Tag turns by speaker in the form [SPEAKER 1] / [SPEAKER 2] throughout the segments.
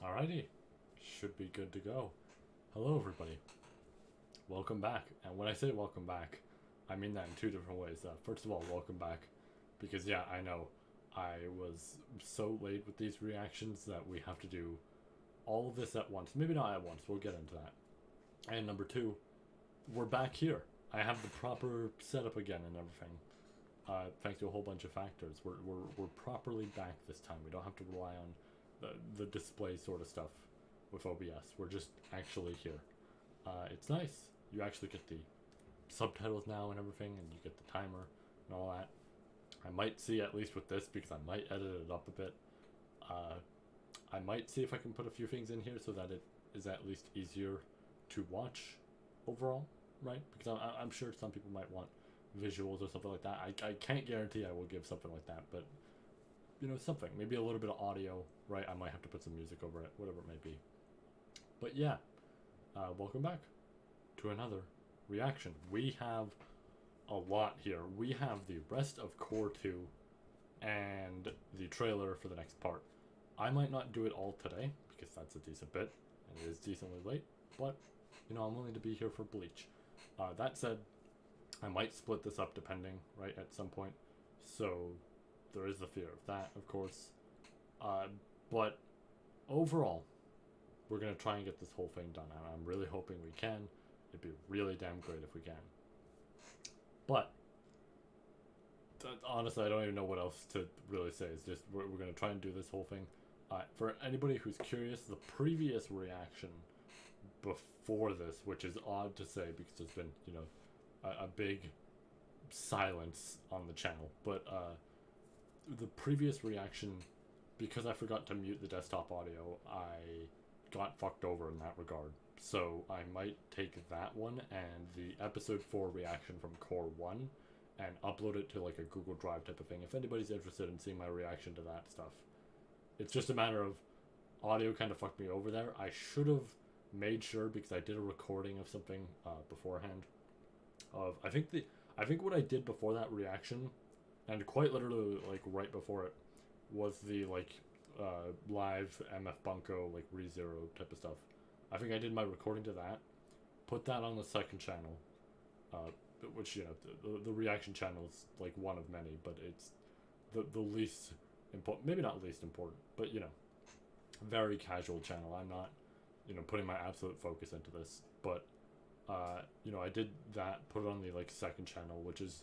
[SPEAKER 1] Alrighty, should be good to go. Hello, everybody. Welcome back. And when I say welcome back, I mean that in two different ways. First of all, welcome back, because yeah, I know I was so late with these reactions that we have to do all of this at once. Maybe not at once. We'll get into that. And number two, we're back here. I have the proper setup again and everything. Thanks to a whole bunch of factors, we're properly back this time. We don't have to rely on the display sort of stuff with OBS. We're just actually here. It's nice. You actually get the subtitles now and everything, and you get the timer and all that. I might see, at least with this, because I might edit it up a bit. I might see if I can put a few things in here so that it is at least easier to watch overall, right? Because I'm sure some people might want visuals or something like that. I can't guarantee I will give something like that, but you know, something, maybe a little bit of audio, right? I might have to put some music over it, whatever it may be. But yeah, welcome back to another reaction. We have a lot here. We have the rest of Cour 2 and the trailer for the next part. I might not do it all today because that's a decent bit and it is decently late, but you know, I'm willing to be here for Bleach. That said, I might split this up depending, right, at some point. So there is the fear of that, of course. But overall, we're going to try and get this whole thing done. And I'm really hoping we can. It'd be really damn great if we can. But honestly, I don't even know what else to really say. It's just we're going to try and do this whole thing. For anybody who's curious, the previous reaction before this, which is odd to say because there's been, you know, a big silence on the channel, but the previous reaction, because I forgot to mute the desktop audio, I got fucked over in that regard. So I might take that one and the episode 4 reaction from Cour 1 and upload it to like a Google Drive type of thing if anybody's interested in seeing my reaction to that stuff. It's just a matter of audio kind of fucked me over there. I should have made sure, because I did a recording of something beforehand of I think what I did before that reaction, and quite literally like right before it, was the like live MF Bunko like ReZero type of stuff. I think I did my recording to that, put that on the second channel, which, you know, the reaction channel is like one of many, but it's the least important, maybe not least important, but you know, very casual channel. I'm not, you know, putting my absolute focus into this, but you know, I did that, put it on the like second channel, which is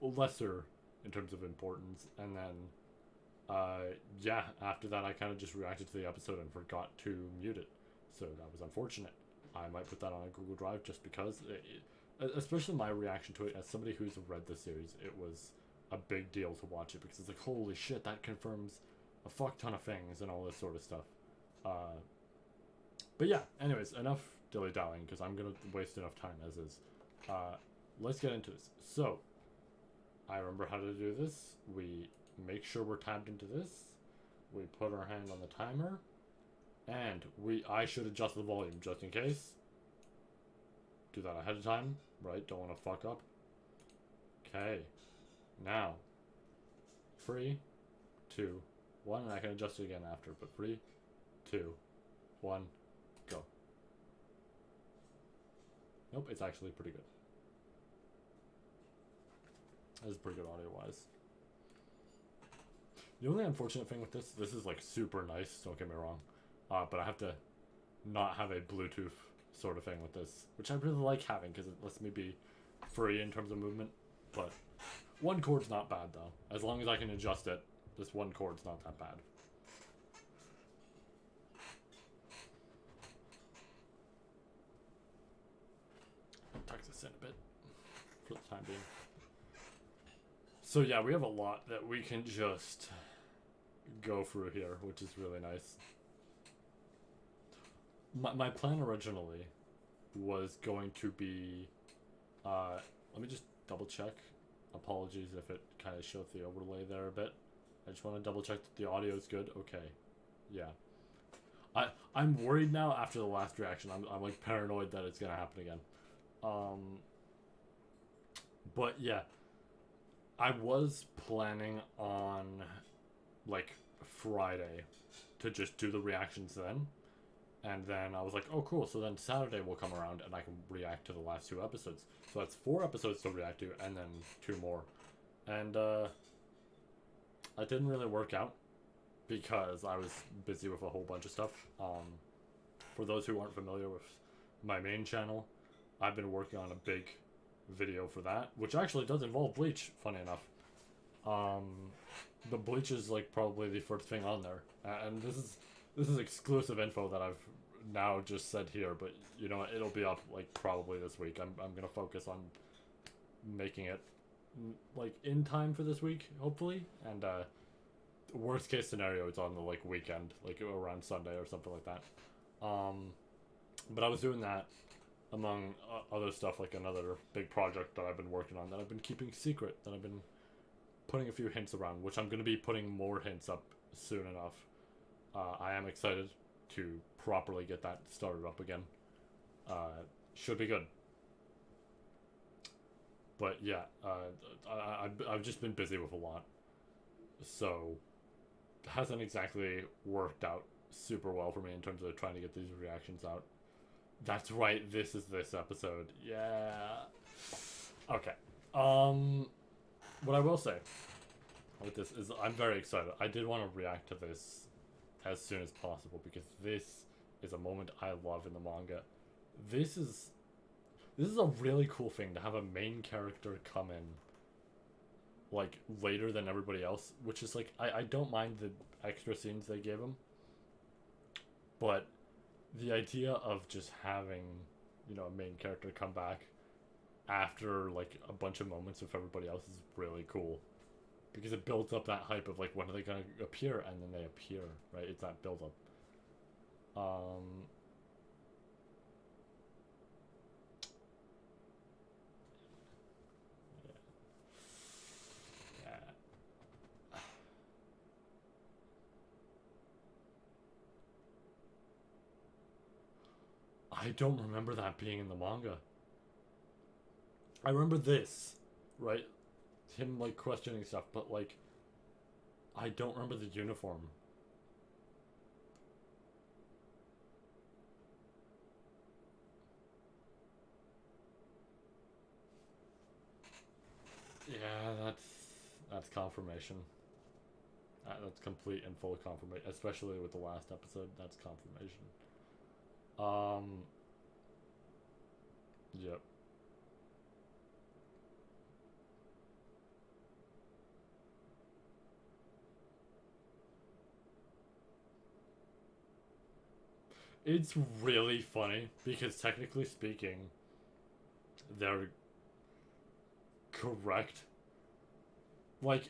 [SPEAKER 1] lesser in terms of importance, and then yeah, after that I kind of just reacted to the episode and forgot to mute it, so that was unfortunate. I might put that on a Google Drive just because especially my reaction to it, as somebody who's read the series, it was a big deal to watch it because it's like, holy shit, that confirms a fuck ton of things and all this sort of stuff. But yeah, anyways, enough dilly-dallying because I'm gonna waste enough time as is. Let's get into this. So I remember how to do this. We make sure we're tabbed into this. We put our hand on the timer, and I should adjust the volume just in case. Do that ahead of time, right? Don't want to fuck up. Okay. Now, 3, 2, 1, and I can adjust it again after, but 3, 2, 1, go. Nope, it's actually pretty good. This is pretty good audio-wise. The only unfortunate thing with this is like super nice, don't get me wrong, but I have to not have a Bluetooth sort of thing with this, which I really like having because it lets me be free in terms of movement. But one chord's not bad though. As long as I can adjust it, this one chord's not that bad. Tuck this in a bit for the time being. So yeah, we have a lot that we can just go through here, which is really nice. My plan originally was going to be, let me just double check. Apologies if it kind of shows the overlay there a bit. I just want to double check that the audio is good. Okay, yeah. I'm worried now after the last reaction. I'm like paranoid that it's gonna happen again. But yeah, I was planning on like Friday to just do the reactions then. And then I was like, oh, cool. So then Saturday will come around and I can react to the last 2 episodes. So that's 4 episodes to react to and then 2 more. And it didn't really work out because I was busy with a whole bunch of stuff. For those who aren't familiar with my main channel, I've been working on a big video for that, which actually does involve Bleach, funny enough. The Bleach is like probably the first thing on there. And this is exclusive info that I've now just said here, but you know, it'll be up like probably this week. I'm gonna focus on making it like in time for this week, hopefully. And worst case scenario, it's on the like weekend, like around Sunday or something like that. But I was doing that among other stuff, like another big project that I've been working on that I've been keeping secret, that I've been putting a few hints around, which I'm going to be putting more hints up soon enough. I am excited to properly get that started up again. Should be good. But yeah, I've just been busy with a lot. So, it hasn't exactly worked out super well for me in terms of trying to get these reactions out. That's right, this is this episode. Yeah. Okay. What I will say with this is I'm very excited. I did want to react to this as soon as possible because this is a moment I love in the manga. This is a really cool thing to have a main character come in like later than everybody else, which is like I don't mind the extra scenes they gave him, but the idea of just having, you know, a main character come back after like a bunch of moments with everybody else is really cool because it builds up that hype of like when are they gonna appear, and then they appear, right? It's that build up. I don't remember that being in the manga. I remember this, right? Him like questioning stuff, but like I don't remember the uniform. Yeah, that's confirmation. That's complete and full confirmation, especially with the last episode. That's confirmation. Yep. It's really funny because technically speaking, they're correct. Like,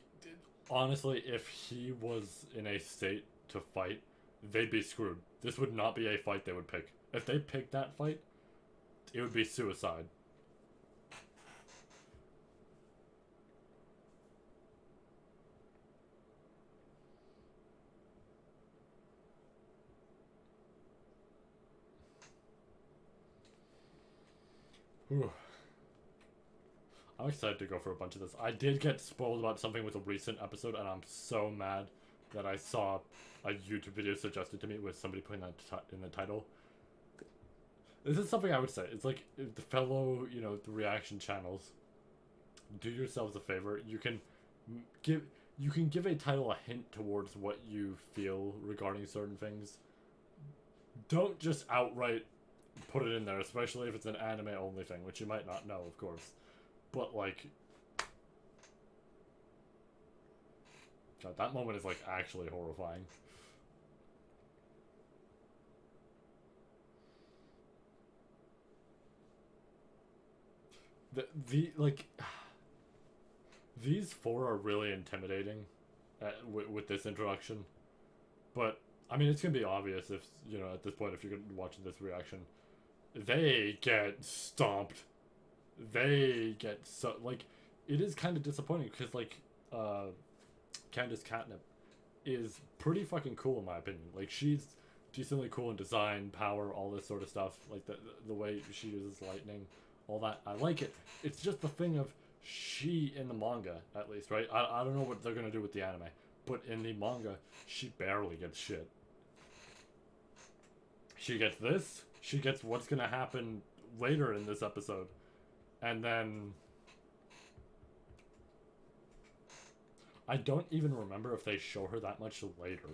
[SPEAKER 1] honestly, if he was in a state to fight, they'd be screwed. This would not be a fight they would pick. If they picked that fight, it would be suicide. Whew. I'm excited to go for a bunch of this. I did get spoiled about something with a recent episode, and I'm so mad that I saw a YouTube video suggested to me with somebody putting that in the title. This is something I would say. It's like the fellow, you know, the reaction channels. Do yourselves a favor. You can give a title a hint towards what you feel regarding certain things. Don't just outright put it in there, especially if it's an anime only thing, which you might not know, of course. But like, God, that moment is like actually horrifying. The like, these 4 are really intimidating with this introduction, but I mean it's gonna be obvious if, you know, at this point, if you're watching this reaction, they get stomped. They get so like, it is kind of disappointing because like Candace Catnip is pretty fucking cool in my opinion. Like, she's decently cool in design, power, all this sort of stuff. Like the way she uses lightning, all that. I like it. It's just the thing of she in the manga, at least, right? I don't know what they're gonna do with the anime, But in the manga, she barely gets shit. She gets this, she gets what's gonna happen later in this episode, and then I don't even remember if they show her that much later.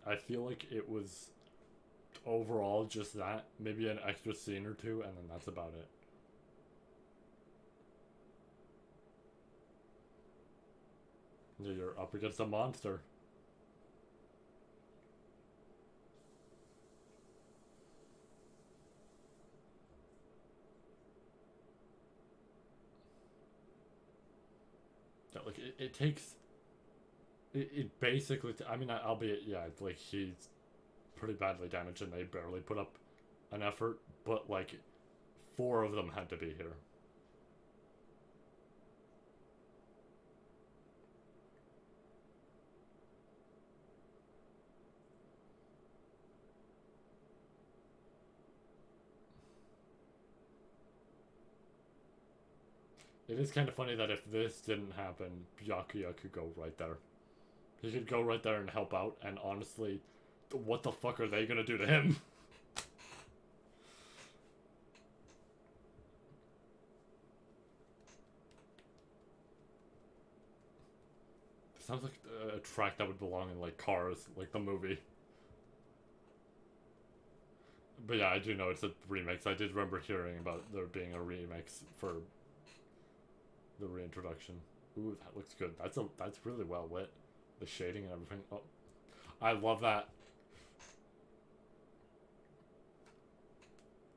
[SPEAKER 1] I feel like it was overall just that, maybe an extra scene or two, and then that's about it. You're up against a monster. Yeah, like it takes it basically. I mean, albeit yeah, like he's pretty badly damaged and they barely put up an effort, but like four of them had to be here. It is kind of funny that if this didn't happen, Byakuya could go right there. He could go right there and help out, and honestly, what the fuck are they gonna do to him? Sounds like a track that would belong in like Cars, like the movie. But yeah, I do know it's a remix. I did remember hearing about there being a remix for the reintroduction. Ooh, that looks good. That's really well lit. The shading and everything. Oh, I love that.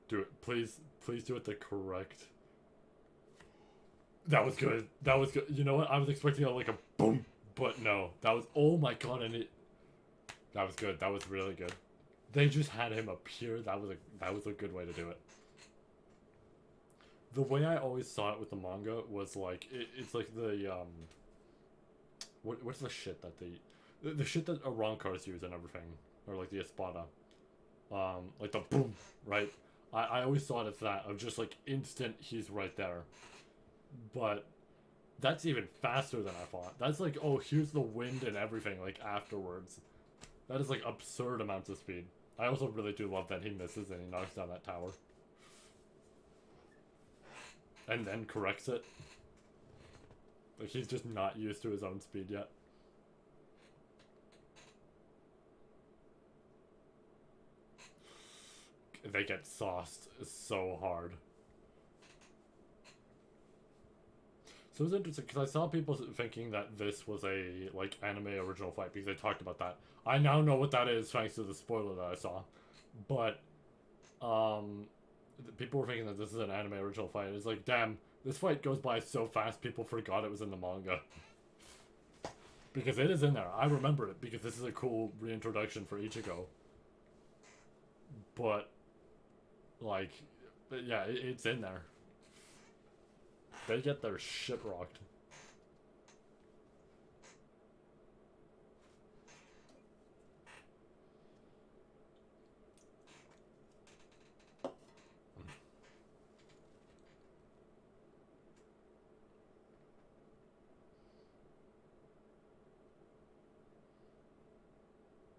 [SPEAKER 1] Do it, please. Please do it the correct. That was good. That was good. You know what? I was expecting like a boom, but no. That was, oh my god, and it. That was good. That was really good. They just had him appear. That was a good way to do it. The way I always saw it with the manga was like it's like the what's the shit that the shit that Arankars use and everything, or like the Espada, like the boom, right? I always thought it's that of just like instant he's right there, but that's even faster than I thought. That's like, oh, here's the wind and everything like afterwards. That is like absurd amounts of speed. I also really do love that he misses and he knocks down that tower. And then corrects it. Like he's just not used to his own speed yet. They get sauced so hard. So it was interesting because I saw people thinking that this was a like anime original fight because they talked about that. I now know what that is thanks to the spoiler that I saw, but people were thinking that this is an anime original fight. It's like, damn, this fight goes by so fast. People forgot it was in the manga because it is in there. I remember it because this is a cool reintroduction for Ichigo. But like, yeah, it's in there. They get their shit rocked.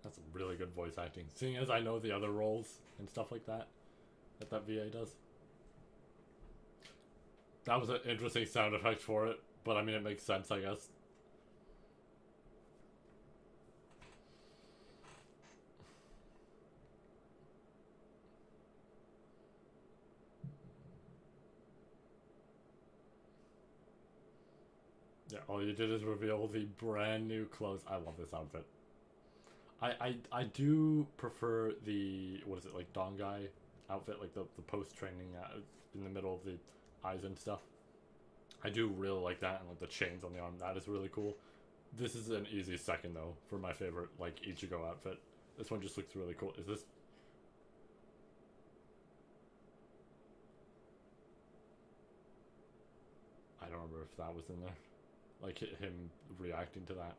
[SPEAKER 1] That's some really good voice acting. Seeing as I know the other roles and stuff like that that VA does. That was an interesting sound effect for it, but I mean it makes sense, I guess. Yeah, all you did is reveal the brand new clothes. I love this outfit. I do prefer the, what is it, like Dongai outfit, like the post training in the middle of the eyes and stuff. I do really like that, and like the chains on the arm. That is really cool. This is an easy second though for my favorite like Ichigo outfit. This one just looks really cool. Is this? I don't remember if that was in there. Like him reacting to that.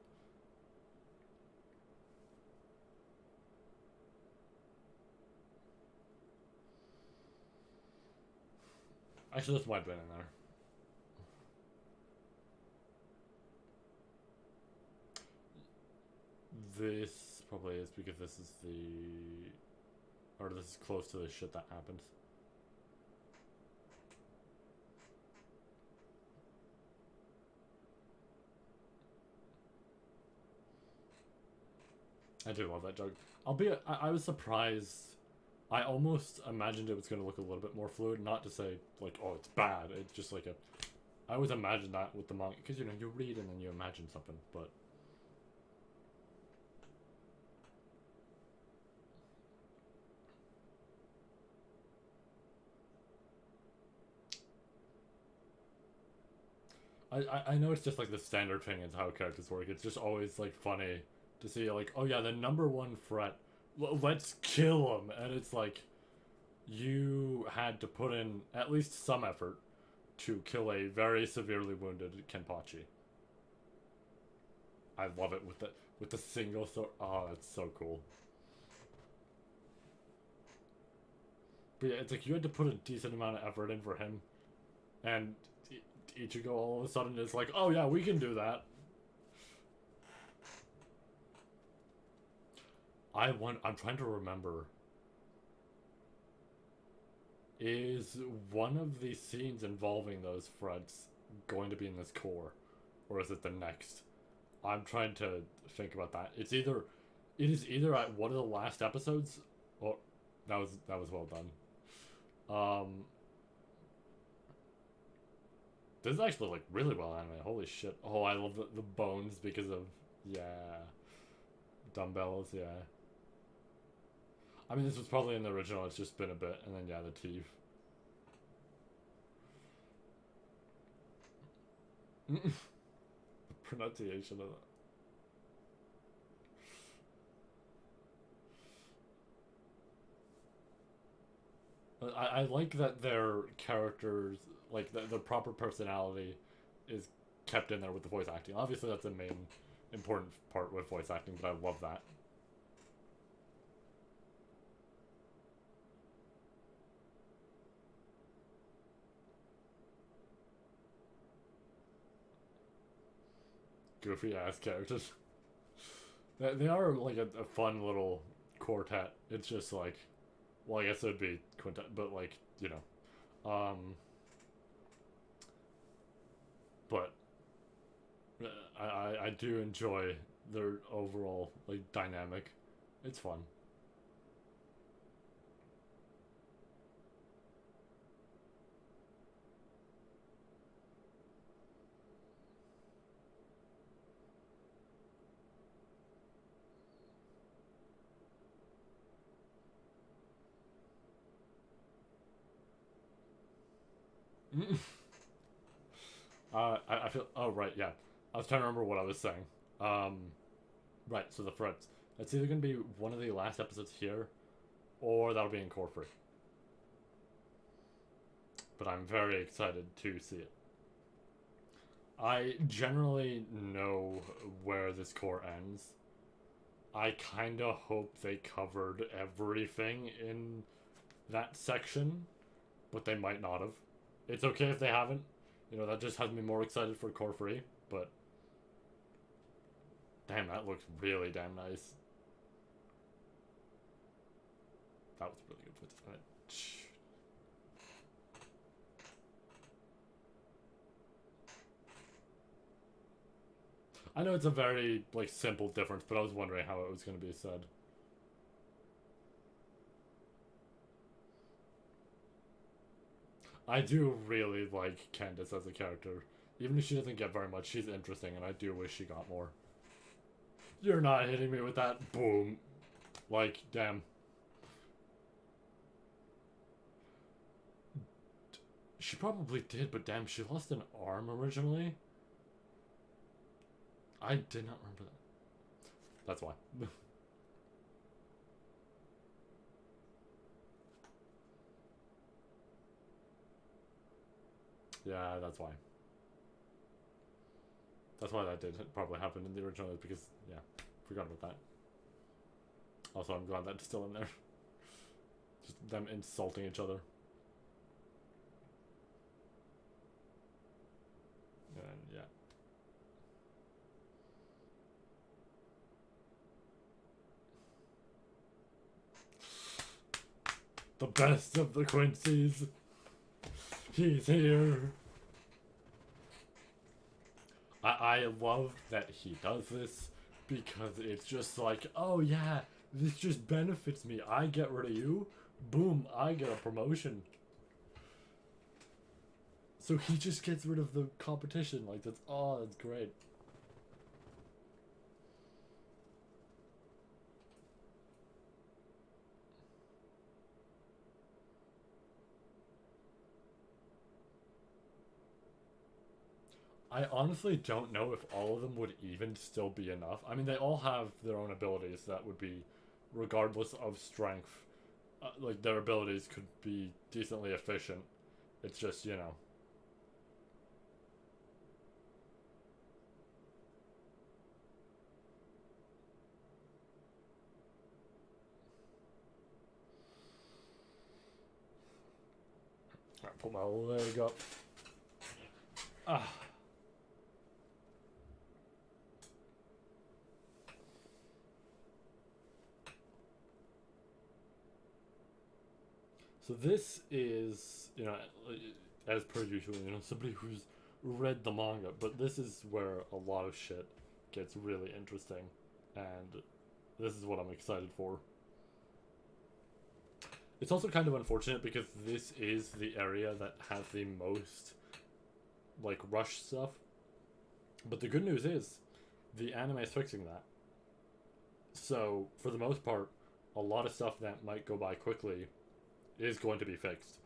[SPEAKER 1] Actually, this might have been in there. this probably is because this is or this is close to the shit that happened. I do love that joke. Albeit, I was surprised. I almost imagined it was going to look a little bit more fluid. Not to say, like, oh, it's bad. It's just like a... I always imagine that with the manga. Because, you know, you read and then you imagine something. But... I know it's just, like, the standard thing is how characters work. It's just always, like, funny to see, like, oh, yeah, the number one threat. Let's kill him. And it's like... You had to put in at least some effort to kill a very severely wounded Kenpachi. I love it with the single sword. Oh, it's so cool. But yeah, it's like you had to put a decent amount of effort in for him, and Ichigo all of a sudden is like, "Oh yeah, we can do that." I'm trying to remember. Is one of the scenes involving those threads going to be in this core, or is it the next? I'm trying to think about that. It is either at one of the last episodes, or that was well done. This is actually like really well animated. Holy shit! Oh, I love the bones because of dumbbells. Yeah. I mean, this was probably in the original. It's just been a bit, and then yeah, the teeth. The pronunciation of that. I like that their characters, like the proper personality, is kept in there with the voice acting. Obviously, that's the main important part with voice acting, but I love that. Goofy ass characters. They are like a fun little quartet. It's just like, well, I guess it'd be quintet, but like, you know, but I do enjoy their overall like dynamic. It's fun. I feel. Oh right, yeah. I was trying to remember what I was saying. Um, right. So the threads. It's either gonna be one of the last episodes here, or that'll be in Core Free. But I'm very excited to see it. I generally know where this core ends. I kind of hope they covered everything in that section, but they might not have. It's okay if they haven't. You know, that just has me more excited for Core Free, but damn, that looks really damn nice. That was really good for this minute. I know it's a very like simple difference, but I was wondering how it was going to be said. I do really like Candace as a character. Even if she doesn't get very much, she's interesting, and I do wish she got more. You're not hitting me with that. Boom. Like, damn. She probably did, but damn, she lost an arm originally. I did not remember that. That's why. Yeah, that's why. That's why that did probably happen in the original, because, yeah, forgot about that. Also, I'm glad that's still in there. Just them insulting each other. And, yeah. The best of the Quincy's. He's here. I love that he does this because it's just like, oh yeah, this just benefits me. I get rid of you, boom, I get a promotion. So he just gets rid of the competition. Like, that's great. I honestly don't know if all of them would even still be enough. I mean, they all have their own abilities that would be, regardless of strength, like their abilities could be decently efficient. It's just, you know. I put my leg up. Ah. So this is, you know, as per usual, you know, somebody who's read the manga, but this is where a lot of shit gets really interesting, and this is what I'm excited for. It's also kind of unfortunate because this is the area that has the most, like, rush stuff. But the good news is, the anime is fixing that. So, for the most part, a lot of stuff that might go by quickly is going to be fixed.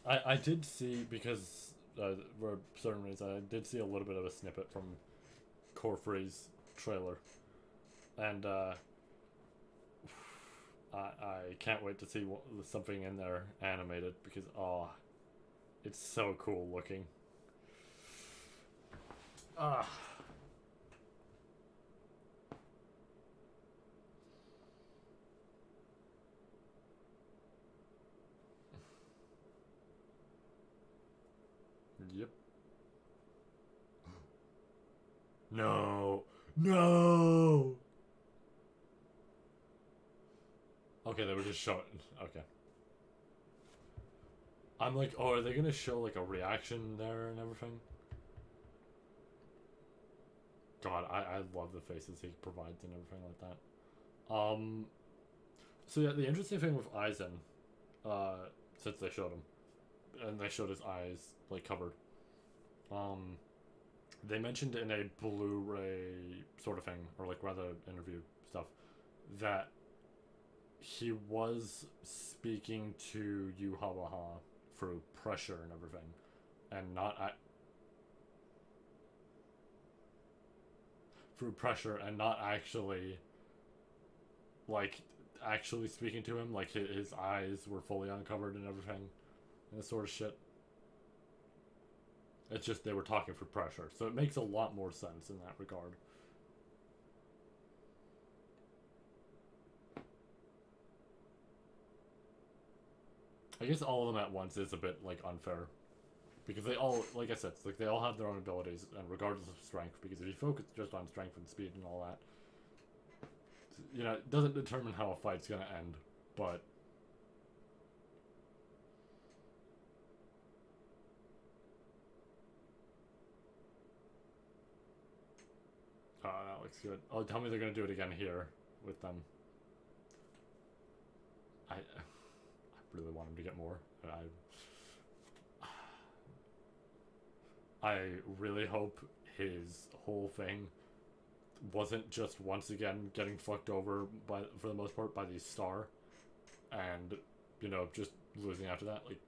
[SPEAKER 1] I did see, because for certain reasons, I did see a little bit of a snippet from Cour's trailer. And I can't wait to see something in there animated because, oh, it's so cool looking. Ah. Yep. No. No. Okay, they were just showing. Okay. I'm like, oh, are they gonna show like a reaction there and everything? God, I love the faces he provides and everything like that. So yeah, the interesting thing with Aizen, uh, since they showed him, and they showed his eyes like covered, um, they mentioned in a Blu-ray sort of thing, or like rather interview stuff, that he was speaking to Yu Hawaha through pressure and everything, and not through pressure and not actually like actually speaking to him. Like his eyes were fully uncovered and everything, and this sort of shit. It's just they were talking for pressure, so it makes a lot more sense in that regard. I guess all of them at once is a bit like unfair because they all, like I said, like they all have their own abilities and regardless of strength. Because if you focus just on strength and speed and all that, you know, it doesn't determine how a fight's gonna end. But that looks good. Oh, tell me they're gonna do it again here with them. I really want him to get more. I really hope his whole thing wasn't just once again getting fucked over by, for the most part, by the star, and you know just losing after that. Like,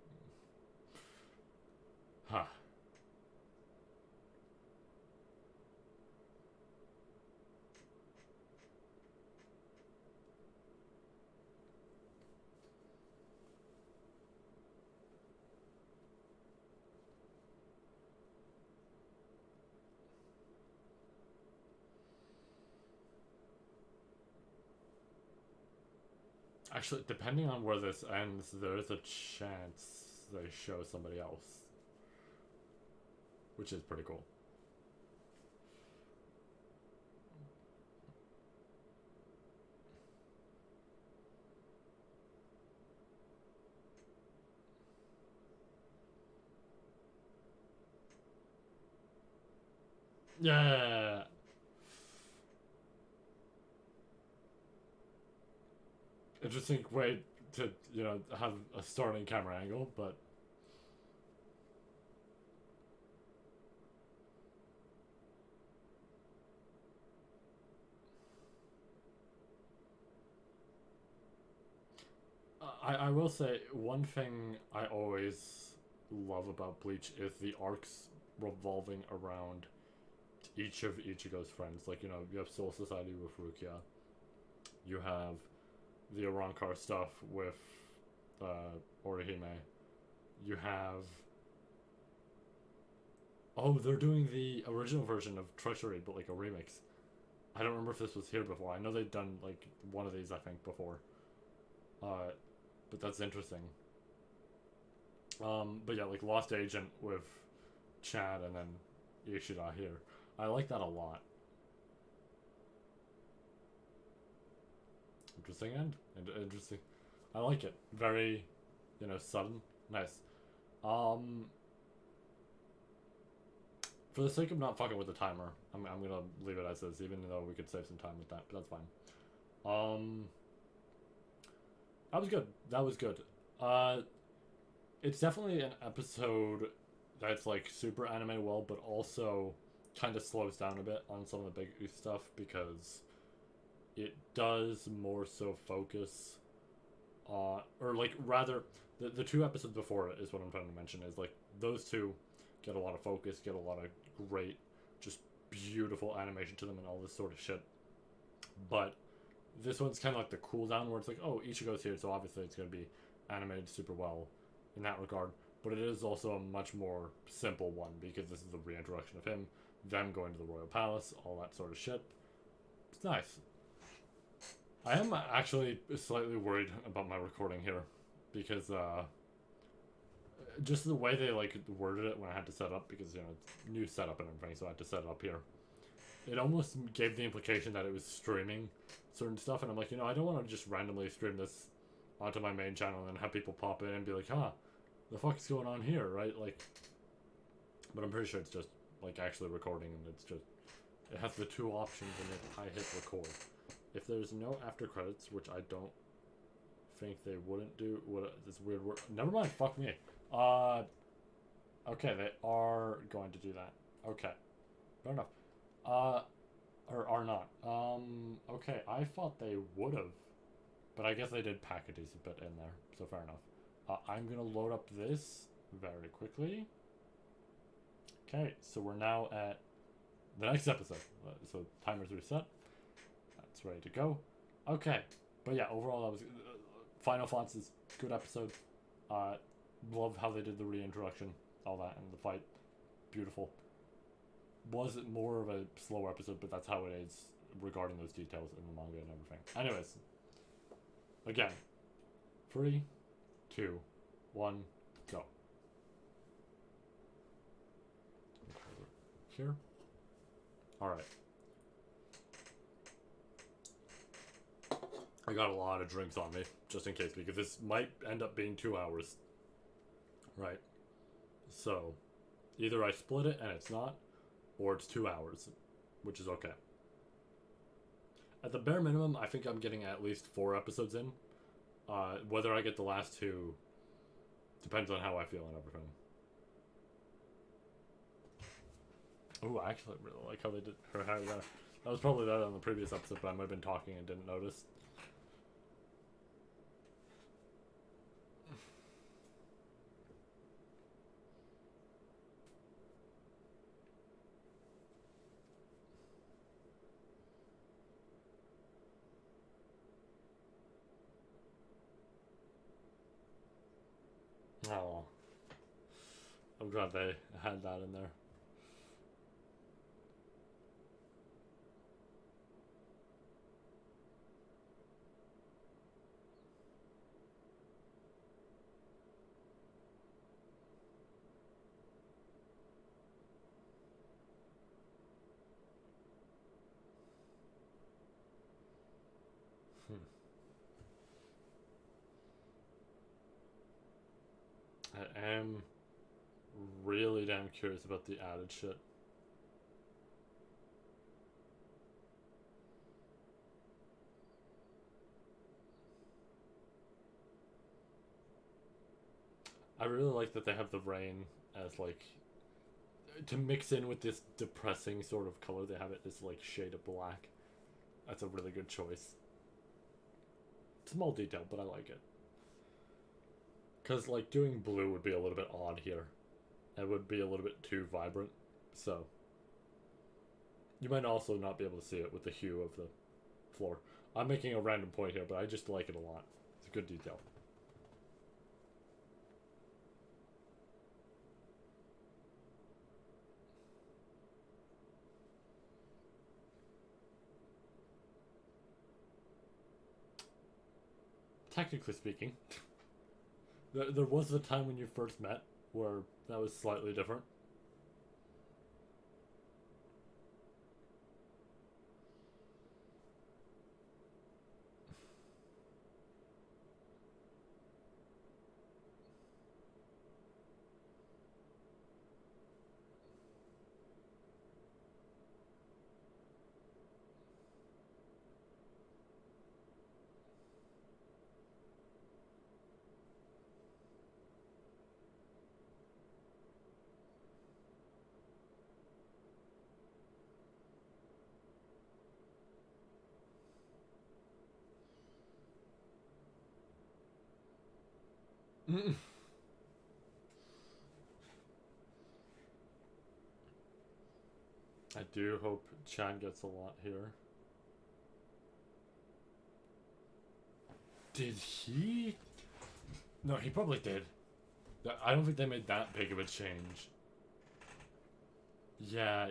[SPEAKER 1] huh. Actually, depending on where this ends, there is a chance they show somebody else. which is pretty cool. Yeah. Interesting way to, have a starting camera angle, but I will say one thing I always love about Bleach is the arcs revolving around each of Ichigo's friends. Like, you have Soul Society with Rukia. You have the Arankar stuff with Orihime. You have... Oh, they're doing the original version of Treachery, but like a remix. I don't remember if this was here before. I know they'd done like one of these, I think, before. But that's interesting. But yeah, like Lost Agent with Chad and then Ishida here. I like that a lot. Interesting end. Interesting. I like it. Very, sudden. Nice. For the sake of not fucking with the timer, I'm gonna leave it as is, even though we could save some time with that, but that's fine. That was good. That was good. It's definitely an episode that's like super animated well, but also kind of slows down a bit on some of the big stuff because it does more so focus or like rather the two episodes before it is what I'm trying to mention is like those two get a lot of focus, get a lot of great, just beautiful animation to them and all this sort of shit. But this one's kind of like the cooldown where it's like, oh, Ichigo's here, so obviously it's going to be animated super well in that regard. But it is also a much more simple one because this is the reintroduction of him, them going to the Royal Palace, all that sort of shit. It's nice. I am actually slightly worried about my recording here because just the way they like worded it when I had to set up because it's new setup and everything, so I had to set it up here. It almost gave the implication that it was streaming certain stuff, and I'm like, I don't want to just randomly stream this onto my main channel and have people pop in and be like, huh, the fuck is going on here, right? Like, but I'm pretty sure it's just like actually recording, and it's just it has the two options, and I hit record. If there's no after credits, which I don't think they wouldn't do, this weird word. Never mind, fuck me. Okay, they are going to do that. Okay, fair enough. Or are not. Okay, I thought they would have, but I guess they did pack a decent bit in there, so fair enough. I'm gonna load up this very quickly. Okay, so we're now at the next episode. So timer's reset. That's ready to go. Okay, but yeah, overall that was Final Fonta's good episode. Love how they did the reintroduction, all that, and the fight. Beautiful. Was it more of a slower episode, but that's how it is regarding those details in the manga and everything. Anyways, again, 3, 2, 1, go. Here. All right. I got a lot of drinks on me, just in case, because this might end up being 2 hours. Right. So, either I split it and it's not, or it's 2 hours, which is okay. At the bare minimum, I think I'm getting at least 4 episodes in. Whether I get the last 2 depends on how I feel and everything. Oh, I actually really like how they did her hair. That was probably that on the previous episode, but I might have been talking and didn't notice. Oh, I'm glad they had that in there. Hmm. I am really damn curious about the added shit. I really like that they have the rain as like to mix in with this depressing sort of color. They have it this like shade of black. That's a really good choice. Small detail, but I like it. Because like doing blue would be a little bit odd here. It would be a little bit too vibrant. So you might also not be able to see it with the hue of the floor. I'm making a random point here, but I just like it a lot. It's a good detail. Technically speaking, there was a time when you first met where that was slightly different. I do hope Chan gets a lot here. Did he? No, he probably did. I don't think they made that big of a change. Yeah.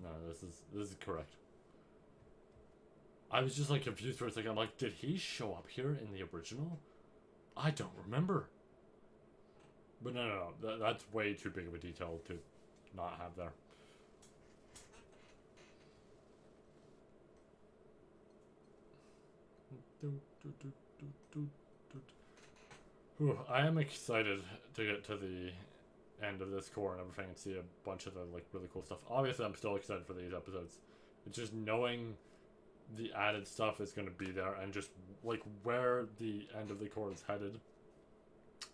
[SPEAKER 1] No, this is correct. I was just like confused for a second. I'm like, did he show up here in the original? I don't remember. But no. That's way too big of a detail to not have there. Whew, I am excited to get to the end of this core and everything and see a bunch of the like really cool stuff. Obviously, I'm still excited for these episodes. It's just knowing the added stuff is going to be there and just like where the end of the core is headed.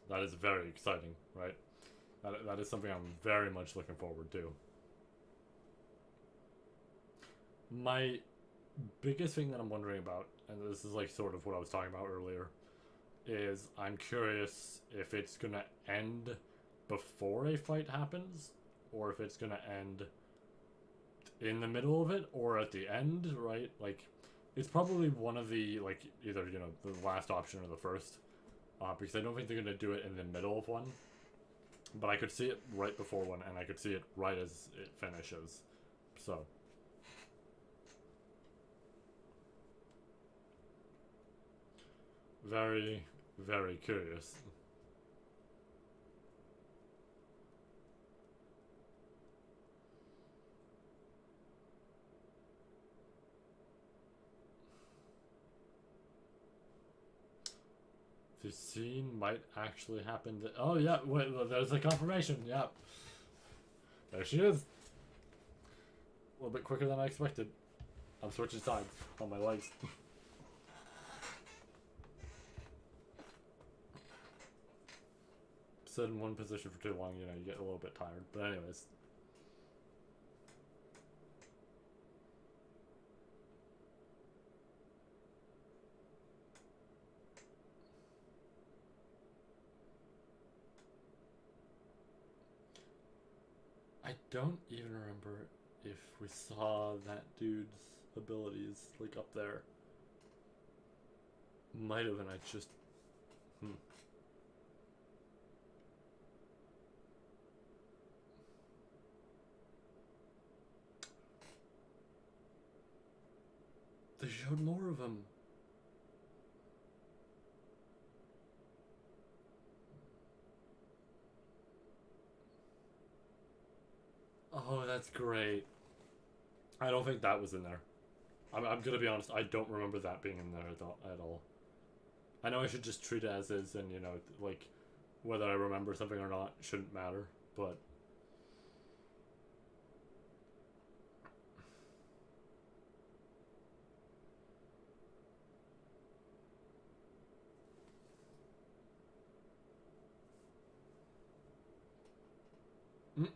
[SPEAKER 1] That is very exciting, right? That is something I'm very much looking forward to. My biggest thing that I'm wondering about, and this is like sort of what I was talking about earlier, is I'm curious if it's gonna end before a fight happens, or if it's gonna end in the middle of it, or at the end, right? Like, it's probably one of the, like, either, you know, the last option or the first, because I don't think they're gonna do it in the middle of one. But I could see it right before one, and I could see it right as it finishes. So. Very, very curious. The scene might actually happen. Oh, yeah, wait, there's a confirmation. Yeah. There she is. A little bit quicker than I expected. I'm switching sides on my legs. Sit in one position for too long, you know, you get a little bit tired. But anyways. I don't even remember if we saw that dude's abilities, like, up there. Might have, and I just... They showed more of him. Oh, that's great. I don't think that was in there. I'm gonna be honest. I don't remember that being in there at all. I know I should just treat it as is, and you know, like whether I remember something or not shouldn't matter. But mm,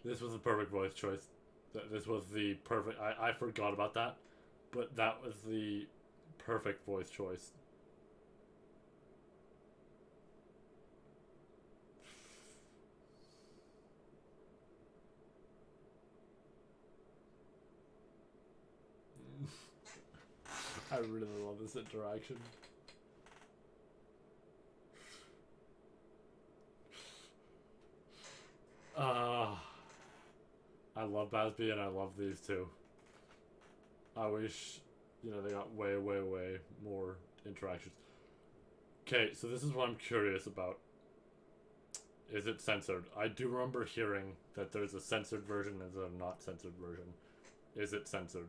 [SPEAKER 1] this was the perfect voice choice. This was the perfect. I forgot about that, but that was the perfect voice choice. I really love this interaction. Uh, I love Basby and I love these two. I wish, you know, they got way, way, way more interactions. Okay, so this is what I'm curious about. Is it censored? I do remember hearing that there's a censored version and there's a not censored version. Is it censored?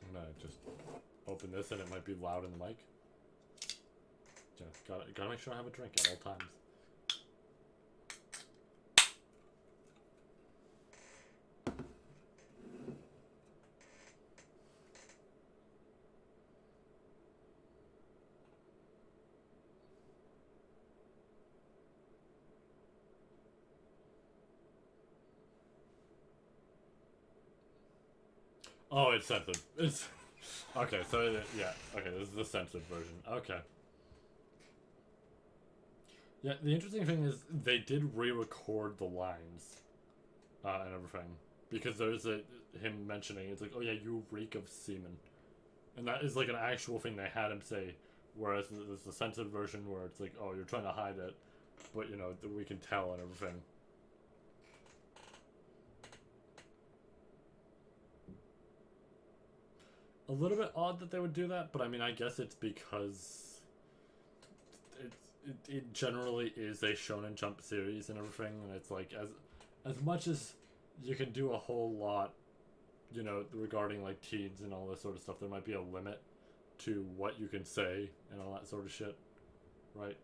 [SPEAKER 1] I'm gonna just open this and it might be loud in the mic. Yeah, gotta make sure I have a drink at all times. Oh, it's censored. It's okay. So yeah, okay. This is the censored version. Okay. Yeah, the interesting thing is they did re-record the lines and everything because there's a him mentioning it's like, oh yeah, you reek of semen, and that is like an actual thing they had him say. Whereas there's the censored version where it's like, oh, you're trying to hide it, but you know we can tell and everything. A little bit odd that they would do that, but I mean, I guess it's because it generally is a Shonen Jump series and everything, and it's like as much as you can do a whole lot, you know, regarding like teens and all this sort of stuff, there might be a limit to what you can say and all that sort of shit, right?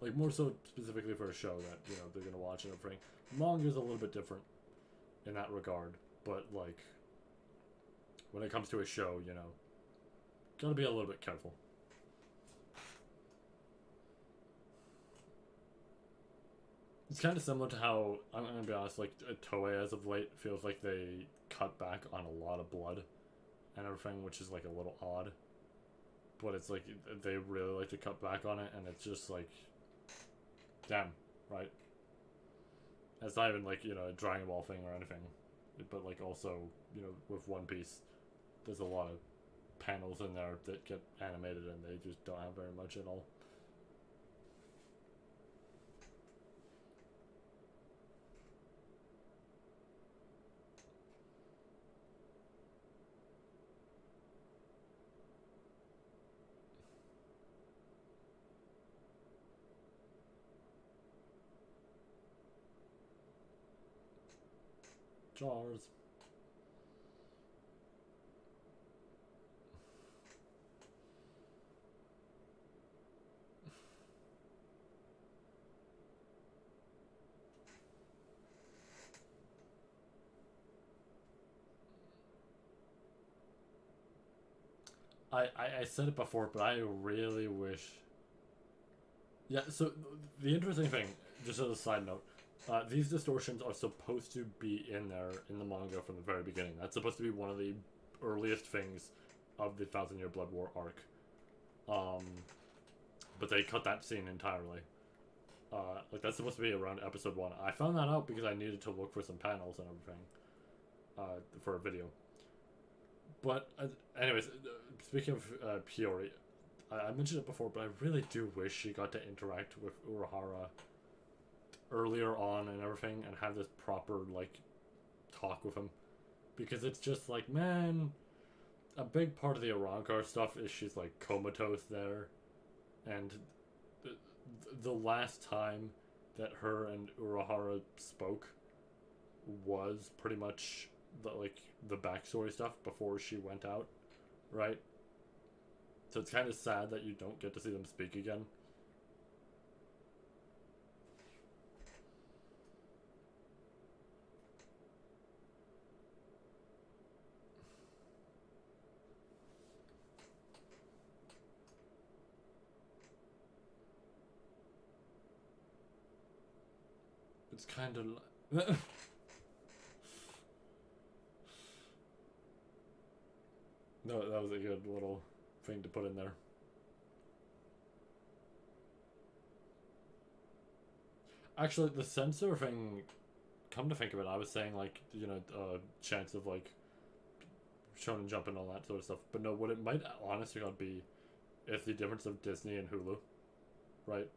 [SPEAKER 1] Like more so specifically for a show that you know they're gonna watch and everything. Manga's a little bit different in that regard, but like when it comes to a show, you know, gotta be a little bit careful. It's kind of similar to how I'm gonna be honest, like Toei as of late feels like they cut back on a lot of blood and everything, which is like a little odd. But it's like they really like to cut back on it, and it's just like, damn, right? It's not even like you know a Dragon Ball thing or anything, but like also you know with One Piece, there's a lot of panels in there that get animated, and they just don't have very much at all. Jars. I said it before, but I really wish. Yeah, so the interesting thing, just as a side note, these distortions are supposed to be in there in the manga from the very beginning. That's supposed to be one of the earliest things of the Thousand Year Blood War arc. Um, but they cut that scene entirely. Like that's supposed to be around episode 1. I found that out because I needed to look for some panels and everything for a video. But anyways, speaking of Hiyori, I mentioned it before, but I really do wish she got to interact with Urahara earlier on and everything, and have this proper like talk with him, because it's just like, man, a big part of the Arrancar stuff is she's like comatose there, and the, the last time that her and Urahara spoke was pretty much the backstory stuff before she went out, right? So it's kind of sad that you don't get to see them speak again. It's kind of no, that was a good little thing to put in there. Actually, the censor thing, come to think of it, I was saying like, chance of like Shonen Jump and all that sort of stuff. But no, what it might honestly God be is the difference of Disney and Hulu, right?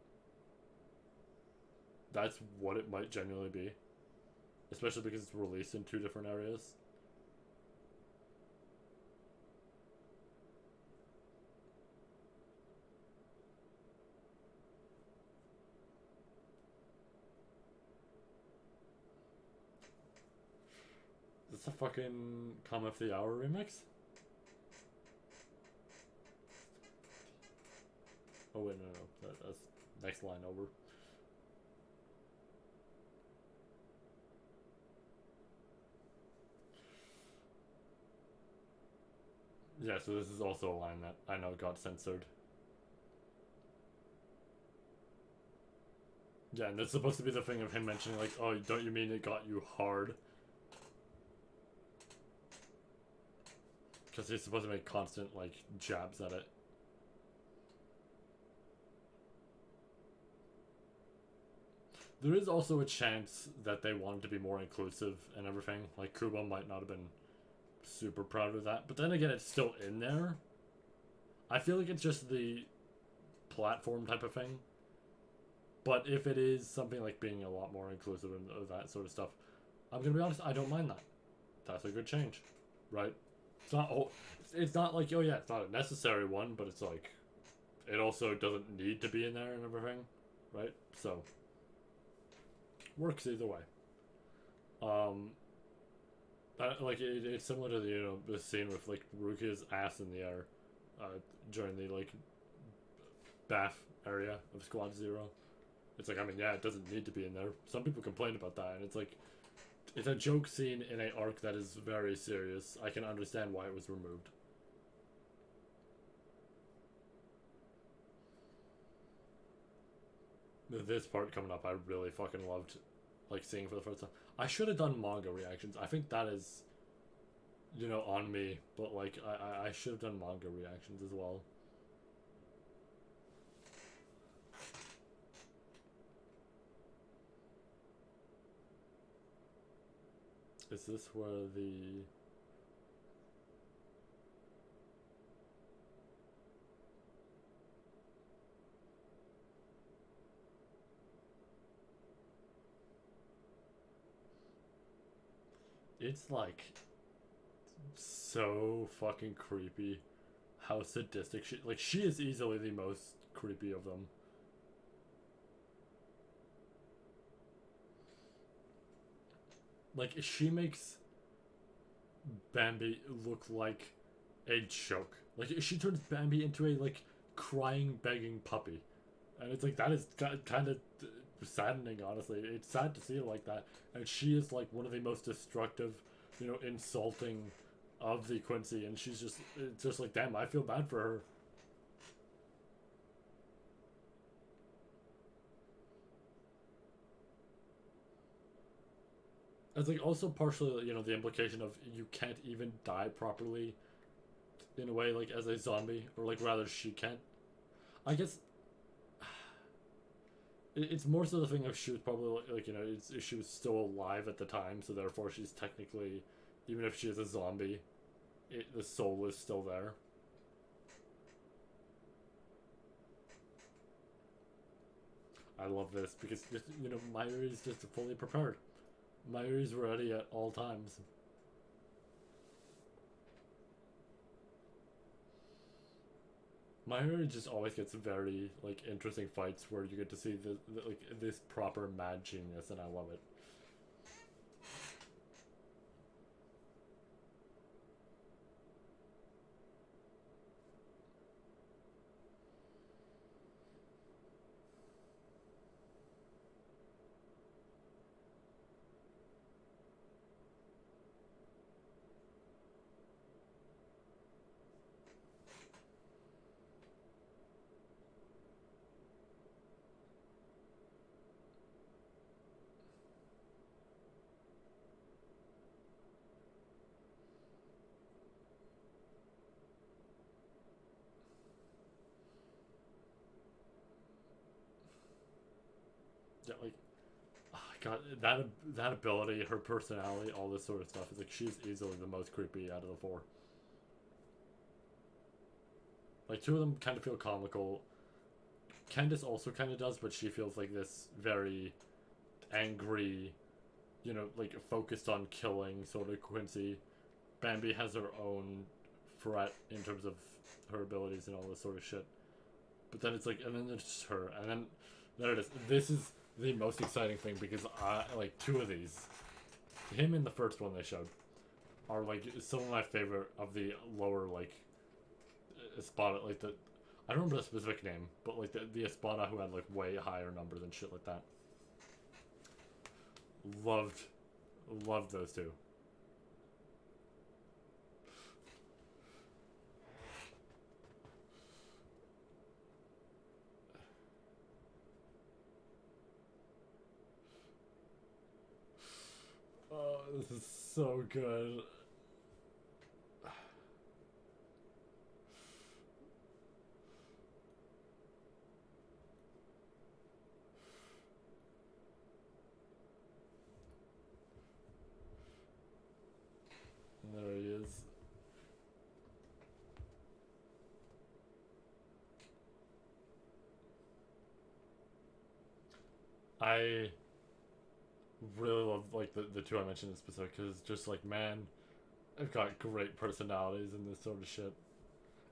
[SPEAKER 1] That's what it might genuinely be, especially because it's released in two different areas. Is this a fucking Come of the Hour remix? Oh wait, no, that's next line over. Yeah, so this is also a line that I know got censored. Yeah, and that's supposed to be the thing of him mentioning like, oh, don't you mean it got you hard? Because he's supposed to make constant like jabs at it. There is also a chance that they wanted to be more inclusive and everything. Like Kubo might not have been super proud of that, but then again, it's still in there. I feel like it's just the platform type of thing. But if it is something like being a lot more inclusive and that sort of stuff, I'm gonna be honest, I don't mind that. That's a good change, right? It's not like, oh yeah, it's not a necessary one, but it's like, it also doesn't need to be in there and everything, right? So works either way. It's similar to the scene with like Rukia's ass in the air, during the like bath area of Squad Zero. It's like, I mean, yeah, it doesn't need to be in there. Some people complain about that, and it's like, it's a joke scene in a arc that is very serious. I can understand why it was removed. This part coming up, I really fucking loved, like, seeing for the first time. I should have done manga reactions. I think that is, on me. But, like, I should have done manga reactions as well. Is this where the... It's like so fucking creepy how sadistic she is easily the most creepy of them. Like she makes Bambi look like a joke. Like she turns Bambi into a like crying begging puppy. And it's like that is kind of saddening, honestly. It's sad to see it like that. And she is like one of the most destructive, insulting of the Quincy, and it's just like, damn, I feel bad for her. It's like also partially, the implication of you can't even die properly in a way, like as a zombie, or like rather she can't. I guess it's more so the thing of she was probably like she was still alive at the time, so therefore she's technically, even if she is a zombie, the soul is still there. I love this because just, you know, Mayuri's just fully prepared. Mayuri's ready at all times. Mayuri just always gets very like interesting fights where you get to see the like this proper mad genius, and I love it. Yeah, like, oh God, that ability, her personality, all this sort of stuff is like she's easily the most creepy out of the four. Like two of them kind of feel comical. Candace also kind of does, but she feels like this very angry, you know, like focused on killing sort of Quincy. Bambi has her own threat in terms of her abilities and all this sort of shit. But then it's like, and then it's just her, and then there it is. This is the most exciting thing because I like two of these. Him in the first one they showed are like some of my favorite of the lower like Espada, like the I don't remember the specific name, but like the Espada who had like way higher numbers and shit like that. Loved those two. Oh, this is so good. There he is. I really love like the two I mentioned in specific because just like man, they've got great personalities in this sort of shit.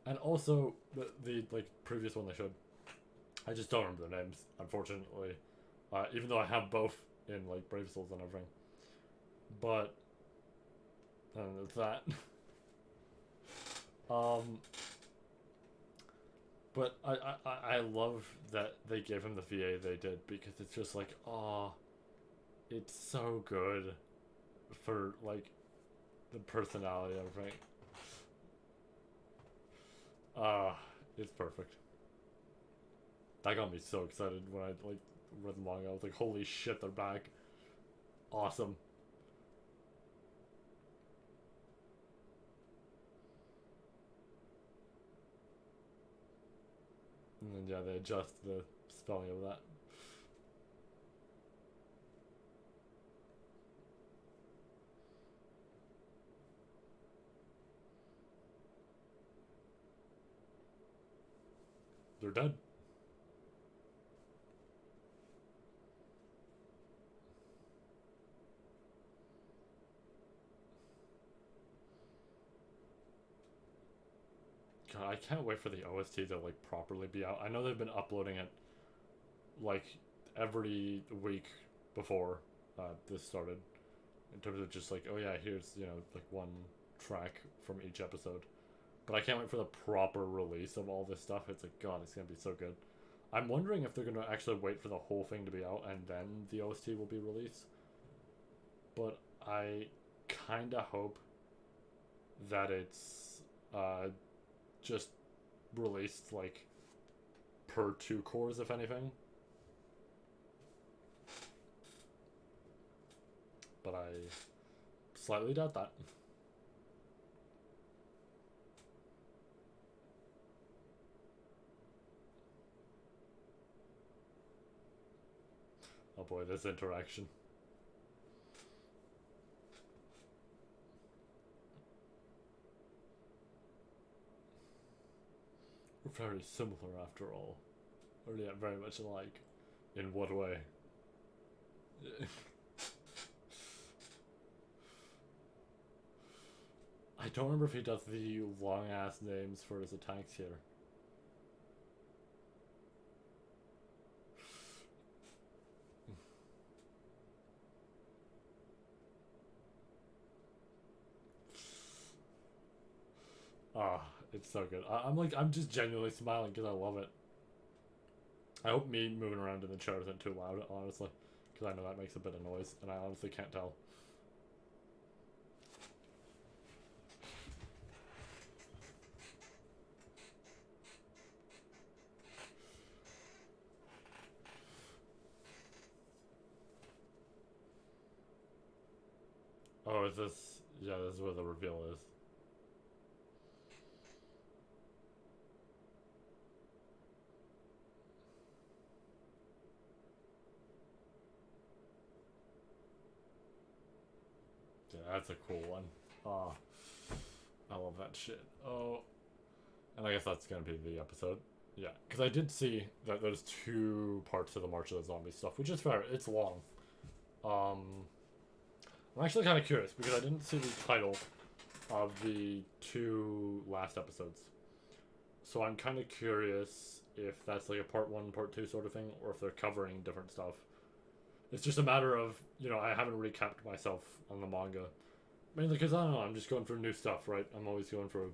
[SPEAKER 1] And also the like previous one they showed, I just don't remember their names, unfortunately. Even though I have both in like Brave Souls and everything. But it's that. um but I love that they gave him the VA they did because it's just like, oh, it's so good for like the personality of everything. It's perfect. That got me so excited when I like read the manga. I was like, holy shit, they're back. Awesome. And then yeah, they adjust the spelling of that. They're dead. God, I can't wait for the OST to like properly be out. I know they've been uploading it like every week before this started, in terms of just like, oh yeah, here's, you know, like one track from each episode. But I can't wait for the proper release of all this stuff. It's like, God, it's gonna be so good. I'm wondering if they're gonna actually wait for the whole thing to be out and then the OST will be released. But I kinda hope that it's just released like per two cores, if anything. But I slightly doubt that. Oh boy, this interaction. very similar after all. Or yeah, very much alike. In what way? I don't remember if he does the long ass names for his attacks here. Ah, it's so good. I'm just genuinely smiling because I love it. I hope me moving around in the chair isn't too loud, honestly, because I know that makes a bit of noise, and I honestly can't tell. Oh, is this? Yeah, this is where the reveal is. Yeah, that's a cool one. Ah, I love that shit. Oh, and I guess that's gonna be the episode. Yeah, because I did see that there's 2 parts to the March of the Zombie stuff, which is fair. It's long. Um, I'm actually kind of curious because I didn't see the title of the 2 last episodes. So I'm kind of curious if that's like a part 1, part 2 sort of thing, or if they're covering different stuff. It's just a matter of, I haven't recapped myself on the manga. Mainly because, I don't know, I'm just going for new stuff, right? I'm always going for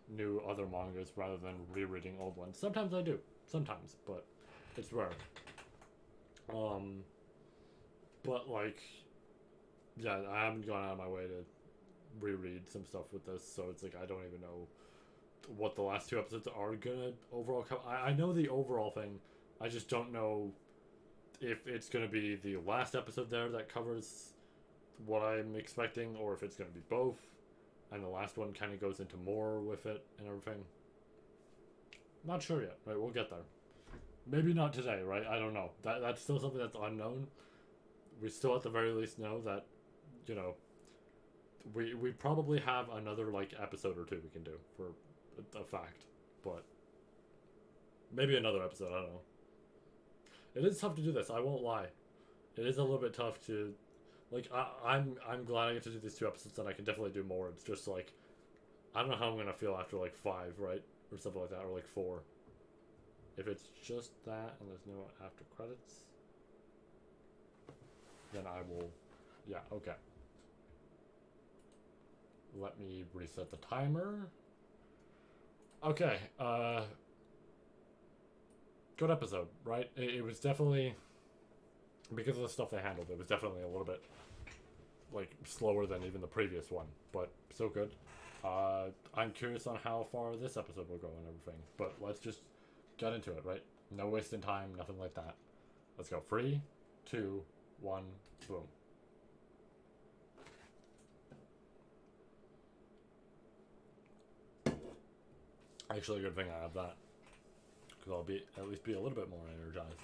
[SPEAKER 1] new other mangas rather than rereading old ones. Sometimes I do. Sometimes, but it's rare. But like, yeah, I haven't gone out of my way to reread some stuff with this, so it's like I don't even know what the last 2 episodes are gonna overall cover. I know the overall thing. I just don't know if it's gonna be the last episode there that covers what I'm expecting, or if it's gonna be both, and the last one kind of goes into more with it and everything. Not sure yet. Right, we'll get there. Maybe not today, right? I don't know. That's still something that's unknown. We still at the very least know that, you know, we probably have another like episode or 2 we can do for a fact, but maybe another episode. I don't know. It is tough to do this. I won't lie. It is a little bit tough to, like. I'm glad I get to do these 2 episodes, and I can definitely do more. It's just like I don't know how I'm gonna feel after like 5, right, or something like that, or like 4. If it's just that and there's no after credits, then I will. Yeah. Okay. Let me reset the timer. Okay, good episode, right? It was definitely, because of the stuff they handled, it was definitely a little bit, like, slower than even the previous one, but so good. I'm curious on how far this episode will go and everything, but let's just get into it, right? No wasting time, nothing like that. Let's go. 3, 2, 1, boom. Actually, a good thing I have that, because I'll be at least be a little bit more energized.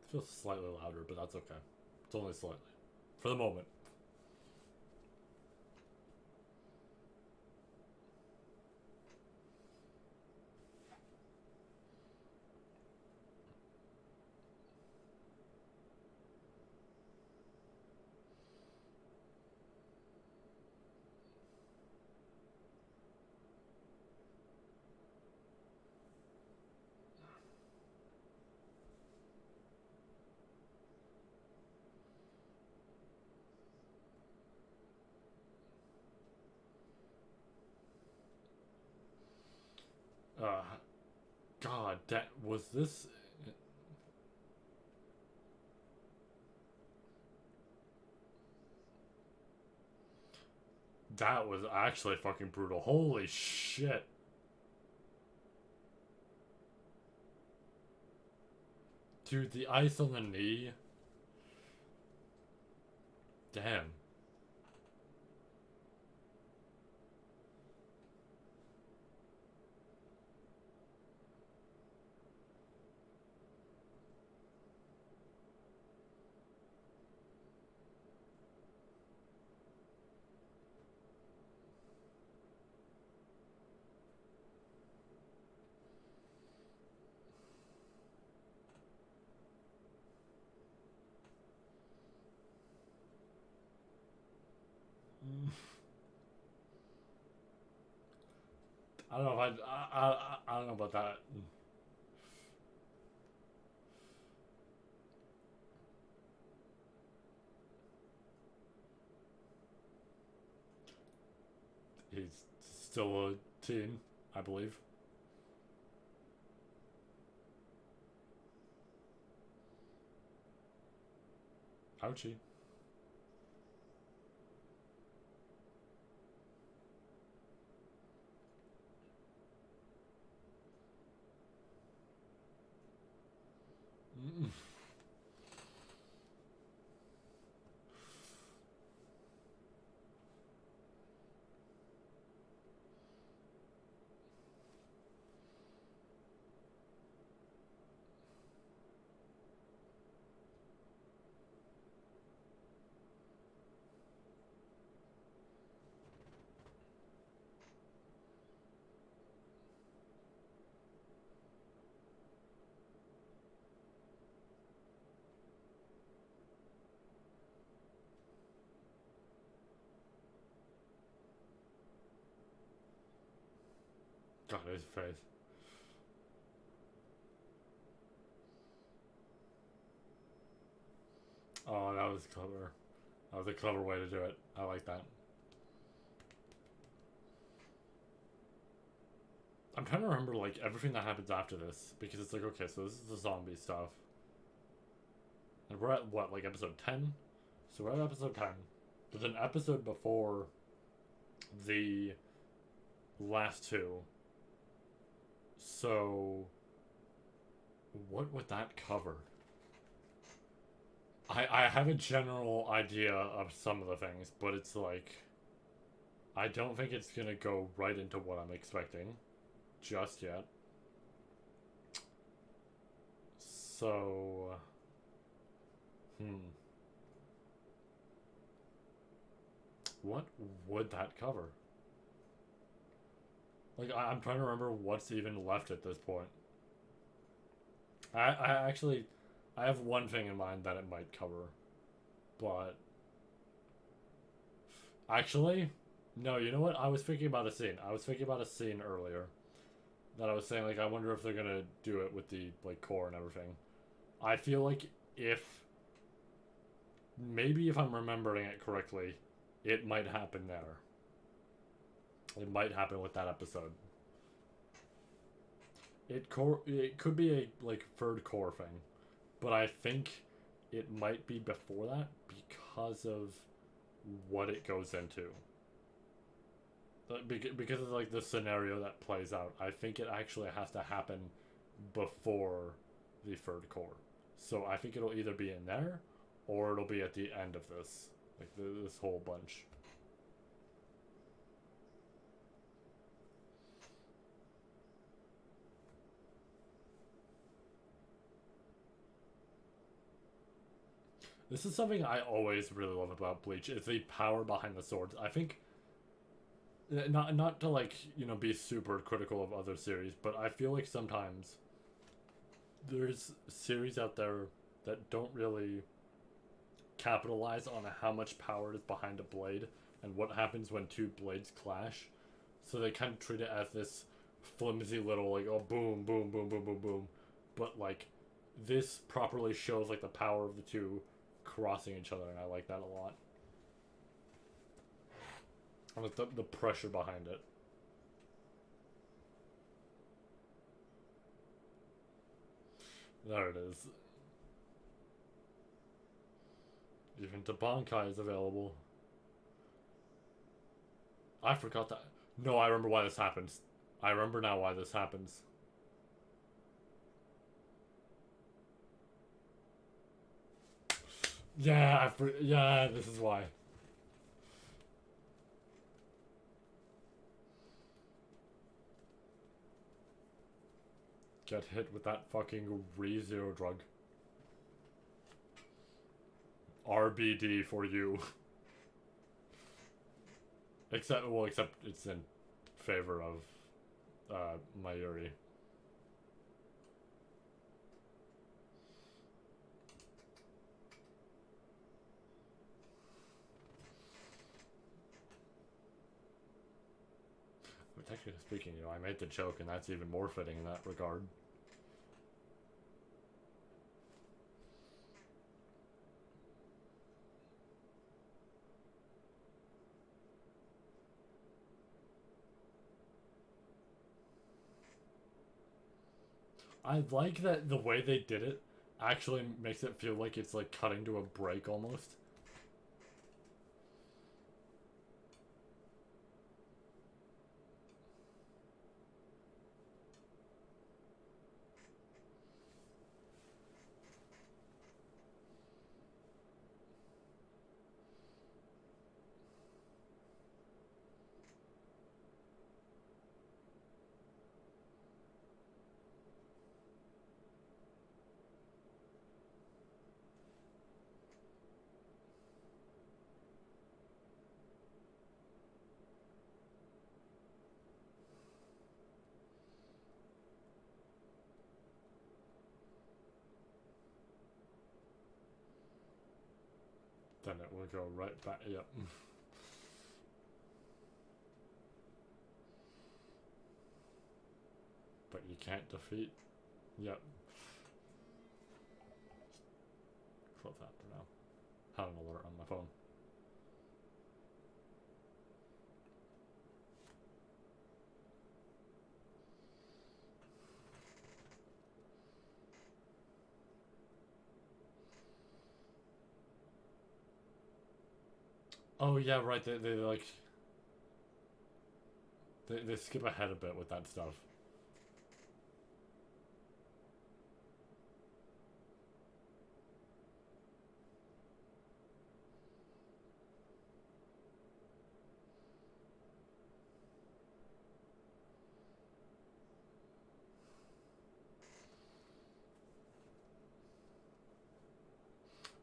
[SPEAKER 1] It feels slightly louder, but that's okay. It's only slightly. For the moment. Uh, God, that was this. That was actually fucking brutal. Holy shit. Dude, the ice on the knee. Damn. I don't know if I don't know about that. He's still a teen, I believe. Ouchie. Mm. God, his face. Oh, that was clever. That was a clever way to do it. I like that. I'm trying to remember like everything that happens after this because it's like okay, so this is the zombie stuff, and we're at what like episode 10, so we're at episode 10. There's an episode before the last two, so what would that cover? I have a general idea of some of the things, but it's like I don't think it's gonna go right into what I'm expecting just yet. So, what would that cover? Like, I'm trying to remember what's even left at this point. I actually, I have one thing in mind that it might cover, but actually, no. You know what? I was thinking about a scene. I was thinking about a scene earlier that I was saying like I wonder if they're gonna do it with the like core and everything. I feel like if maybe if I'm remembering it correctly, it might happen there. It might happen with that episode. It could be a like third core thing, but I think it might be before that because of what it goes into. Because of like the scenario that plays out, I think it actually has to happen before the third core. So I think it'll either be in there, or it'll be at the end of this, like this whole bunch. This is something I always really love about Bleach. Is the power behind the swords. I think not to like be super critical of other series, but I feel like sometimes there's series out there that don't really capitalize on how much power is behind a blade and what happens when two blades clash. So they kind of treat it as this flimsy little like oh boom boom boom boom boom boom, but like this properly shows like the power of the two crossing each other, and I like that a lot. I like the pressure behind it. There it is. Even Tabankai is available. I forgot that. No, I remember why this happens. I remember now why this happens. Yeah, yeah, this is why. Get hit with that fucking ReZero drug. RBD for you. Except it's in favor of Mayuri. technically speaking, I made the joke, and that's even more fitting in that regard. I like that the way they did it actually makes it feel like it's like cutting to a break almost. Then it will go right back. Yep. But you can't defeat. Yep. Close that for now. Had an alert on my phone. Oh yeah, right. They like they skip ahead a bit with that stuff.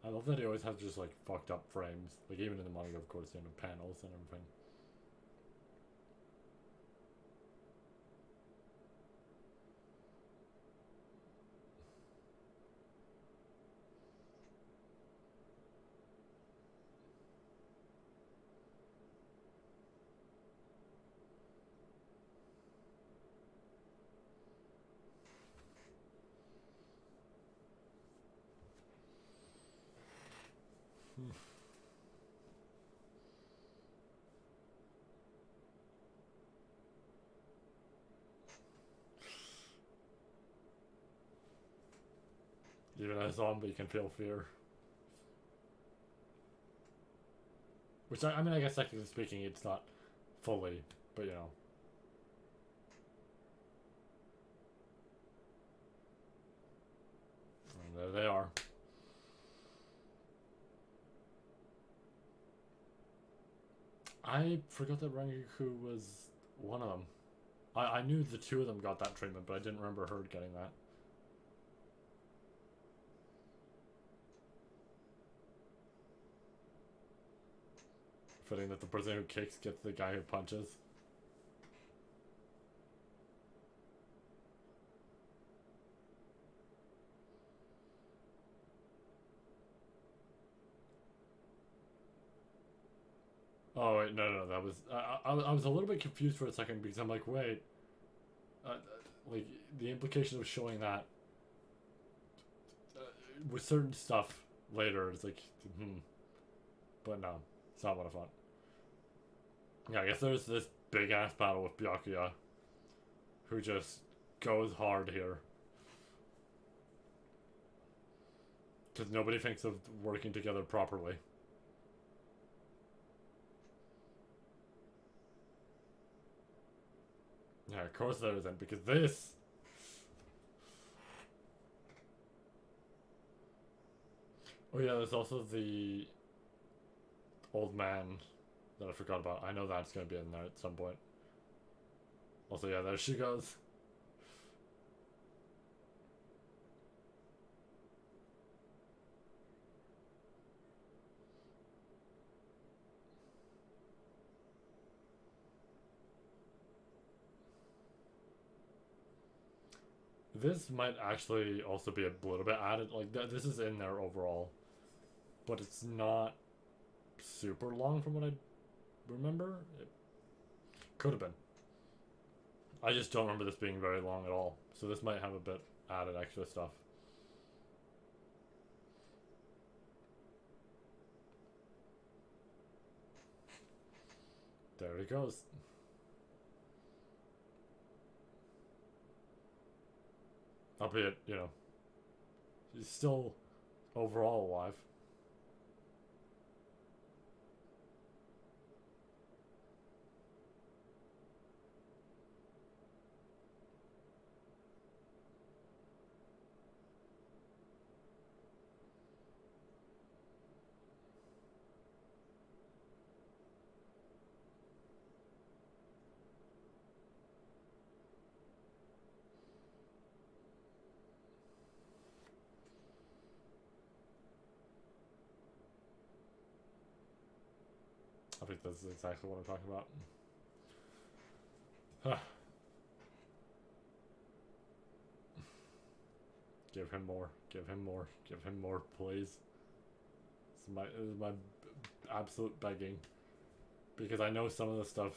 [SPEAKER 1] I love that he always has just like fucked up frames. Like even in the manga, of course, panels and everything. Even a zombie can feel fear. Which I mean, I guess technically speaking, it's not fully, but and there they are. I forgot that Rangiku was one of them. I knew the two of them got that treatment, but I didn't remember her getting that. Fitting that the person who kicks gets the guy who punches. Oh wait, no, that was I was a little bit confused for a second because I'm like, wait, like the implication of showing that with certain stuff later, it's like, but no, it's not what I thought. Yeah, I guess there's this big ass battle with Byakuya, who just goes hard here. Because nobody thinks of working together properly. Yeah, of course there isn't, because this... Oh yeah, there's also the old man that I forgot about. I know that's going to be in there at some point. Also, yeah, there she goes. This might actually also be a little bit added. Like, this is in there overall. But it's not super long from what I remember. It could have been. I just don't remember this being very long at all. So this might have a bit added extra stuff. There he goes. Albeit, you know, he's still overall alive. I think that's exactly what I'm talking about. Give him more. Give him more. Give him more, please. This is my absolute begging, because I know some of the stuff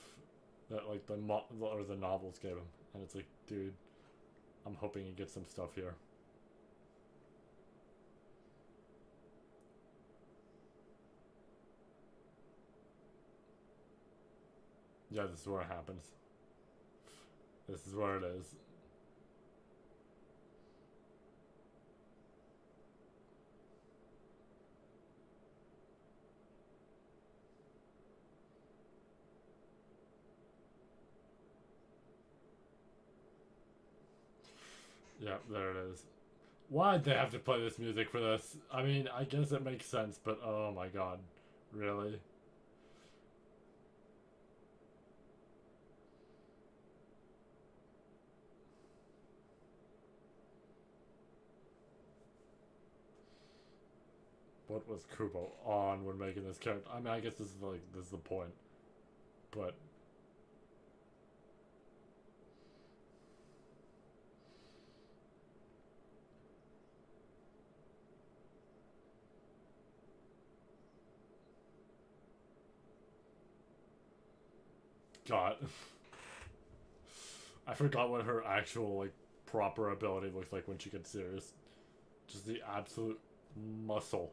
[SPEAKER 1] that like the novels gave him, and it's like, dude, I'm hoping he gets some stuff here. Yeah, this is where it happens. This is where it is. Yeah, there it is. Why'd they have to play this music for this? I mean, I guess it makes sense, but oh my god. Really? What was Kubo on when making this character? I mean, I guess this is the point. But God. I forgot what her actual like proper ability looks like when she gets serious. Just the absolute muscle.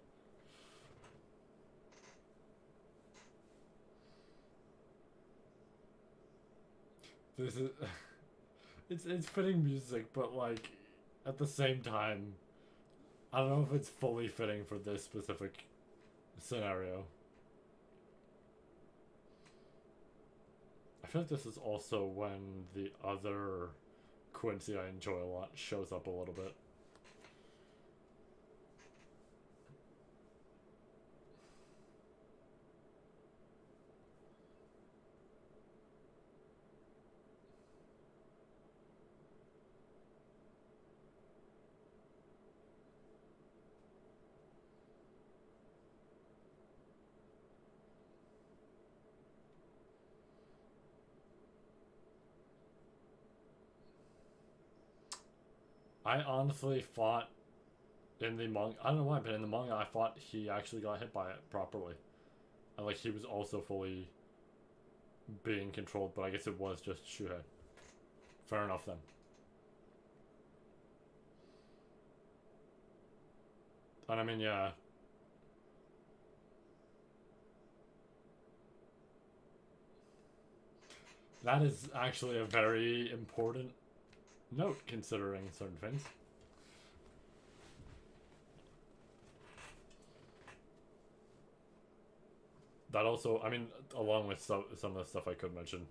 [SPEAKER 1] This is it's fitting music, but like at the same time, I don't know if it's fully fitting for this specific scenario. I feel like this is also when the other Quincy I enjoy a lot shows up a little bit. I honestly thought in the manga, I don't know why, but in the manga, I thought he actually got hit by it properly. And like he was also fully being controlled, but I guess it was just Shuhei. Fair enough then. And I mean, yeah. That is actually a very important note considering certain things. That also, I mean, along with some of the stuff I could mention,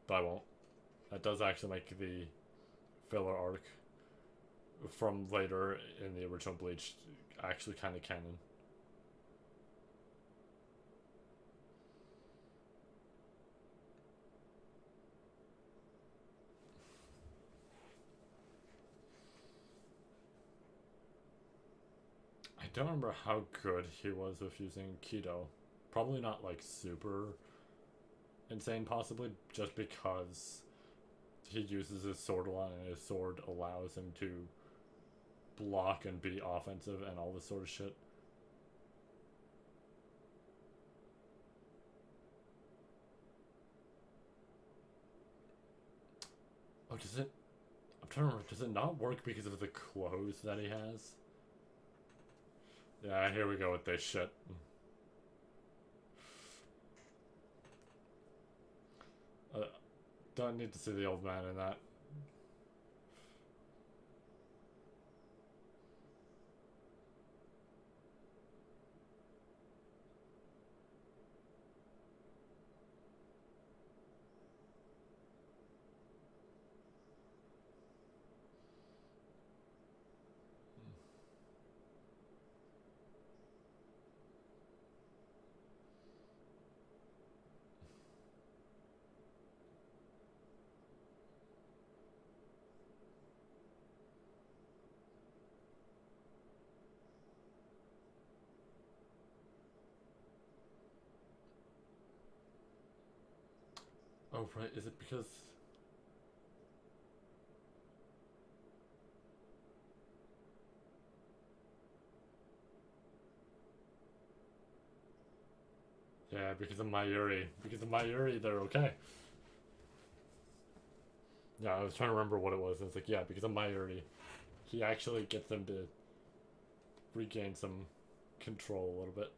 [SPEAKER 1] but I won't. That does actually make the filler arc from later in the original Bleach actually kind of canon. I don't remember how good he was with using Kido. Probably not like super insane, possibly, just because he uses his sword a lot and his sword allows him to block and be offensive and all this sort of shit. Oh, does it? I'm trying to remember. Does it not work because of the clothes that he has? Yeah, here we go with this shit. Uh, don't need to see the old man in that. Oh, right. Is it because... Yeah, because of Mayuri. Because of Mayuri, they're okay. Yeah, I was trying to remember what it was. And it's like, yeah, because of Mayuri, he actually gets them to regain some control a little bit.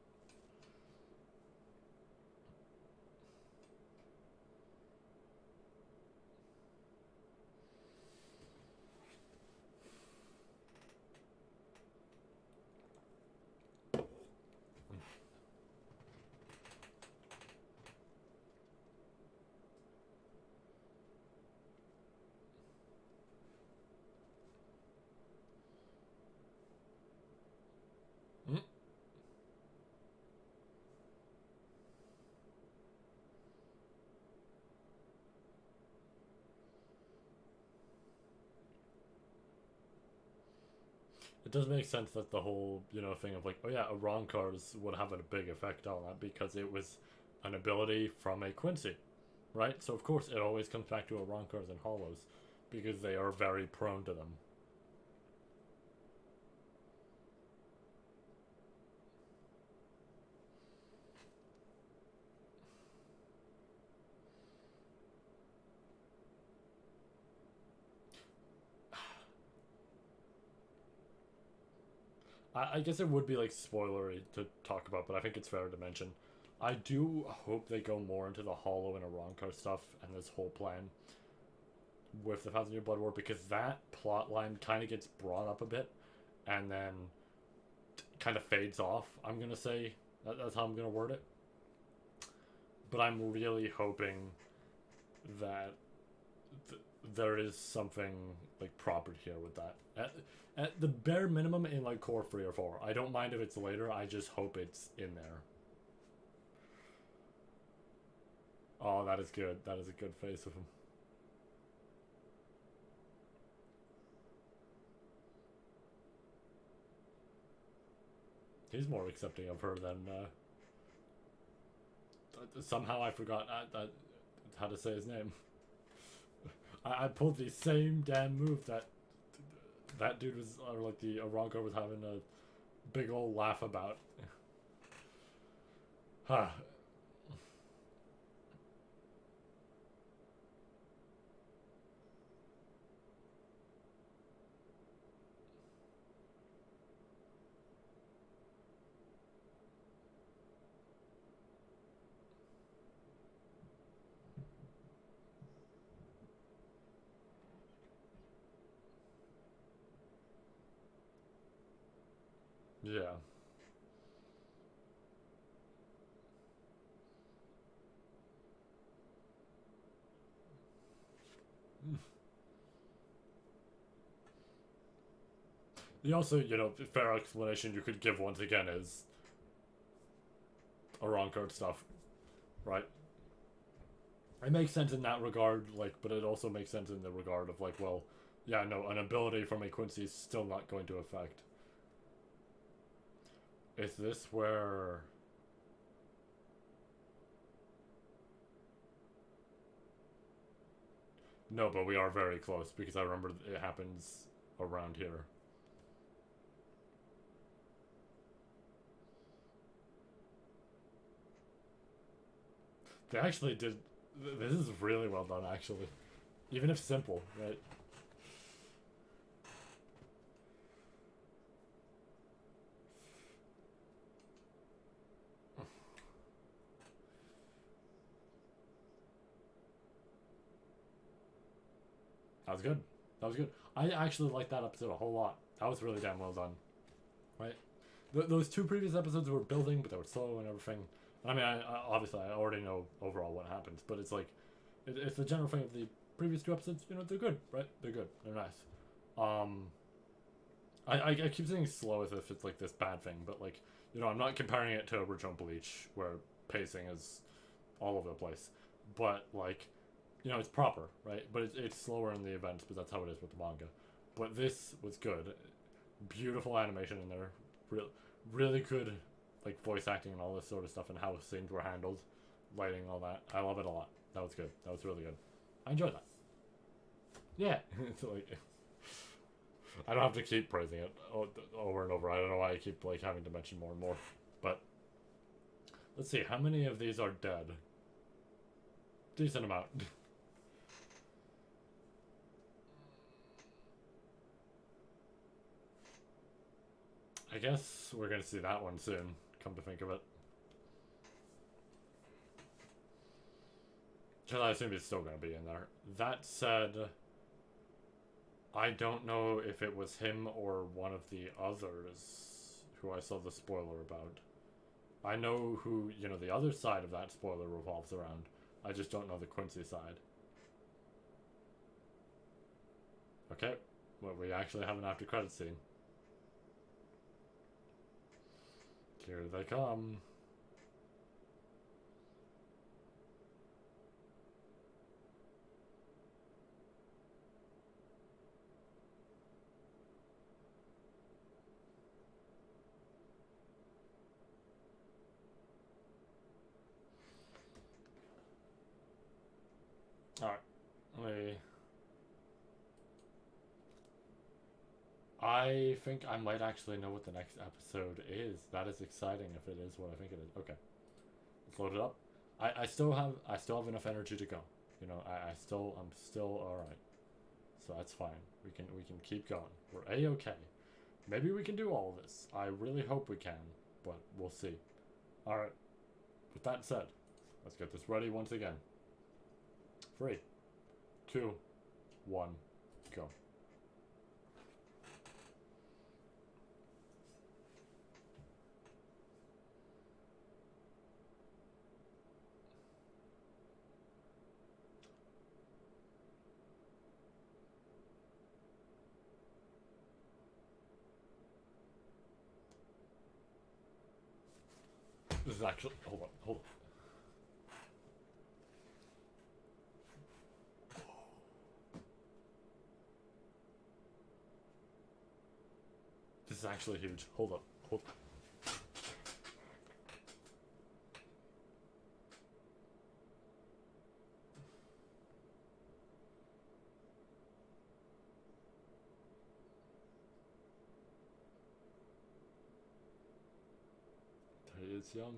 [SPEAKER 1] Mm. It does make sense that the whole, thing of like, oh yeah, Aroncars would have a big effect on that because it was an ability from a Quincy, right? So of course it always comes back to Aroncars and Hollows because they are very prone to them. I guess it would be like spoilery to talk about, but I think it's fair to mention. I do hope they go more into the Hollow and Aroncar stuff and this whole plan with the Thousand Year Blood War because that plot line kind of gets brought up a bit and then kind of fades off. I'm gonna say that's how I'm gonna word it. But I'm really hoping that there is something like proper here with that. At the bare minimum in like Cour 3 or 4. I don't mind if it's later. I just hope it's in there. Oh, that is good. That is a good face of him. He's more accepting of her than somehow I forgot how to say his name. I pulled the same damn move that dude was, or like the Aronco was having a big old laugh about. Huh. Yeah. The also, fair explanation you could give once again is Aronco stuff, right? It makes sense in that regard, like, but it also makes sense in the regard of like, well, yeah, no, an ability from a Quincy is still not going to affect. Is this where? No, but we are very close because I remember it happens around here. They actually did. This is really well done, actually. Even if simple, right? That was good. That was good. I actually liked that episode a whole lot. That was really damn well done, right? Those two previous episodes were building, but they were slow and everything. And I mean, obviously I already know overall what happens, but it's like, it's the general thing of the previous two episodes. You know, they're good, right? They're good. They're nice. Um, I keep saying slow as if it's like this bad thing, but like, you know, I'm not comparing it to original Bleach where pacing is all over the place, but like, you know, it's proper, right? But it's slower in the events, but that's how it is with the manga. But this was good. Beautiful animation in there. Really good, like, voice acting and all this sort of stuff and how scenes were handled. Lighting, all that. I love it a lot. That was good. That was really good. I enjoyed that. Yeah. It's like, I don't have to keep praising it over and over. I don't know why I keep, like, having to mention more and more. But, let's see. How many of these are dead? Decent amount. I guess we're gonna see that one soon, come to think of it. Because I assume he's still gonna be in there. That said, I don't know if it was him or one of the others who I saw the spoiler about. I know who, you know, the other side of that spoiler revolves around. I just don't know the Quincy side. Okay, well, we actually have an after credit scene. Here they come. Alright, I think I might actually know what the next episode is. That is exciting if it is what I think it is. Okay. Let's load it up. I still have enough energy to go. You know, I'm still alright. So that's fine. We can keep going. We're A-okay. Maybe we can do all of this. I really hope we can, but we'll see. Alright. With that said, let's get this ready once again. 3, 2, 1, go. This is actually, hold on. This is actually huge. Hold up. He is young.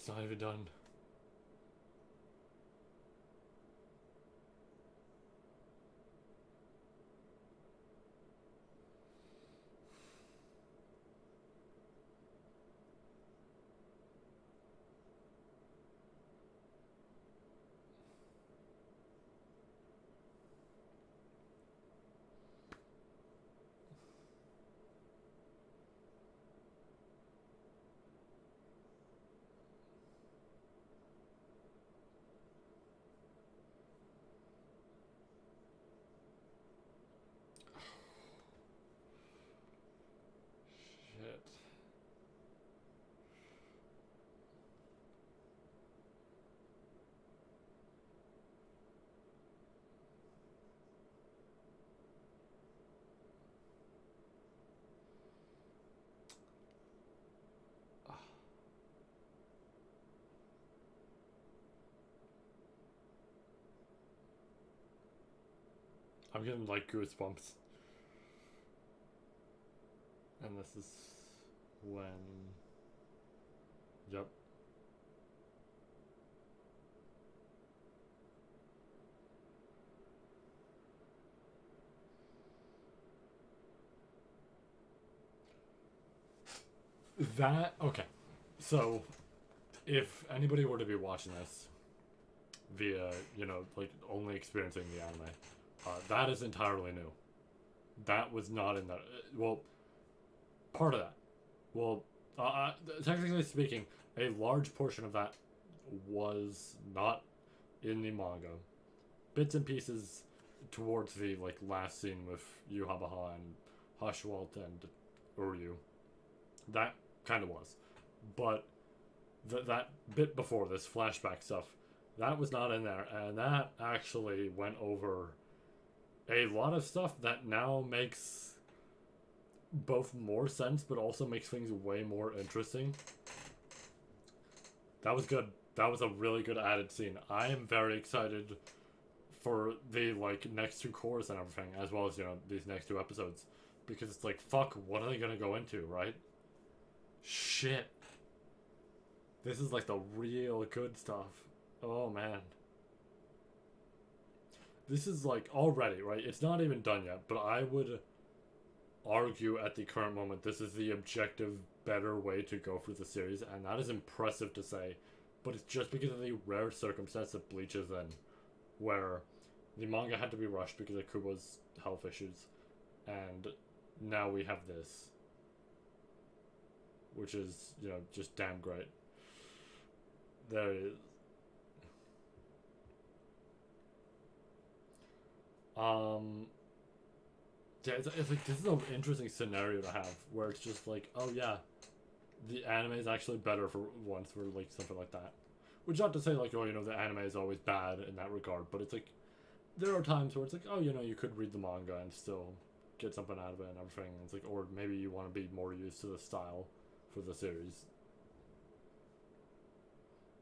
[SPEAKER 1] It's not even done. Shit. I'm getting like goosebumps. And this is when. Yep. That. Okay. So, if anybody were to be watching this via, like only experiencing the anime, that is entirely new. That was not in that. Well, part of that. Well, technically speaking, a large portion of that was not in the manga. Bits and pieces towards the like last scene with Yuhabaha and Hushwalt and Uryu. That kind of was. But that bit before this flashback stuff, that was not in there, and that actually went over a lot of stuff that now makes both more sense but also makes things way more interesting. That was good. That was a really good added scene. I am very excited for the like next two cores and everything, as well as these next two episodes, because it's like, fuck, what are they gonna go into, right? Shit, this is like the real good stuff. Oh man, this is like already right. It's not even done yet, but I would argue at the current moment this is the objective better way to go through the series, and that is impressive to say, but it's just because of the rare circumstance that Bleach is in, where the manga had to be rushed because of Kubo's health issues, and now we have this, which is just damn great. There it is. Yeah, it's like, this is an interesting scenario to have, where it's just like, oh yeah, the anime is actually better for once, for like something like that. Which, not to say like, oh, the anime is always bad in that regard, but it's like, there are times where it's like, oh, you could read the manga and still get something out of it and everything. It's like, or maybe you want to be more used to the style for the series.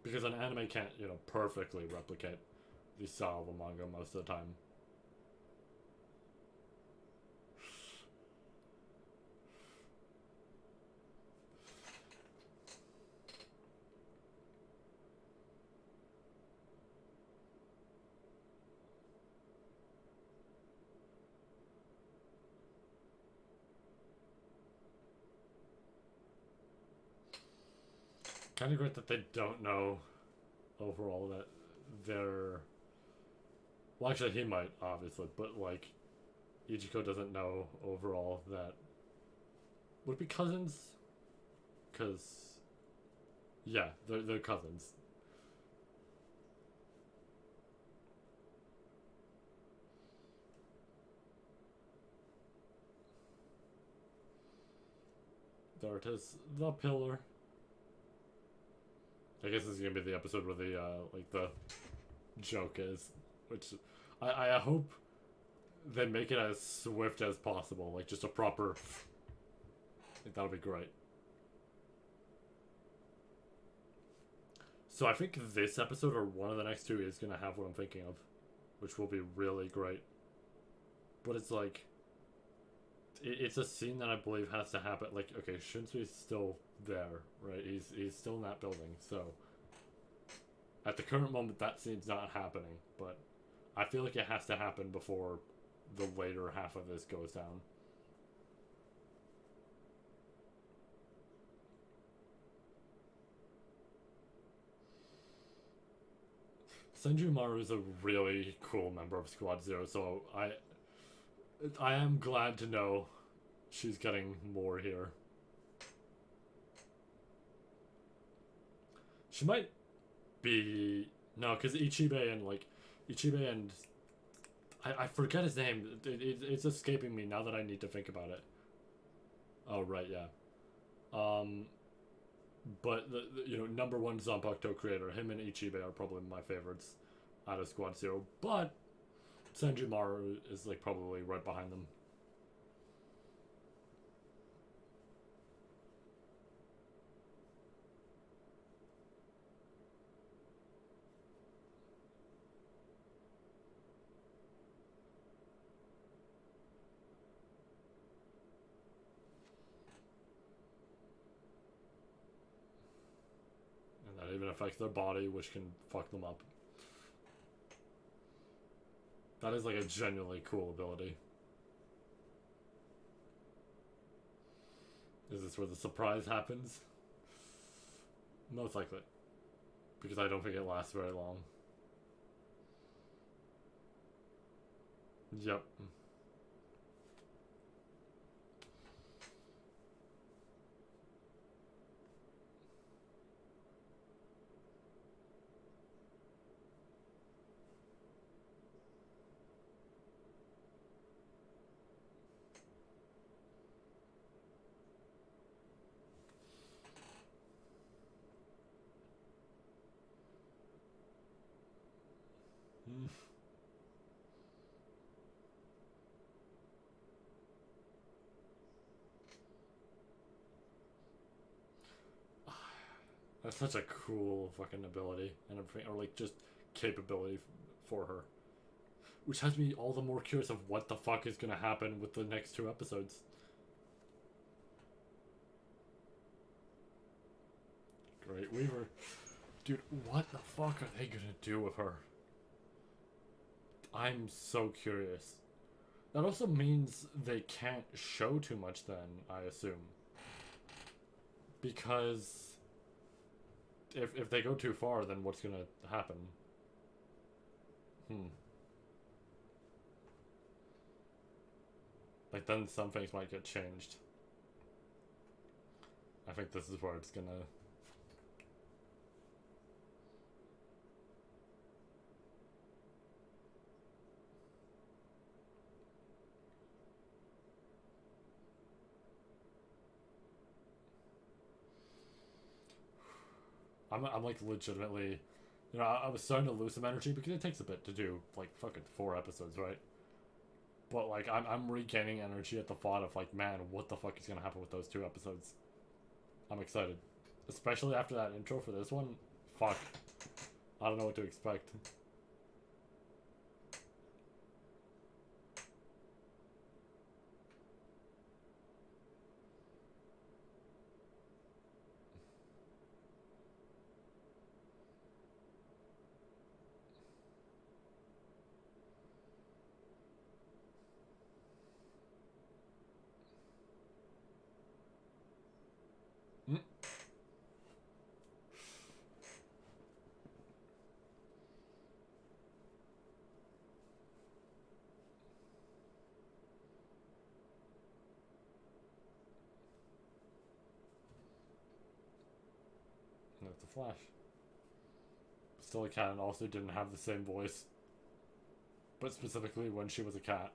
[SPEAKER 1] Because an anime can't, perfectly replicate the style of a manga most of the time. Kind of great that they don't know overall that they're. Well, actually, he might, obviously, but like, Ichiko doesn't know overall that. Would it be cousins? Because. Yeah, they're cousins. There it is, the pillar. I guess this is gonna be the episode where the like the joke is, which I hope they make it as swift as possible, like just a proper. Like, that'll be great. So I think this episode or one of the next two is gonna have what I'm thinking of, which will be really great. But it's like, it's a scene that I believe has to happen. Like, okay, Shinsui's still there, right? He's still in that building, so At the current moment, that scene's not happening, but I feel like it has to happen before the later half of this goes down. Senju is a really cool member of Squad Zero, so I am glad to know she's getting more here. She might be no, because Ichibe and I forget his name. It's escaping me now that I need to think about it. Oh right, yeah. Um, but number one Zanpakuto creator, him and Ichibe are probably my favorites out of Squad Zero. But Senju is like probably right behind them. And that even affects their body, which can fuck them up. That is like a genuinely cool ability. Is this where the surprise happens? Most likely. Because I don't think it lasts very long. Yep. That's such a cool fucking ability and everything, or like just capability for her. Which has me all the more curious of what the fuck is gonna happen with the next two episodes. Great Weaver. Dude, what the fuck are they gonna do with her? I'm so curious. That also means they can't show too much then, I assume. Because if they go too far, then what's gonna happen? Like, then some things might get changed. I think this is where it's gonna... I'm like legitimately... I was starting to lose some energy because it takes a bit to do, like, fucking 4 episodes, right? But, like, I'm regaining energy at the thought of, like, man, what the fuck is gonna happen with those 2 episodes? I'm excited. Especially after that intro for this one. Fuck. I don't know what to expect. Mm. That's a Flash. Still a cat and also didn't have the same voice. But specifically when she was a cat.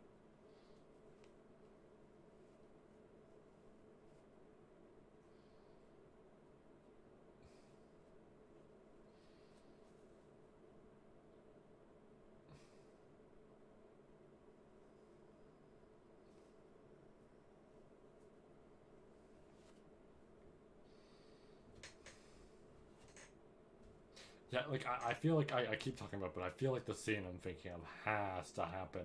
[SPEAKER 1] Yeah, like, I feel like I keep talking about, but I feel like the scene I'm thinking of has to happen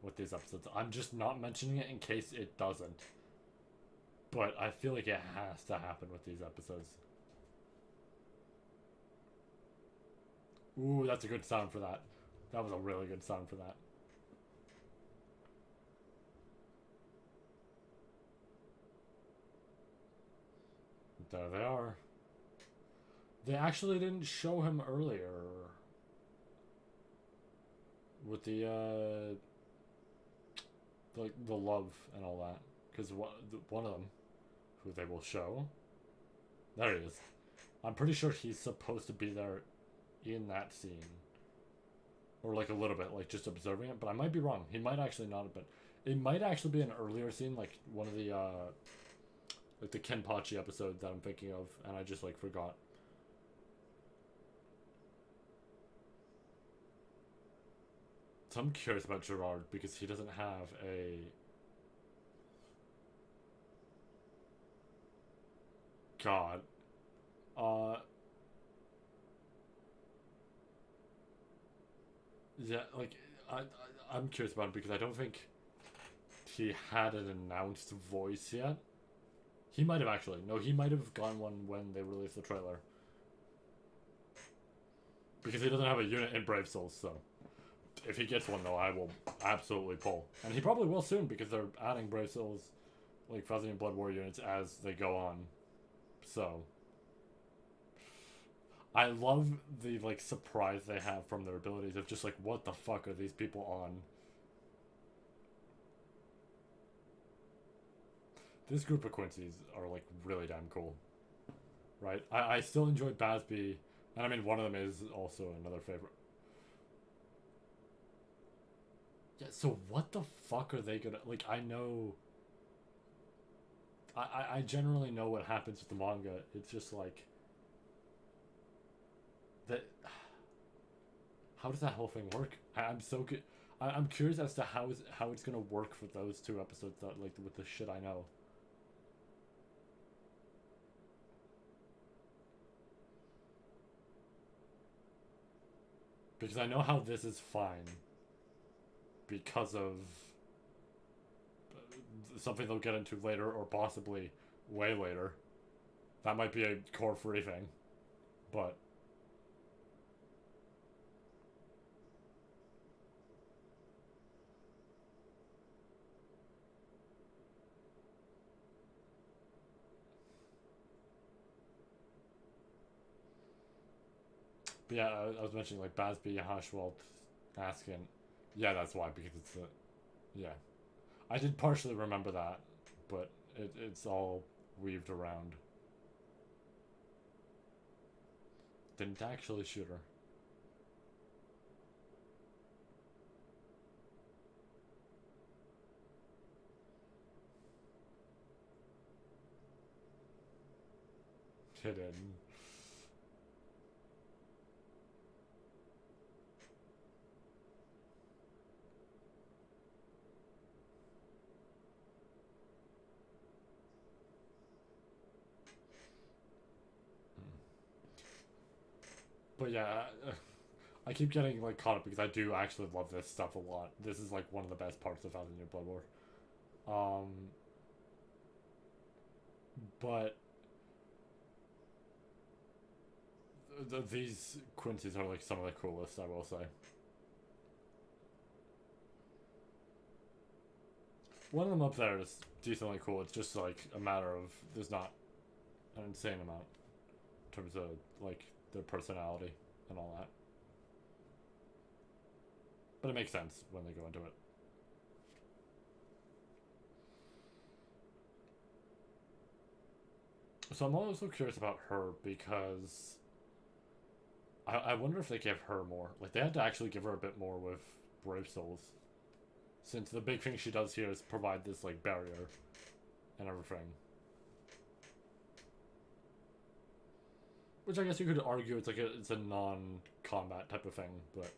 [SPEAKER 1] with these episodes. I'm just not mentioning it in case it doesn't. But I feel like it has to happen with these episodes. Ooh, that's a good sound for that. That was a really good sound for that. There they are. They actually didn't show him earlier with the like the love and all that, because one of them, who they will show, there he is. I'm pretty sure he's supposed to be there in that scene, or like a little bit, like just observing it. But I might be wrong. He might actually not have been. It might actually be an earlier scene, like one of the like the Kenpachi episode that I'm thinking of, and I just like forgot. So I'm curious about Gerard because he doesn't have a god. Uh, yeah, like I'm curious about it because I don't think he had an announced voice yet. He might have actually. No, he might have gotten one when they released the trailer. Because he doesn't have a unit in Brave Souls, so if he gets one though, I will absolutely pull. And he probably will soon because they're adding Brave Souls, like Thousand Blood War units as they go on. So I love the like surprise they have from their abilities of just like, what the fuck are these people on? This group of Quincy's are like really damn cool. Right? I still enjoy Basby, and I mean one of them is also another favorite. Yeah, so what the fuck are they gonna like? I know I generally know what happens with the manga. It's just like that. How does that whole thing work? I'm so good. I'm curious as to how it's gonna work for those two episodes that like with the shit I know. Because I know how this is fine because of something they'll get into later or possibly way later. That might be a core free thing, but yeah, I was mentioning like Basby Hashwalt asking. Yeah, that's why because it's the yeah. I did partially remember that, but it's all weaved around. Didn't actually shoot her. Hidden. But yeah, I keep getting like caught up because I do actually love this stuff a lot. This is like one of the best parts of Thousand Year Blood War. Um, but these Quincy's are like some of the coolest, I will say. One of them up there is decently cool. It's just like a matter of there's not an insane amount in terms of like their personality and all that. But it makes sense when they go into it. So I'm also curious about her because I wonder if they gave her more. Like they had to actually give her a bit more with Brave Souls, since the big thing she does here is provide this like barrier and everything. Which I guess you could argue it's like it's a non-combat type of thing, but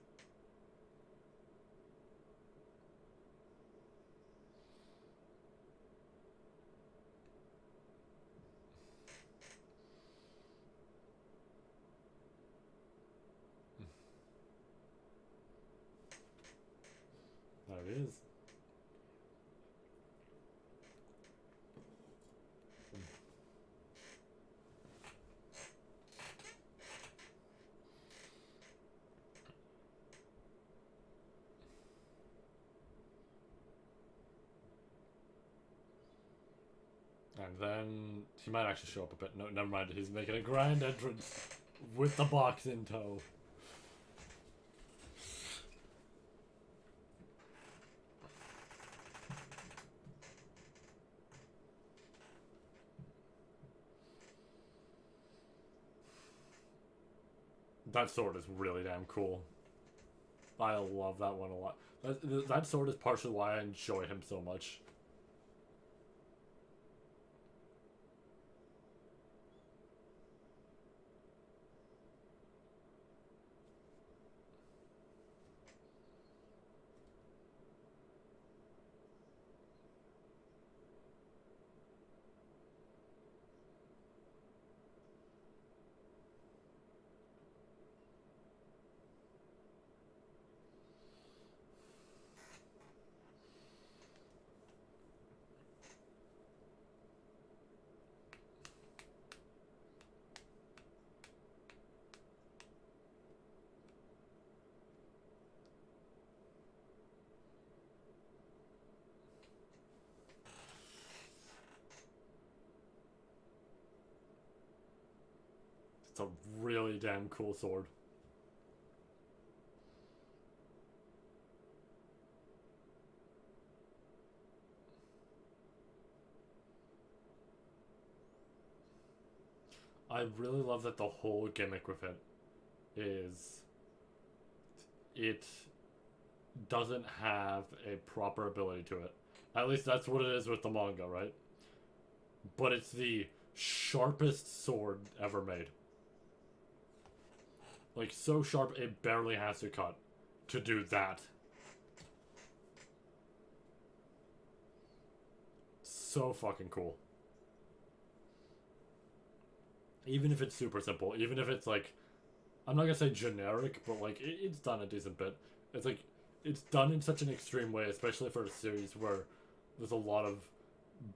[SPEAKER 1] there it is. And then he might actually show up a bit. No, never mind. He's making a grand entrance with the box in tow. That sword is really damn cool. I love that one a lot. That sword is partially why I enjoy him so much. It's a really damn cool sword. I really love that the whole gimmick with it is it doesn't have a proper ability to it. At least that's what it is with the manga, right? But it's the sharpest sword ever made. Like, so sharp it barely has to cut to do that. So fucking cool. Even if it's super simple, even if it's like, I'm not gonna say generic, but like, it's done a decent bit. It's like, it's done in such an extreme way, especially for a series where there's a lot of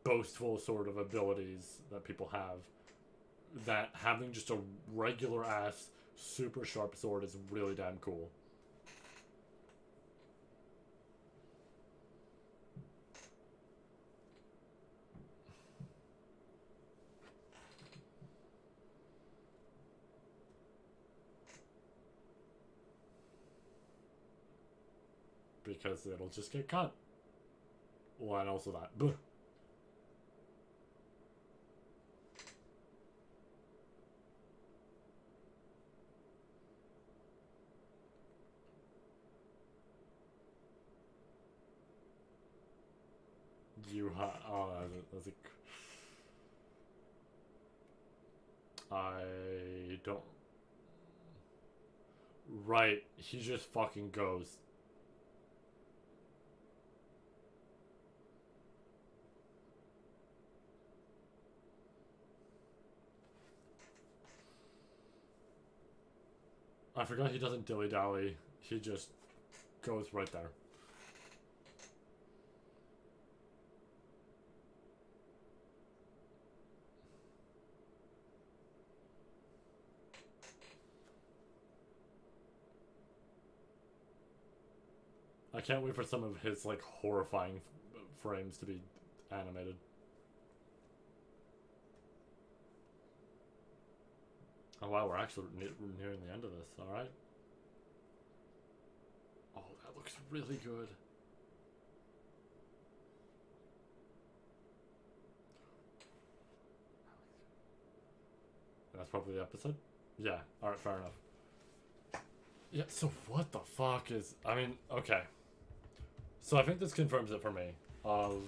[SPEAKER 1] boastful sort of abilities that people have, that having just a regular ass super sharp sword is really damn cool. Because it'll just get cut. Well, and also that. Buh. Oh, that's a. I don't. Right, he just fucking goes. I forgot he doesn't dilly dally. He just goes right there. I can't wait for some of his like horrifying frames to be animated. Oh wow, we're actually nearing the end of this. All right. Oh, that looks really good. That's probably the episode. Yeah. All right. Fair enough. Yeah. So what the fuck is? I mean, okay. So I think this confirms it for me. Of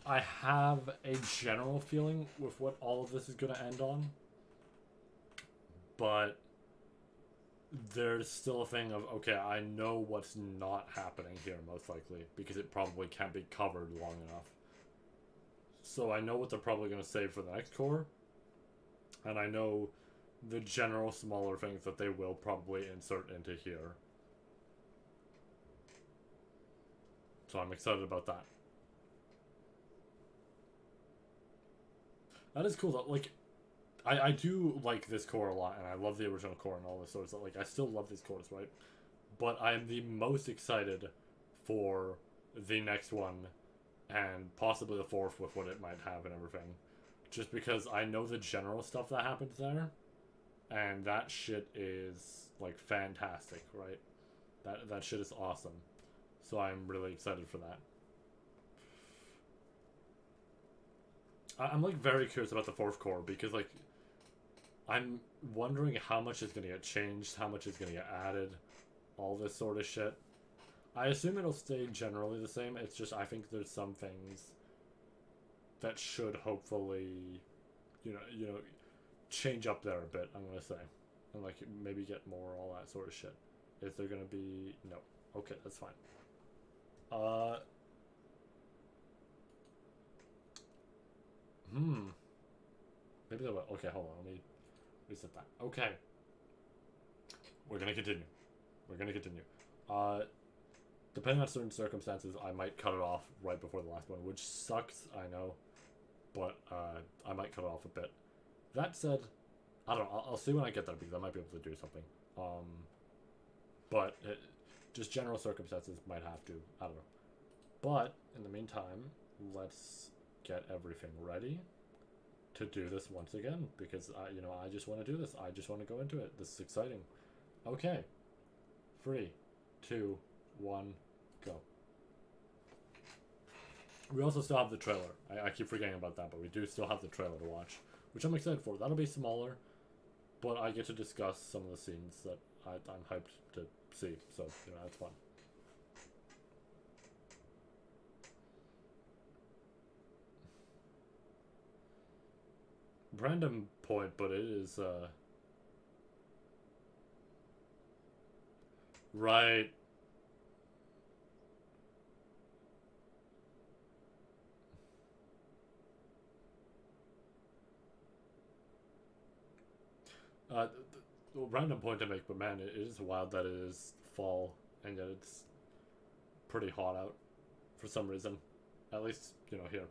[SPEAKER 1] I have a general feeling with what all of this is going to end on, but there's still a thing of, okay, I know what's not happening here most likely because it probably can't be covered long enough. So I know what they're probably going to save for the next Cour, and I know the general smaller things that they will probably insert into here. So I'm excited about that. That is cool though. Like, I do like this Cour a lot, and I love the original Cour and all this sort of stuff. Like, I still love these Cours, right? But I am the most excited for the next one and possibly the fourth with what it might have and everything. Just because I know the general stuff that happens there, and that shit is like fantastic, right? That shit is awesome. So I'm really excited for that. I'm like very curious about the fourth core because like I'm wondering how much is gonna get changed, how much is gonna get added, all this sort of shit. I assume it'll stay generally the same. It's just I think there's some things that should hopefully, you know, change up there a bit. I'm gonna say, and like maybe get more all that sort of shit. Is there gonna be no? Okay, that's fine. Uh, maybe they will. Okay, hold on. Let me reset that. Okay, we're gonna continue. We're gonna continue. Uh, Depending on certain circumstances, I might cut it off right before the last one, which sucks, I know, but I might cut it off a bit. That said, I don't know. I'll see when I get there because I might be able to do something. But just general circumstances might have to. I don't know. But in the meantime, let's get everything ready to do this once again because I just want to do this. I just want to go into it. This is exciting. Okay. 3, 2, 1, go. We also still have the trailer. I keep forgetting about that, but we do still have the trailer to watch, which I'm excited for. That'll be smaller, but I get to discuss some of the scenes that I'm hyped to see, so, that's fun. Random point, but it is, right. Uh, Random point to make, but man, it is wild that it is fall and yet it's pretty hot out for some reason. At least, here.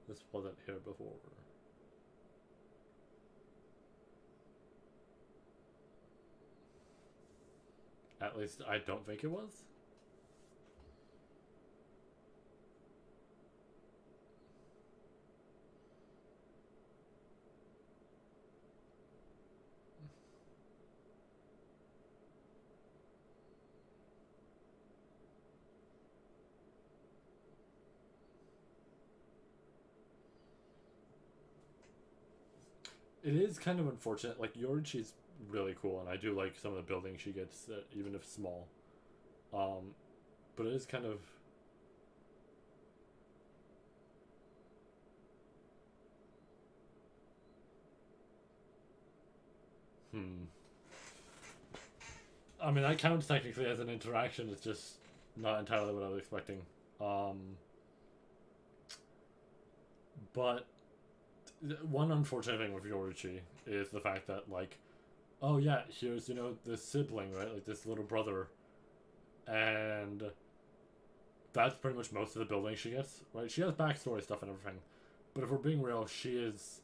[SPEAKER 1] This wasn't here before. At least I don't think it was. It is kind of unfortunate. Like, Yorichi's really cool, and I do like some of the buildings she gets, even if small. Um, but it is kind of. Hmm. I mean, that counts technically as an interaction. It's just not entirely what I was expecting. But one unfortunate thing with Yorichi is the fact that, like, oh yeah, here's, this sibling, right? Like, this little brother. And that's pretty much most of the building she gets, right? She has backstory stuff and everything. But if we're being real, she is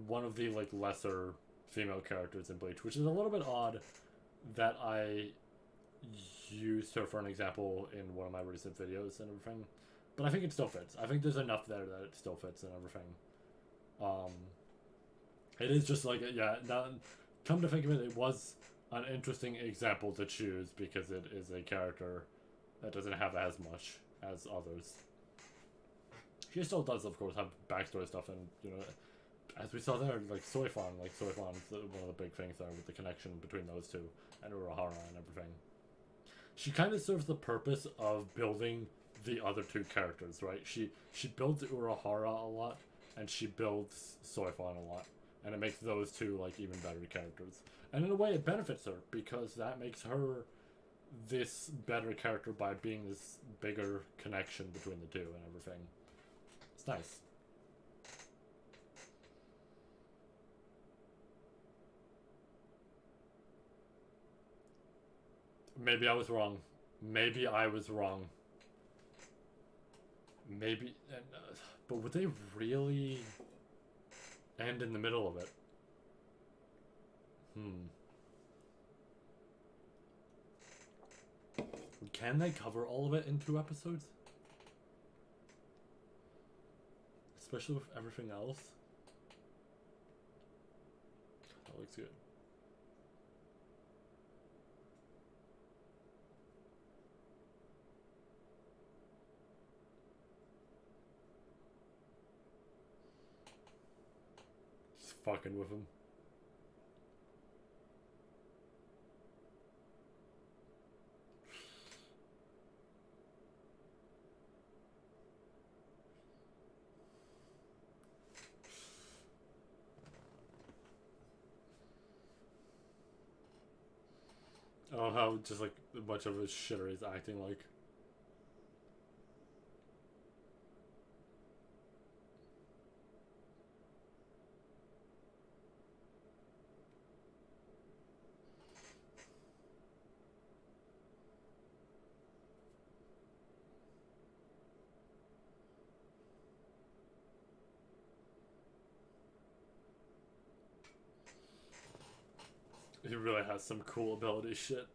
[SPEAKER 1] one of the, like, lesser female characters in Bleach, which is a little bit odd that I used her for an example in one of my recent videos and everything. But I think it still fits. I think there's enough there that it still fits and everything. It is just like, yeah, now, come to think of it, it was an interesting example to choose because it is a character that doesn't have as much as others. She still does, of course, have backstory stuff, and, as we saw there, like, Soifan is one of the big things there with the connection between those two, and Urahara and everything. She kind of serves the purpose of building the other two characters, right? She builds Urahara a lot, and she builds Soifan a lot, and it makes those two, like, even better characters. And in a way, it benefits her, because that makes her this better character by being this bigger connection between the two and everything. It's nice. Maybe I was wrong. Maybe I was wrong. Maybe, but would they really end in the middle of it? Can they cover all of it in 2 episodes? Especially with everything else. That looks good. Just fucking with him. Oh, how just like a bunch of his shitter is acting like. He really has some cool ability shit.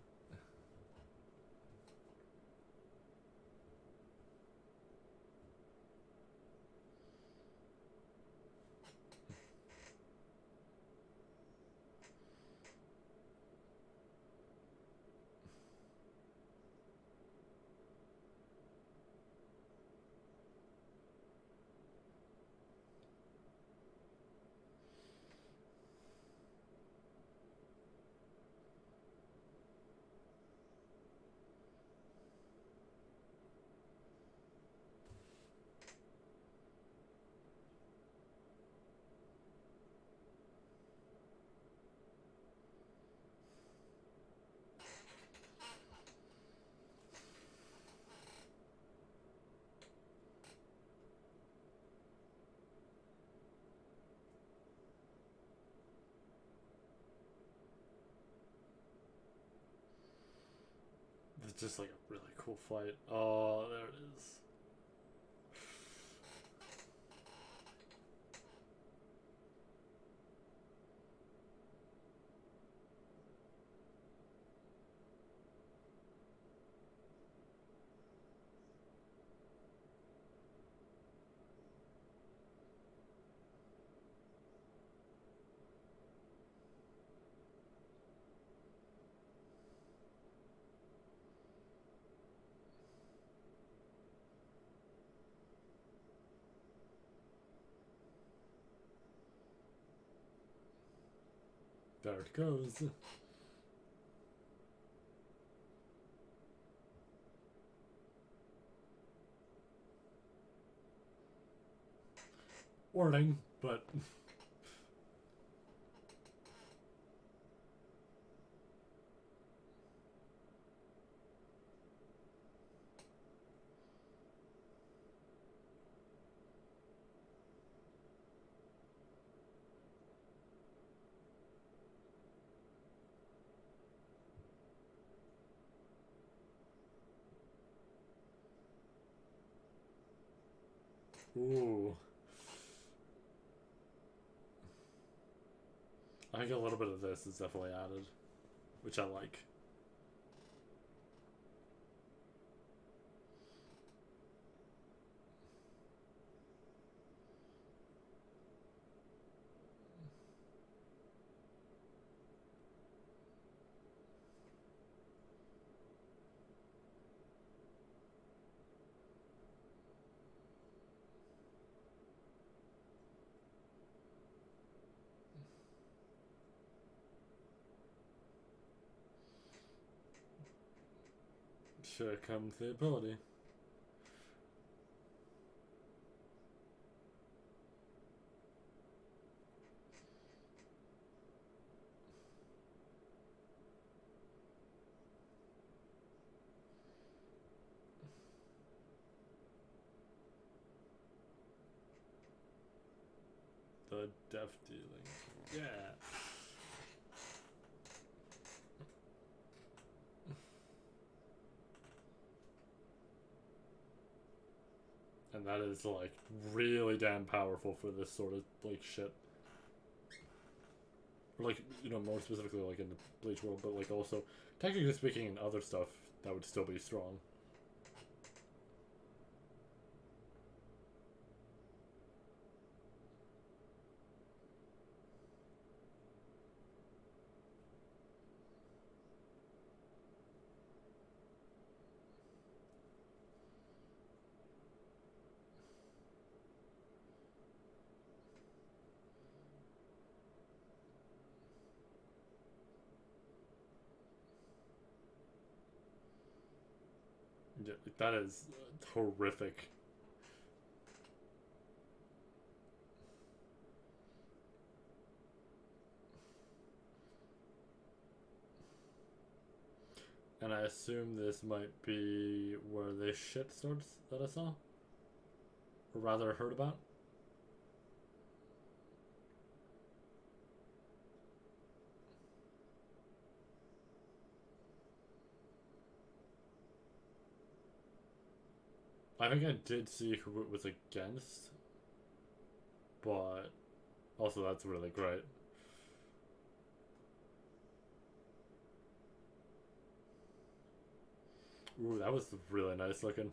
[SPEAKER 1] It's just like a really cool fight. Oh, there it is. There it goes. Warning, but ooh. I think a little bit of this is definitely added, which I like. Sure comes the ability. The death dealing. Yeah. And that is, like, really damn powerful for this sort of, like, shit. Or, like, you know, more specifically, like, in the Bleach world, but, like, also, technically speaking, in other stuff, that would still be strong. Yeah, like, that is horrific. And I assume this might be where this shit starts that I saw? Or rather heard about? I think I did see who it was against, but also that's really great. Ooh, that was really nice looking.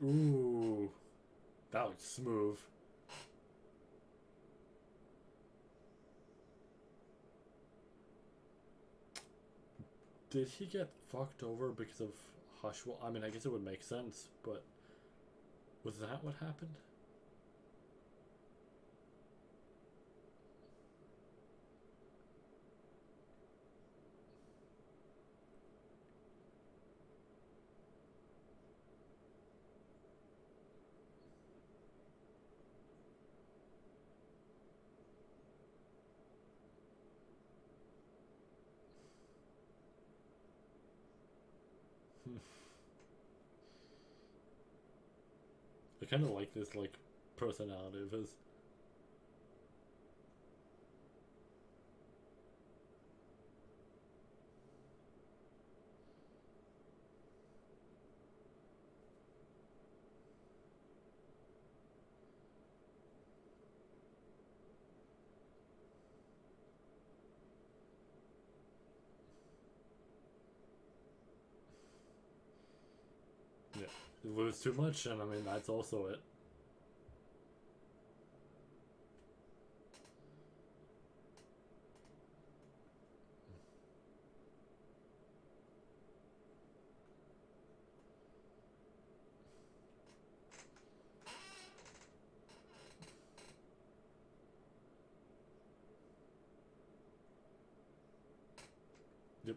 [SPEAKER 1] Ooh, that looks smooth. Did he get fucked over because of Hushwell? I mean, I guess it would make sense, but was that what happened? I kind of like this, like, personality of his. Yeah, you lose too much, and I mean, that's also it. Yep.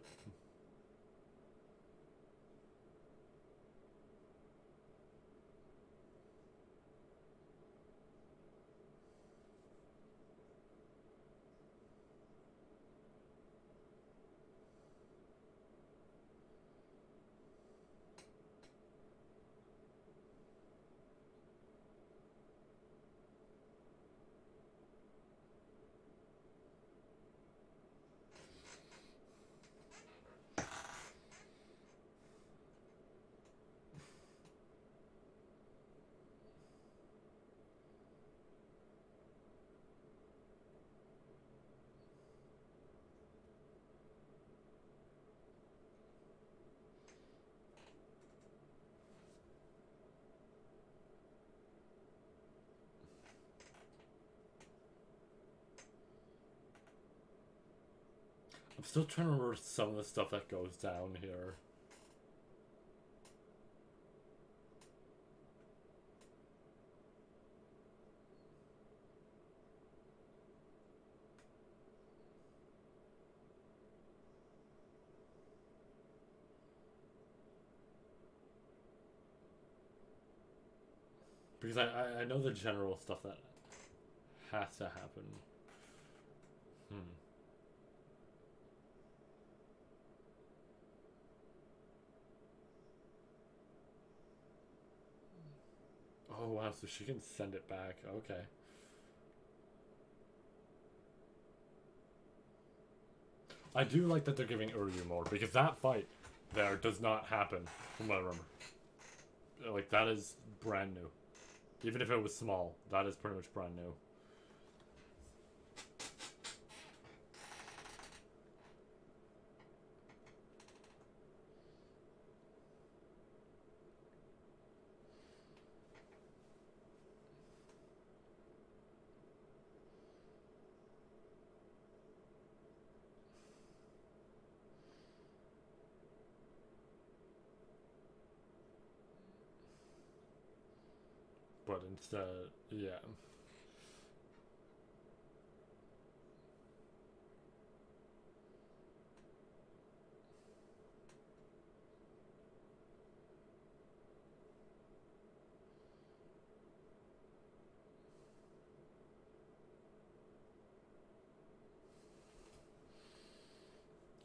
[SPEAKER 1] I'm still trying to remember some of the stuff that goes down here. Because I know the general stuff that has to happen. Hmm. Oh wow, so she can send it back. Okay. I do like that they're giving Uryu more, because that fight there does not happen, from what I remember. Like, that is brand new. Even if it was small, that is pretty much brand new. But instead, yeah.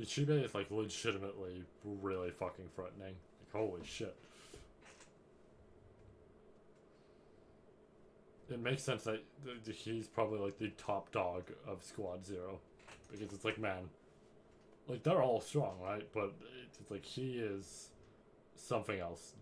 [SPEAKER 1] Ichibe is like legitimately really fucking threatening. Like, holy shit. It makes sense that he's probably like the top dog of Squad Zero. Because it's like, man, like they're all strong, right? But it's like he is something else.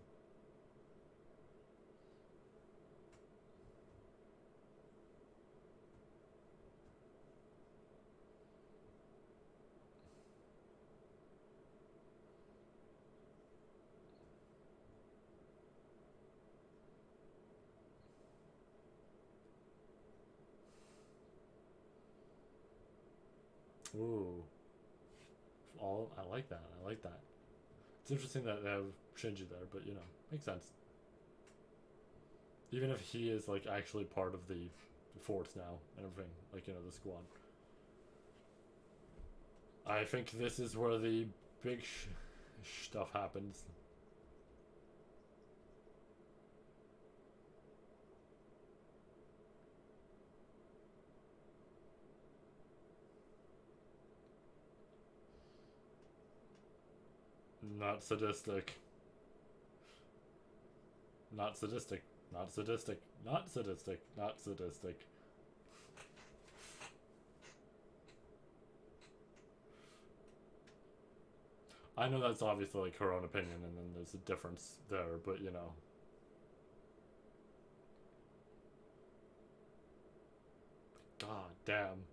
[SPEAKER 1] Ooh. All I like that. I like that. It's interesting that they have Shinji there, but you know, makes sense. Even if he is like actually part of the force now and everything, like, you know, the squad. I think this is where the big stuff happens. Not sadistic. Not sadistic. Not sadistic. Not sadistic. Not sadistic. I know that's obviously like her own opinion, and then there's a difference there, but you know. God damn.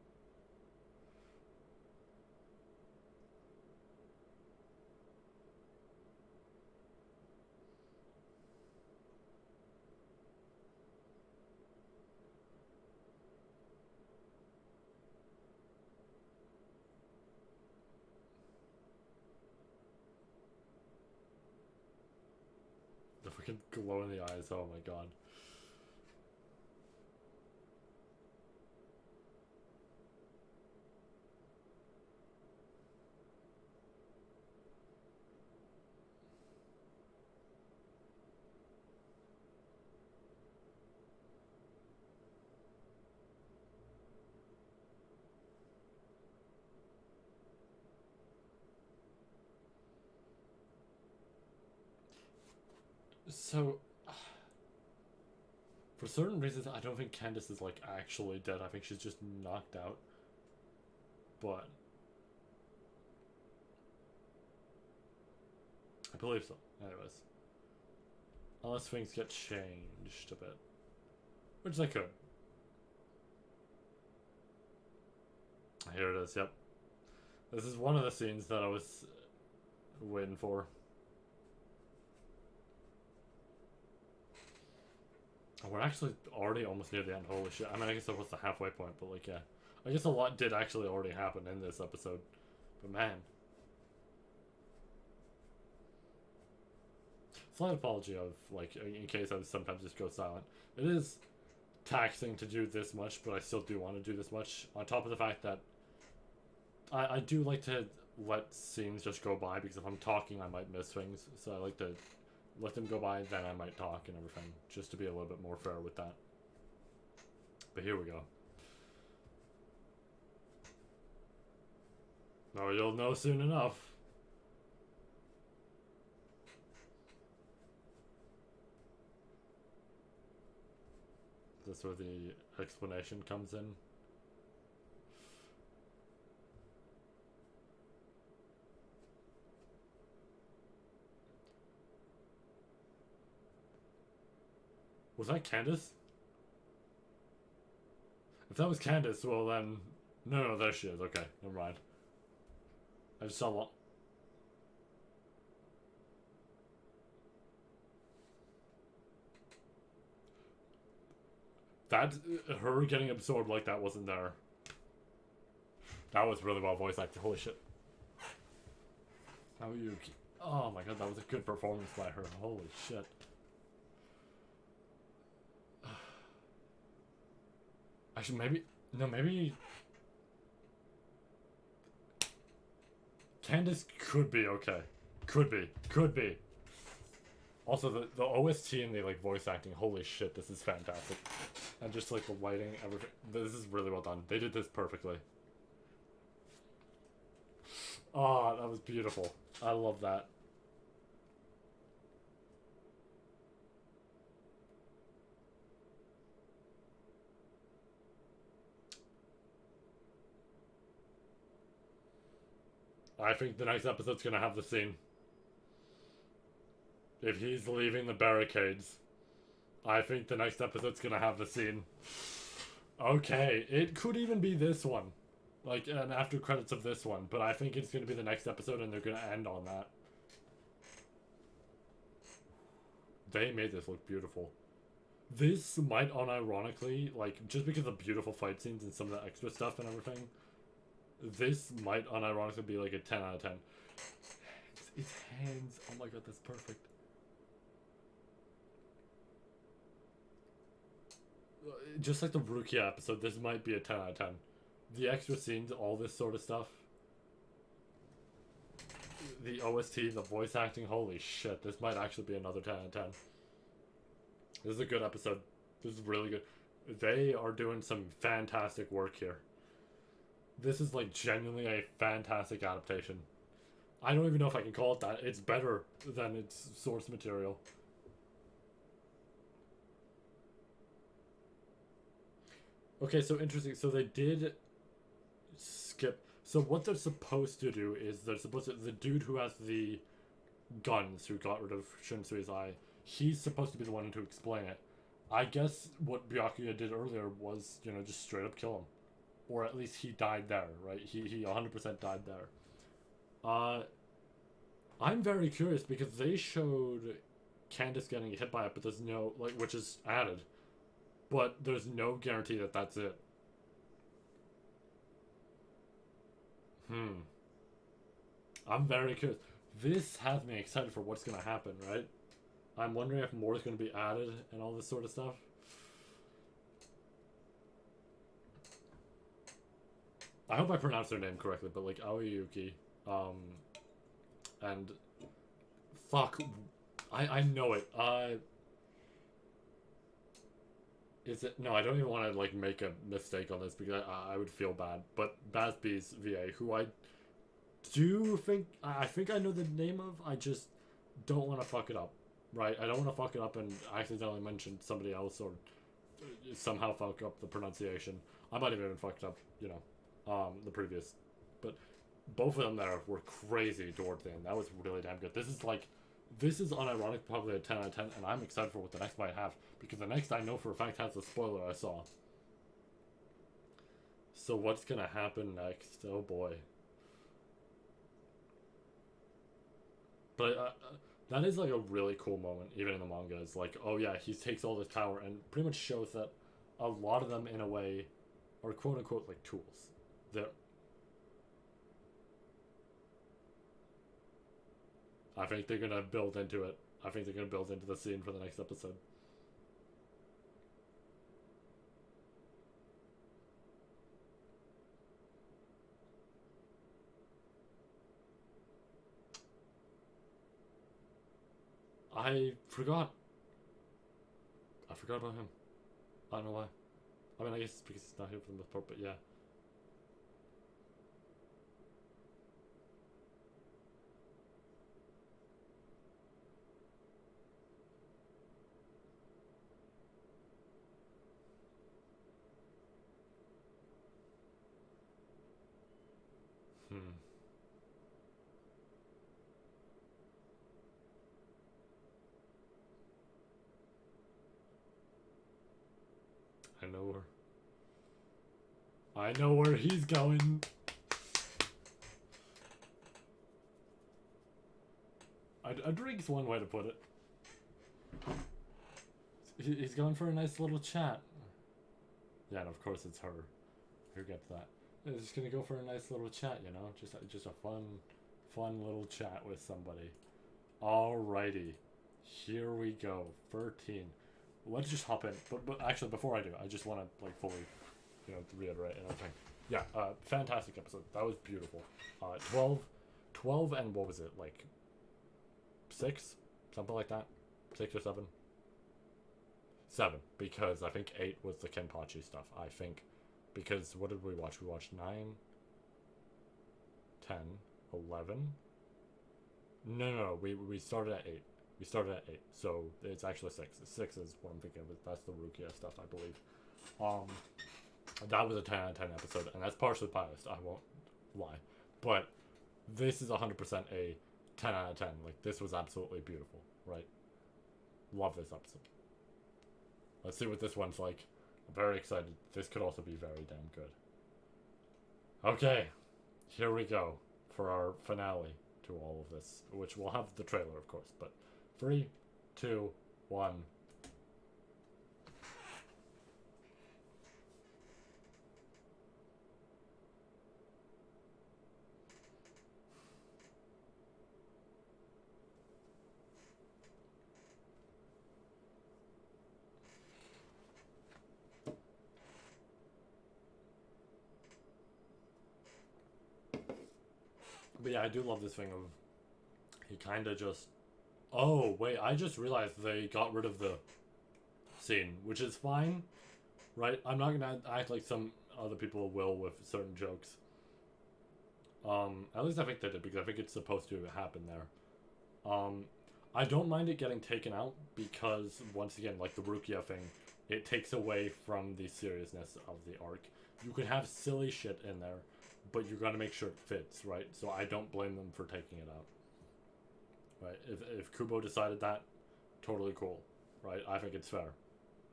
[SPEAKER 1] The fucking glow in the eyes, oh my god. So, for certain reasons, I don't think Candace is like actually dead. I think she's just knocked out. But I believe so. Anyways. Unless things get changed a bit. Which they could. Here it is, yep. This is one of the scenes that I was waiting for. We're actually already almost near the end. Holy shit. I mean, I guess that was the halfway point, but like, yeah. I guess a lot did actually already happen in this episode. But man. Slight apology of, like, in case I sometimes just go silent. It is taxing to do this much, but I still do want to do this much. On top of the fact that I do like to let scenes just go by, because if I'm talking I might miss things. So I like to let them go by, then I might talk and everything, just to be a little bit more fair with that. But here we go. Oh, you'll know soon enough. Is this where the explanation comes in? Was that Candace? If that was Candace, well then... No, there she is. Okay, never mind. I just saw one. That... Her getting absorbed like that wasn't there. That was really well voice acted. Holy shit. How are you... Oh my god, that was a good performance by her. Holy shit. Actually, maybe... No, maybe... Candace could be okay. Could be. Could be. Also, the OST and the, like, voice acting, holy shit, this is fantastic. And just, like, the lighting, everything. This is really well done. They did this perfectly. Oh, that was beautiful. I love that. I think the next episode's gonna have the scene. If he's leaving the barricades, I think the next episode's gonna have the scene. Okay, it could even be this one. Like, an after credits of this one, but I think it's gonna be the next episode and they're gonna end on that. They made this look beautiful. This might unironically, like, just because of beautiful fight scenes and some of the extra stuff and everything, this might unironically be like a 10 out of 10. It's hands. Oh my god, that's perfect. Just like the Rukia episode, this might be a 10 out of 10. The extra scenes, all this sort of stuff. The OST, the voice acting, holy shit, this might actually be another 10 out of 10. This is a good episode. This is really good. They are doing some fantastic work here. This is like genuinely a fantastic adaptation. I don't even know if I can call it that. It's better than its source material. Okay, so interesting. So they did skip. So what they're supposed to do is they're supposed to... The dude who has the guns, who got rid of Shinsui's eye, he's supposed to be the one to explain it. I guess what Byakuya did earlier was, you know, just straight up kill him. Or at least he died there, right? He 100% died there. I'm very curious because they showed Candace getting hit by it, but there's no, like, which is added. But there's no guarantee that that's it. I'm very curious. This has me excited for what's going to happen, right? I'm wondering if more is going to be added and all this sort of stuff. I hope I pronounced their name correctly, but like Aoyuki, and fuck, I know it. Is it? No, I don't even want to like make a mistake on this because I would feel bad. But Bazby's VA, who I do think I think I know the name of, I just don't want to fuck it up, right? I don't want to fuck it up and accidentally mention somebody else or somehow fuck up the pronunciation. I might have even fucked up, you know, the previous, but both of them there were crazy towards the end. That was really damn good. This is unironically probably a 10 out of 10, and I'm excited for what the next might have, because the next I know for a fact has the spoiler I saw. So what's gonna happen next? Oh boy. But that is like a really cool moment, even in the manga. It's like, oh yeah, he takes all this power and pretty much shows that a lot of them, in a way, are quote-unquote like tools. They're... I think they're gonna build into it. I think they're gonna build into the scene for the next episode. I forgot. I forgot about him. I don't know why. I mean, I guess it's because he's not here for the most part, but yeah. Hmm. I know where he's going. A drink's one way to put it. He's going for a nice little chat. Yeah, and of course it's her. Who gets that? They're just gonna go for a nice little chat, you know? Just a fun little chat with somebody. Alrighty. Here we go. 13. Let's just hop in. But actually, before I do, I just want to, like, fully, you know, reiterate and everything. Yeah, fantastic episode. That was beautiful. 12 and what was it, like, 6? Something like that? 6 or 7? 7, because I think 8 was the Kenpachi stuff. I think, because what did we watch? We watched 9, 10, 11. No, we started at 8. We started at 8, so it's actually 6. 6 is what I'm thinking of. That's the Rukia stuff, I believe. That was a 10 out of 10 episode, and that's partially biased, I won't lie. But this is 100% a 10 out of 10. Like, this was absolutely beautiful, right? Love this episode. Let's see what this one's like. I'm very excited. This could also be very damn good. Okay, here we go for our finale to all of this, which will have the trailer, of course, but 3, 2, 1. But yeah, I do love this thing of he kind of just... Oh, wait, I just realized they got rid of the scene, which is fine, right? I'm not gonna act like some other people will with certain jokes. At least I think they did, because I think it's supposed to happen there. I don't mind it getting taken out, because, once again, like the Rukia thing, it takes away from the seriousness of the arc. You can have silly shit in there, but you gotta make sure it fits, right? So I don't blame them for taking it out. Right? If Kubo decided that, totally cool. Right? I think it's fair.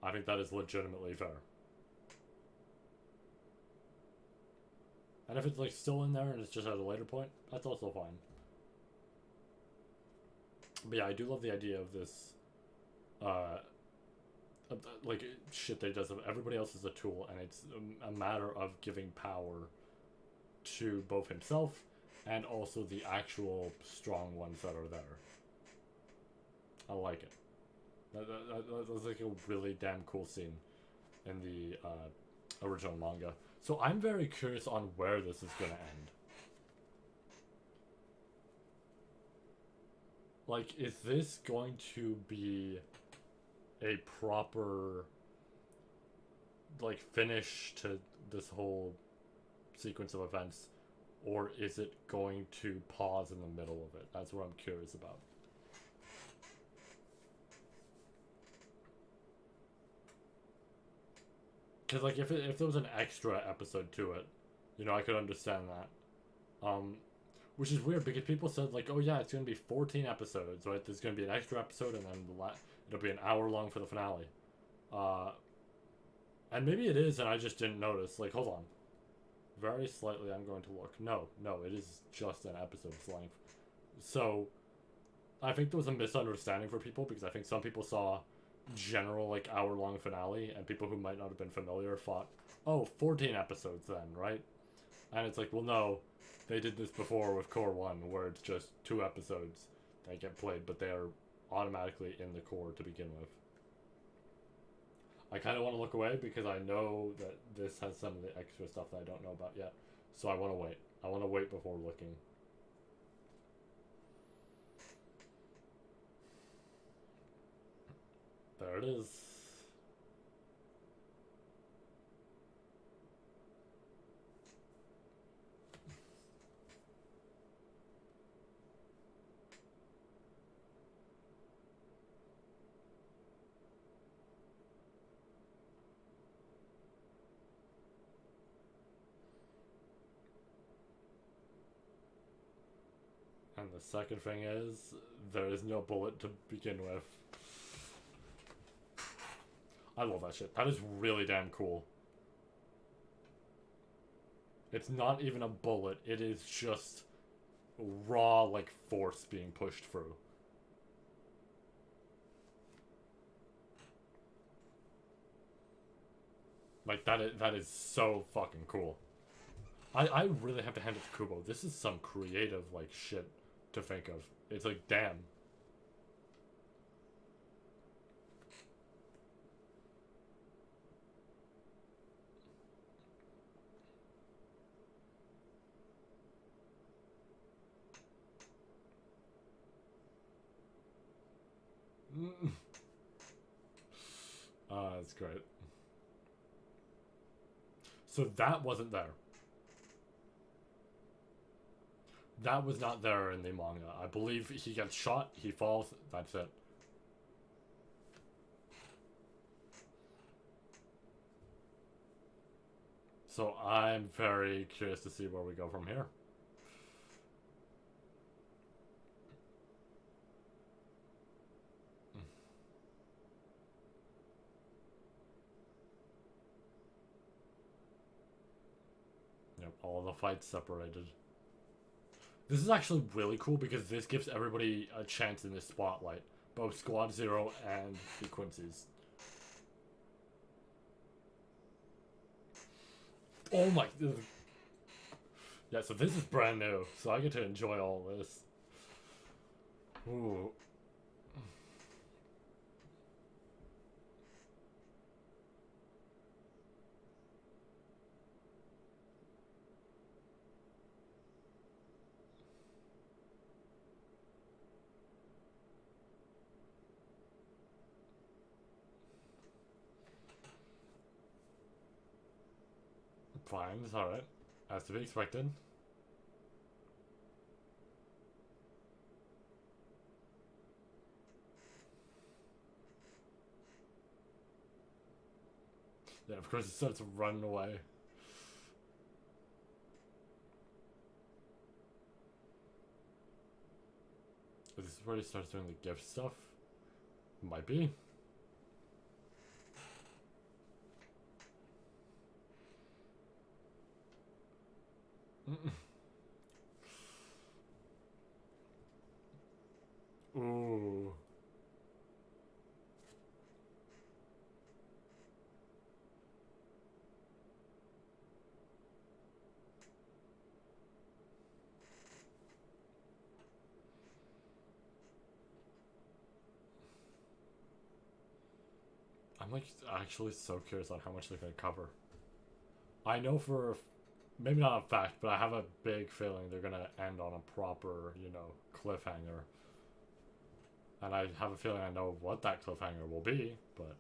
[SPEAKER 1] I think that is legitimately fair. And if it's like still in there and it's just at a later point, that's also fine. But yeah, I do love the idea of this, like, shit that he does. Everybody else is a tool, and it's a matter of giving power to both himself and also the actual strong ones that are there. I like it. That was like a really damn cool scene in the original manga. So I'm very curious on where this is gonna end. Like, is this going to be a proper, like, finish to this whole sequence of events, or is it going to pause in the middle of it? That's what I'm curious about. Because, like, if there was an extra episode to it, you know, I could understand that. Which is weird, because people said, like, oh yeah, it's going to be 14 episodes, right? There's going to be an extra episode, and then it'll be an hour long for the finale. And maybe it is, and I just didn't notice. Like, hold on. Very slightly, I'm going to look. No, it is just an episode's length. So, I think there was a misunderstanding for people, because I think some people saw general, like, hour-long finale, and people who might not have been familiar thought, oh, 14 episodes then, right? And it's like, well, no, they did this before with Cour 1, where it's just 2 episodes that get played, but they are automatically in the core to begin with. I kind of want to look away, because I know that this has some of the extra stuff that I don't know about yet. So I want to wait. I want to wait before looking. There it is. And the second thing is, there is no bullet to begin with. I love that shit. That is really damn cool. It's not even a bullet. It is just raw, like, force being pushed through. Like, that is so fucking cool. I really have to hand it to Kubo. This is some creative, like, shit to think of. It's like, damn. That's great. So that wasn't there. That was not there in the manga. I believe he gets shot, he falls, that's it. So I'm very curious to see where we go from here. Yep, all the fights separated. This is actually really cool because this gives everybody a chance in this spotlight. Both Squad Zero and the Quincy's. Oh my... Yeah, so this is brand new, so I get to enjoy all this. Ooh. Fine, it's alright. As to be expected. Yeah, of course it starts running away. Is this where he starts doing the gift stuff? Might be. Ooh. I'm like actually so curious on how much they're gonna cover. I know for maybe not a fact, but I have a big feeling they're gonna end on a proper, you know, cliffhanger. And I have a feeling I know what that cliffhanger will be, but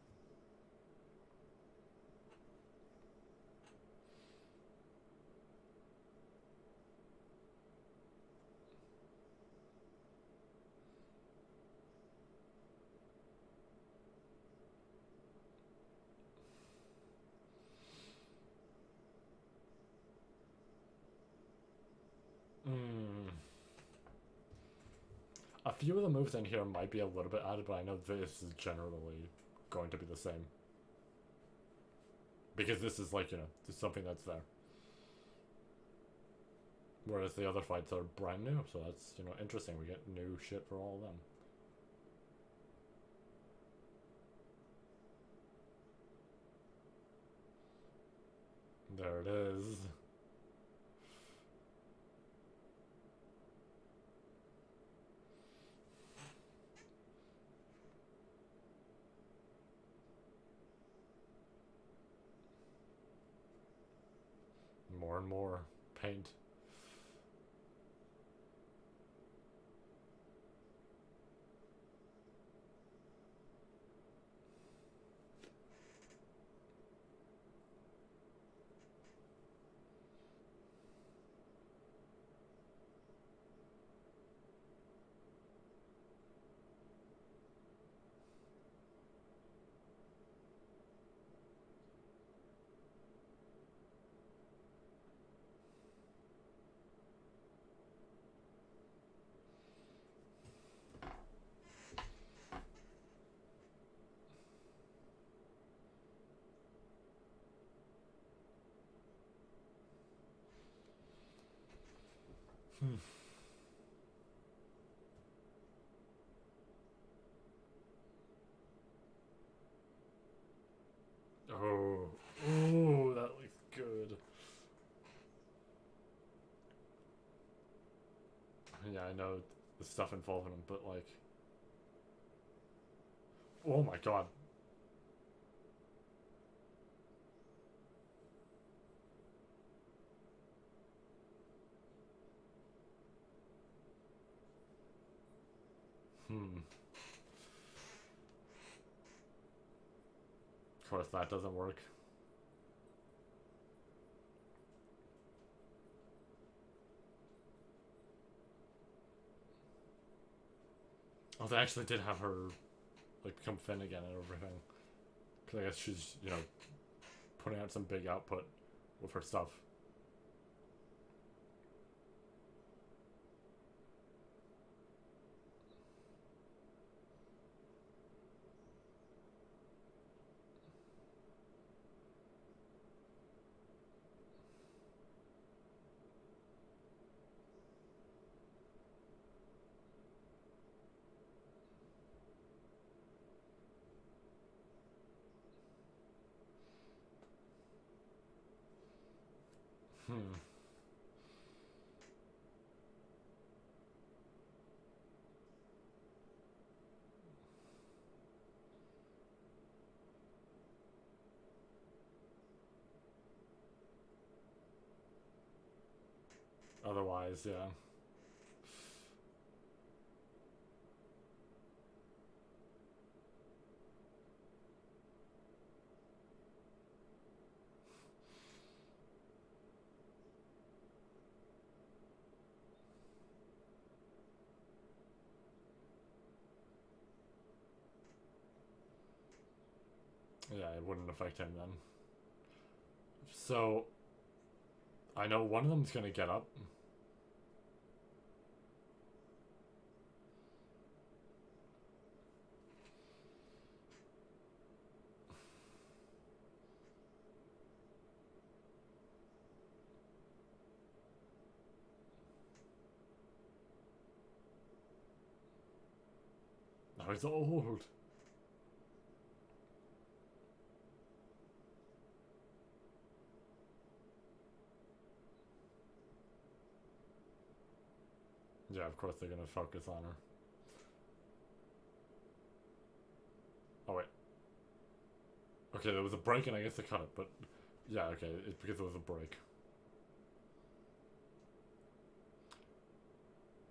[SPEAKER 1] a few of the moves in here might be a little bit added, but I know this is generally going to be the same. Because this is like, you know, just something that's there. Whereas the other fights are brand new, so that's, you know, interesting. We get new shit for all of them. There it is. More and more paint. Hmm. Oh, oh, that looks good. Yeah, I know the stuff involving him, but like, oh my god. Hmm. Of course, that doesn't work. Oh, they actually did have her like become Finn again and everything. Because I guess she's putting out some big output with her stuff. Hmm. Otherwise, yeah. Yeah, it wouldn't affect him then. So, I know one of them's gonna get up. Now he's old. Yeah, of course they're gonna focus on her. Oh, wait. Okay, there was a break and I guess they cut it, but yeah, okay, it's because there was a break.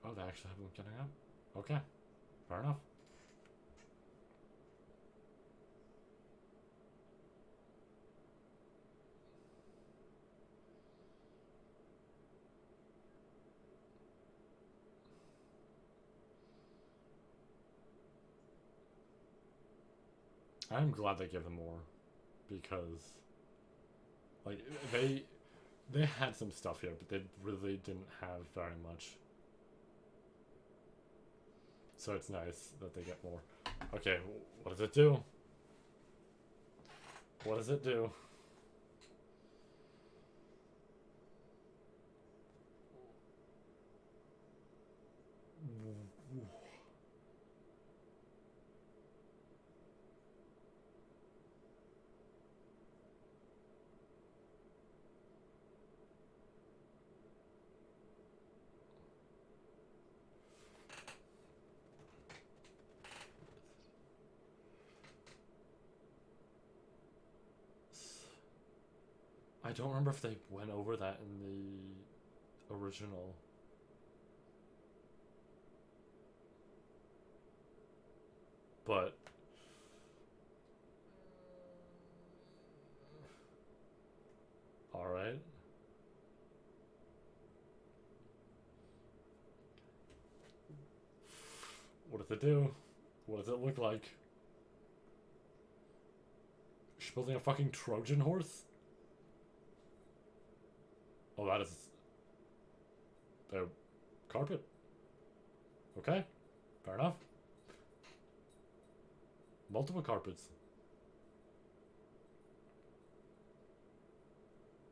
[SPEAKER 1] Oh, they actually have them getting up? Okay, fair enough. I'm glad they give them more because, like, they had some stuff here, but they really didn't have very much. So it's nice that they get more. Okay, what does it do? What does it do? I don't remember if they went over that in the original. But alright. What does it do? What does it look like? She's building a fucking Trojan horse? Oh, that is the carpet. Okay, fair enough. Multiple carpets.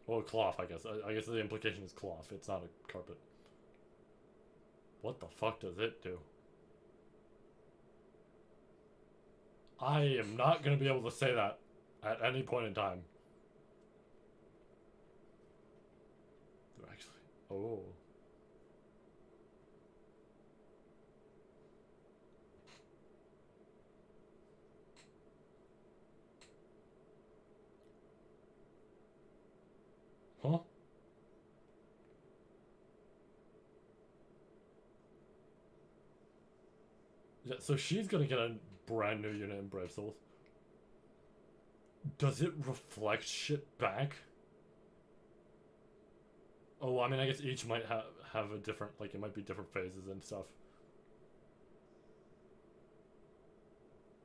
[SPEAKER 1] Well, cloth, I guess. I guess the implication is cloth. It's not a carpet. What the fuck does it do? I am not gonna be able to say that at any point in time. Actually, oh. Huh? Yeah, so she's gonna get a brand new unit in Brave Souls. Does it reflect shit back? Oh, I mean, I guess each might have a different, like, it might be different phases and stuff.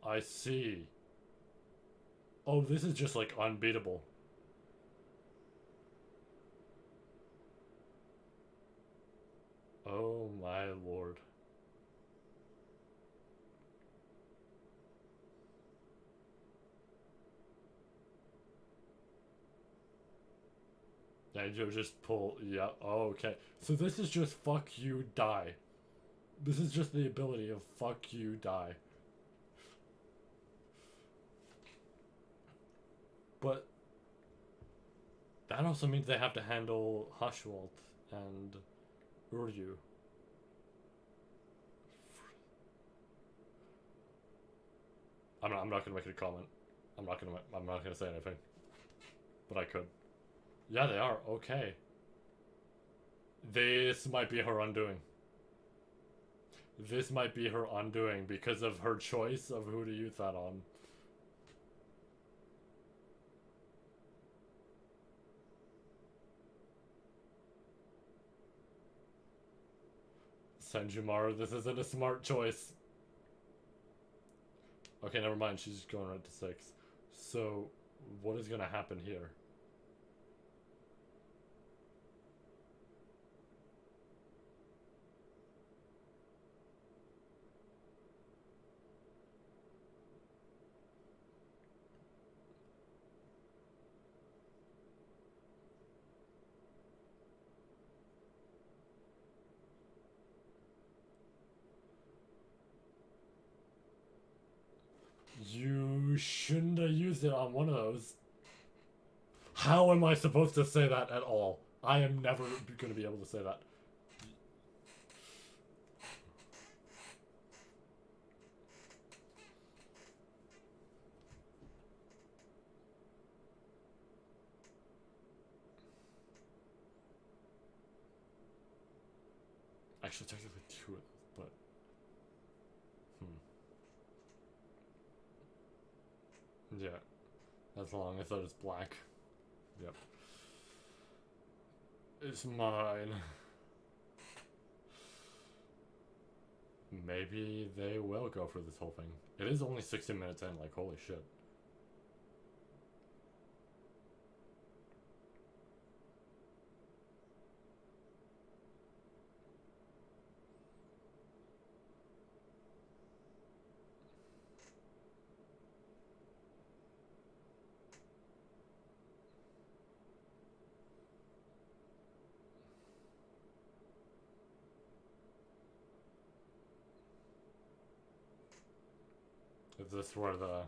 [SPEAKER 1] I see. Oh, this is just, like, unbeatable. Oh my lord. Yeah, you just pull, yeah, oh, okay. So this is just fuck you, die. This is just the ability of fuck you, die. But that also means they have to handle Hushwalt and Uryu. I'm not gonna make a comment. I'm not gonna say anything. But I could. Yeah, they are. Okay. This might be her undoing. This might be her undoing because of her choice of who to use that on. Senjumaru, this isn't a smart choice. Okay, never mind. She's going right to 6. So, what is gonna happen here? You shouldn't have used it on one of those. How am I supposed to say that at all? I am never going to be able to say that. Actually, technically 2 of those, but... Yeah. As long as it's black. Yep. It's mine. Maybe they will go for this whole thing. It is only 60 minutes in, like, holy shit. Is this where the...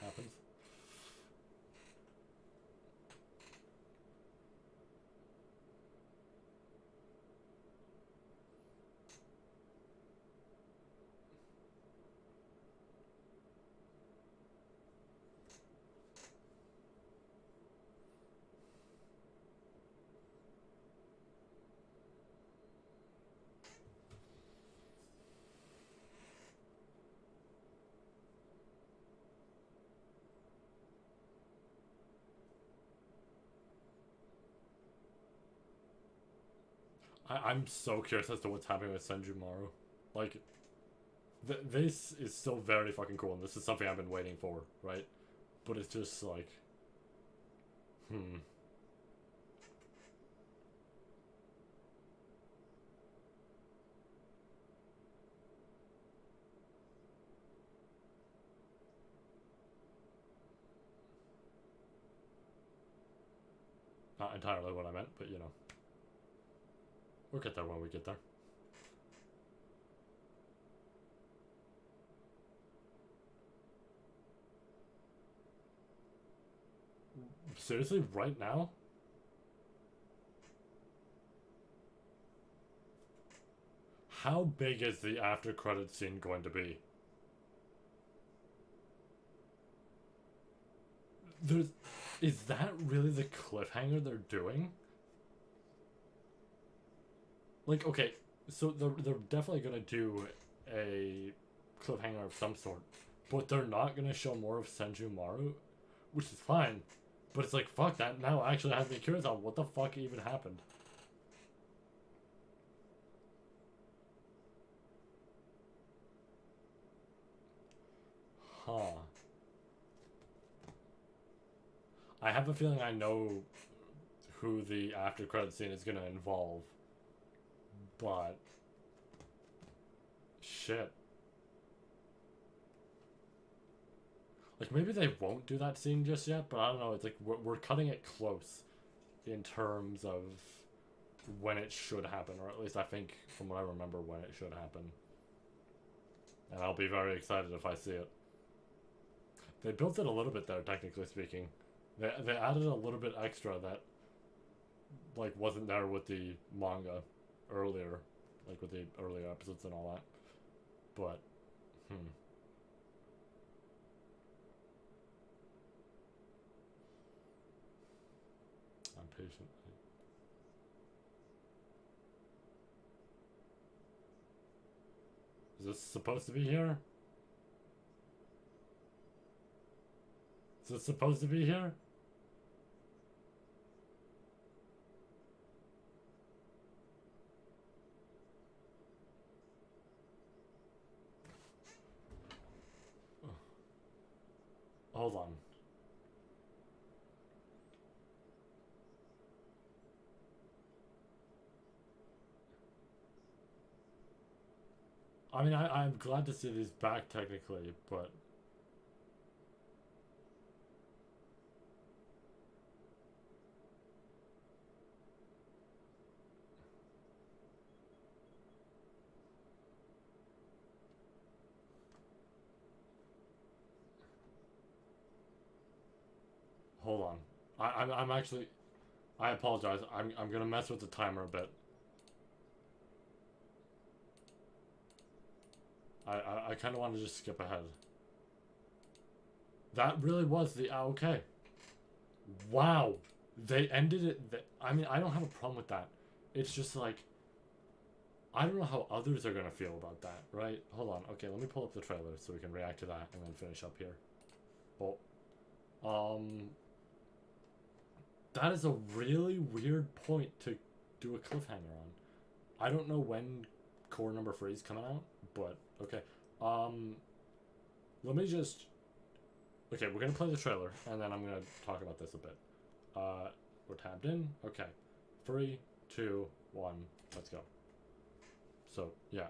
[SPEAKER 1] happens? I'm so curious as to what's happening with Senjumaru. Like, this is still very fucking cool, and this is something I've been waiting for, right? But it's just like... Not entirely what I meant, but you know. We'll get there when we get there. Seriously, right now? How big is the after credit scene going to be? There's... Is that really the cliffhanger they're doing? Like, okay, so they're definitely gonna do a cliffhanger of some sort, but they're not gonna show more of Senju Maru, which is fine. But it's like, fuck, that now actually has me curious on what the fuck even happened. Huh. I have a feeling I know who the after credit scene is gonna involve, but shit. Like, maybe they won't do that scene just yet, but I don't know. It's like we're cutting it close in terms of when it should happen, or at least I think from what I remember when it should happen. And I'll be very excited if I see it. They built it a little bit there, technically speaking. They added a little bit extra that like wasn't there with the manga earlier, like with the earlier episodes and all that. But I'm patient. Is this supposed to be here? Is this supposed to be here? Hold on. I mean, I'm glad to see these back technically, but hold on. I'm actually. I apologize. I'm gonna mess with the timer a bit. I kind of want to just skip ahead. That really was the okay. Wow, they ended it. I mean, I don't have a problem with that. It's just like I don't know how others are gonna feel about that, right? Hold on. Okay, let me pull up the trailer so we can react to that and then finish up here. Well, that is a really weird point to do a cliffhanger on. I don't know when Cour number 3 is coming out, but okay. Let me just. Okay, we're gonna play the trailer and then I'm gonna talk about this a bit. We're tabbed in. Okay, 3, 2, 1, let's go. So yeah,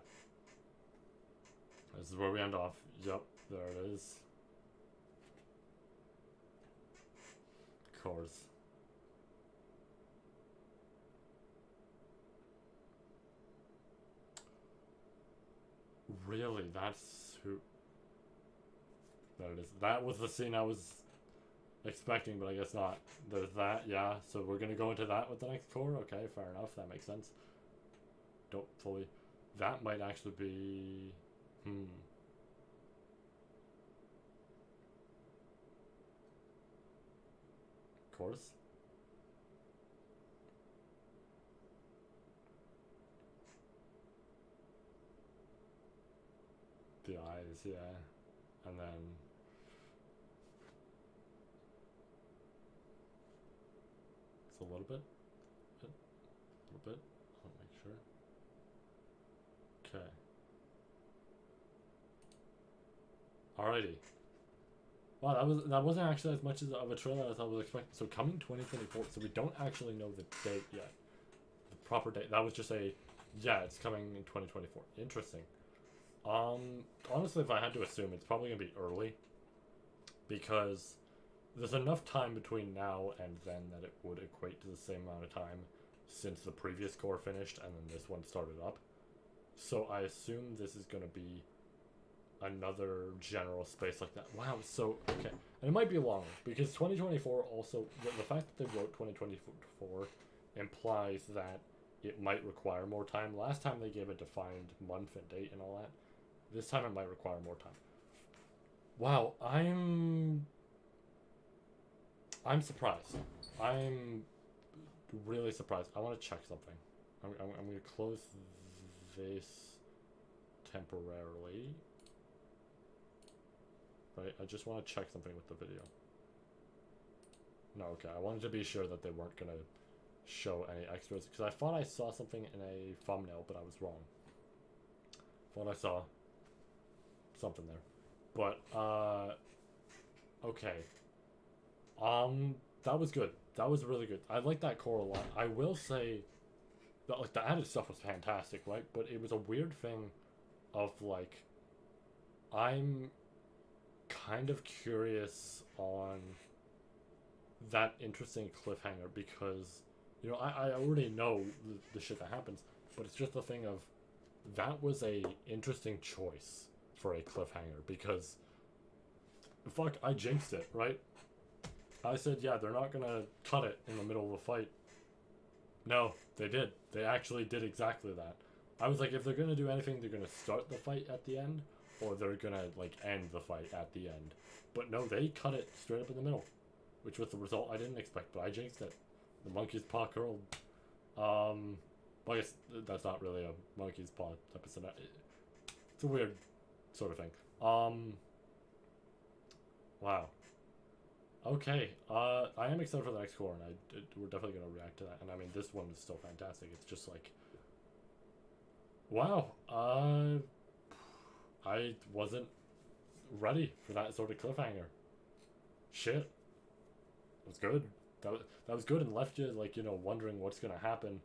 [SPEAKER 1] this is where we end off. Yep, there it is. Of course. Really, that's who. There it is. That was the scene I was expecting, but I guess not. There's that, yeah. So we're gonna go into that with the next Cour. Okay, fair enough. That makes sense. Don't fully. That might actually be. Course. The eyes, yeah. And then. It's a little bit. A little bit. I want to make sure. Okay. Alrighty. Wow, that wasn't actually as much of a trailer as I was expecting. So coming 2024. So we don't actually know the date yet. The proper date. That was just a yeah, it's coming in 2024. Interesting. Honestly, if I had to assume, it's probably gonna be early because there's enough time between now and then that it would equate to the same amount of time since the previous Cour finished and then this one started up. So I assume this is gonna be another general space like that. Wow, so okay, and it might be longer because 2024 also the fact that they wrote 2024 implies that it might require more time. Last time they gave a defined month and date and all that. This time it might require more time. Wow, I'm surprised. I'm really surprised. I want to check something. I'm going to close this temporarily. Right, I just want to check something with the video. No, okay, I wanted to be sure that they weren't going to show any extras, because I thought I saw something in a thumbnail, but I was wrong. Thought I saw something there. But, okay. That was good. That was really good. I like that Cour a lot. I will say that, like, the added stuff was fantastic, right? But it was a weird thing of, like, I'm kind of curious on that interesting cliffhanger because, you know, I already know the shit that happens, but it's just the thing of that was a interesting choice for a cliffhanger because fuck, I jinxed it, right? I said, yeah, they're not gonna cut it in the middle of a fight. No, they did. They actually did exactly that. I was like, if they're gonna do anything, they're gonna start the fight at the end, or they're gonna, like, end the fight at the end. But no, they cut it straight up in the middle, which was the result I didn't expect, but I jinxed it. The monkey's paw curled. Well, I guess that's not really a monkey's paw episode. It's a weird sort of thing. Wow. Okay, I am excited for the next Cour, and we're definitely going to react to that. And I mean, this one is still fantastic. It's just like, wow, I wasn't ready for that sort of cliffhanger. Shit, it was good. That was good and left you, like, you know, wondering what's going to happen.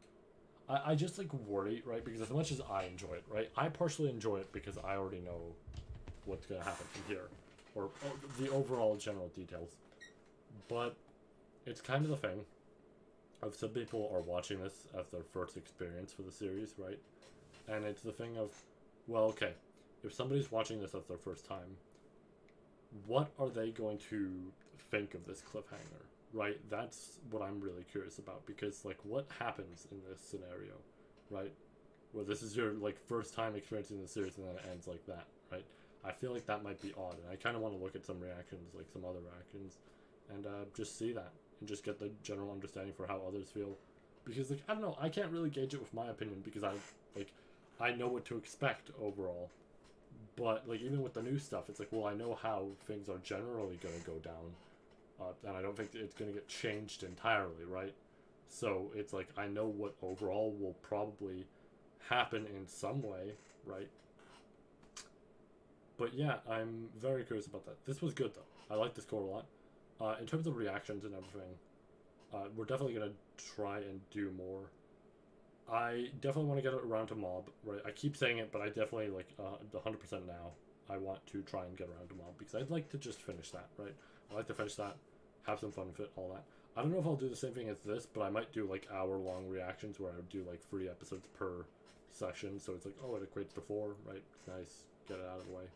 [SPEAKER 1] I just, like, worry, right? Because as much as I enjoy it, right? I partially enjoy it because I already know what's going to happen from here. Or the overall general details. But it's kind of the thing of some people are watching this as their first experience for the series, right? And it's the thing of, well, okay, if somebody's watching this as their first time, what are they going to think of this cliffhanger, right? That's what I'm really curious about, because, like, what happens in this scenario, right? Well, this is your, like, first time experiencing the series and then it ends like that, right? I feel like that might be odd, and I kind of want to look at some reactions, like some other reactions, and just see that, and just get the general understanding for how others feel. Because, like, I don't know, I can't really gauge it with my opinion, because I know what to expect overall. But, like, even with the new stuff, it's like, well, I know how things are generally going to go down, and I don't think it's going to get changed entirely, right? So, it's like, I know what overall will probably happen in some way, right? But yeah, I'm very curious about that. This was good, though. I like this Cour a lot. In terms of reactions and everything, we're definitely going to try and do more. I definitely want to get it around to Mob, right? I keep saying it, but I definitely, like, 100% now, I want to try and get around to Mob, because I'd like to just finish that, right? I'd like to finish that, have some fun with it, all that. I don't know if I'll do the same thing as this, but I might do, like, hour-long reactions where I would do, like, 3 episodes per session, so it's like, oh, it equates to 4, right? It's nice, get it out of the way.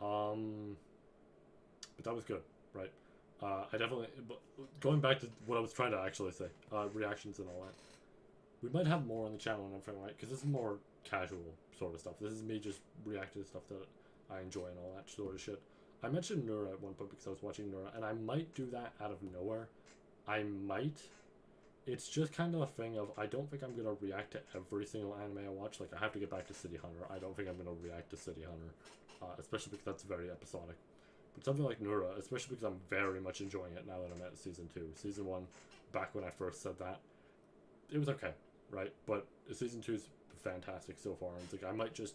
[SPEAKER 1] But that was good, right? I definitely, but going back to what I was trying to actually say, reactions and all that. We might have more on the channel and everything, right? Because this is more casual sort of stuff. This is me just reacting to stuff that I enjoy and all that sort of shit. I mentioned Nura at one point because I was watching Nura, and I might do that out of nowhere. I might. It's just kind of a thing of, I don't think I'm going to react to every single anime I watch. Like, I have to get back to City Hunter. I don't think I'm going to react to City Hunter, especially because that's very episodic. But something like Nura, especially because I'm very much enjoying it now that I'm at Season 2. Season 1, back when I first said that, it was okay, right? But Season 2 is fantastic so far. And it's like, I might just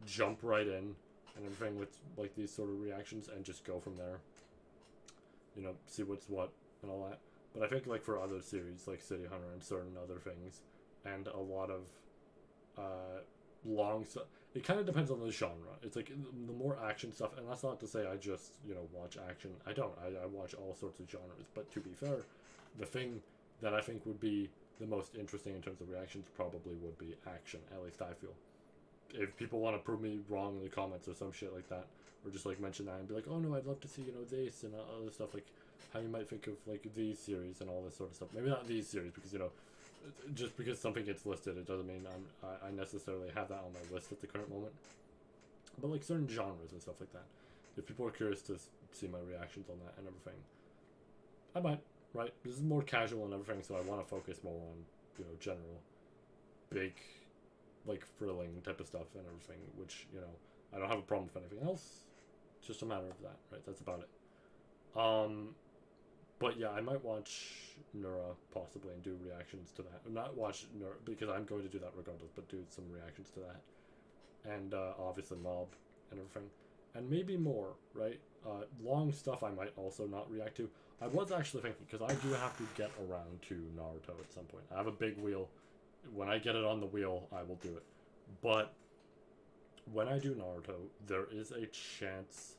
[SPEAKER 1] jump right in and everything with, like, these sort of reactions and just go from there. You know, see what's what and all that. But I think, like, for other series, like City Hunter and certain other things, and a lot of long stuff, it kind of depends on the genre. It's like, the more action stuff, and that's not to say I just, you know, watch action. I don't. I watch all sorts of genres. But to be fair, the thing that I think would be the most interesting in terms of reactions probably would be action, at least I feel. if people want to prove me wrong in the comments or some shit like that, or just like mention that and be like, oh no, I'd love to see, you know, this and other stuff, like how you might think of like these series and all this sort of stuff. Maybe not these series, because, you know, just because something gets listed, it doesn't mean I necessarily have that on my list at the current moment. But like certain genres and stuff like that, if people are curious to see my reactions on that and everything, I might. Right, this is more casual and everything, so I want to focus more on, you know, general, big, like thrilling type of stuff and everything. Which, you know, I don't have a problem with anything else. It's just a matter of that, right? That's about it. But yeah, I might watch Nura possibly and do reactions to that. Not watch Nura because I'm going to do that regardless, but do some reactions to that, and obviously Mob and everything, and maybe more. Right, long stuff I might also not react to. I was actually thinking, because I do have to get around to Naruto at some point. I have a big wheel. When I get it on the wheel, I will do it. But when I do Naruto, there is a chance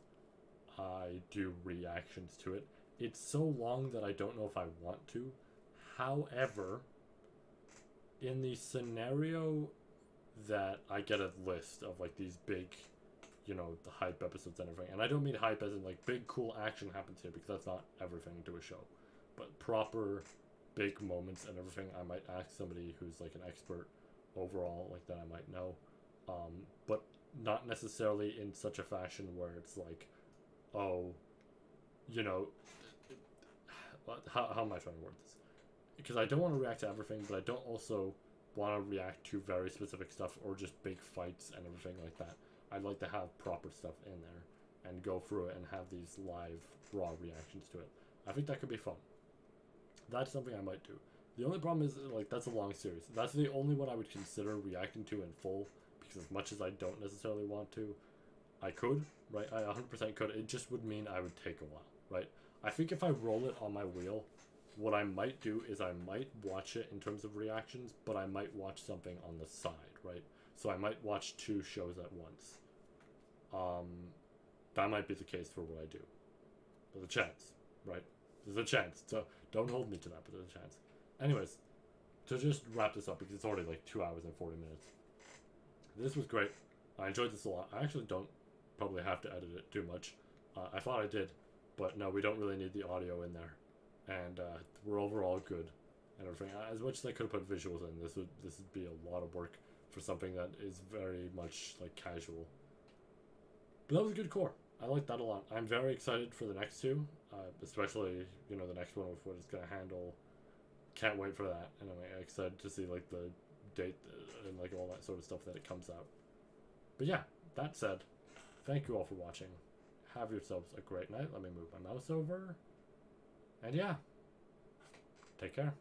[SPEAKER 1] I do reactions to it. It's so long that I don't know if I want to. However, in the scenario that I get a list of like these big, you know, the hype episodes and everything. And I don't mean hype as in like big cool action happens here, because that's not everything to a show. But proper big moments and everything, I might ask somebody who's like an expert overall, like that I might know. But not necessarily in such a fashion where it's like, oh, you know, how am I trying to word this? Because I don't want to react to everything, but I don't also want to react to very specific stuff or just big fights and everything like that. I'd like to have proper stuff in there and go through it and have these live, raw reactions to it. I think that could be fun. That's something I might do. The only problem is, like, that's a long series. That's the only one I would consider reacting to in full, because as much as I don't necessarily want to, I could, right? I 100% could. It just would mean I would take a while, right? I think if I roll it on my wheel, what I might do is I might watch it in terms of reactions, but I might watch something on the side, right? So I might watch 2 shows at once. That might be the case for what I do. There's a chance, right? There's a chance. So don't hold me to that, but there's a chance. Anyways, to just wrap this up, because it's already like 2 hours and 40 minutes. This was great. I enjoyed this a lot. I actually don't probably have to edit it too much. I thought I did, but no, we don't really need the audio in there. And we're overall good and everything. As much as I could have put visuals in, this would be a lot of work for something that is very much like casual. But that was a good core. I like that a lot. I'm very excited for the next 2, especially, you know, the next one with what it's going to handle. Can't wait for that. And I'm excited to see like the date and like all that sort of stuff that it comes out. But yeah, that said, thank you all for watching. Have yourselves a great night. Let me move my mouse over. And yeah, take care.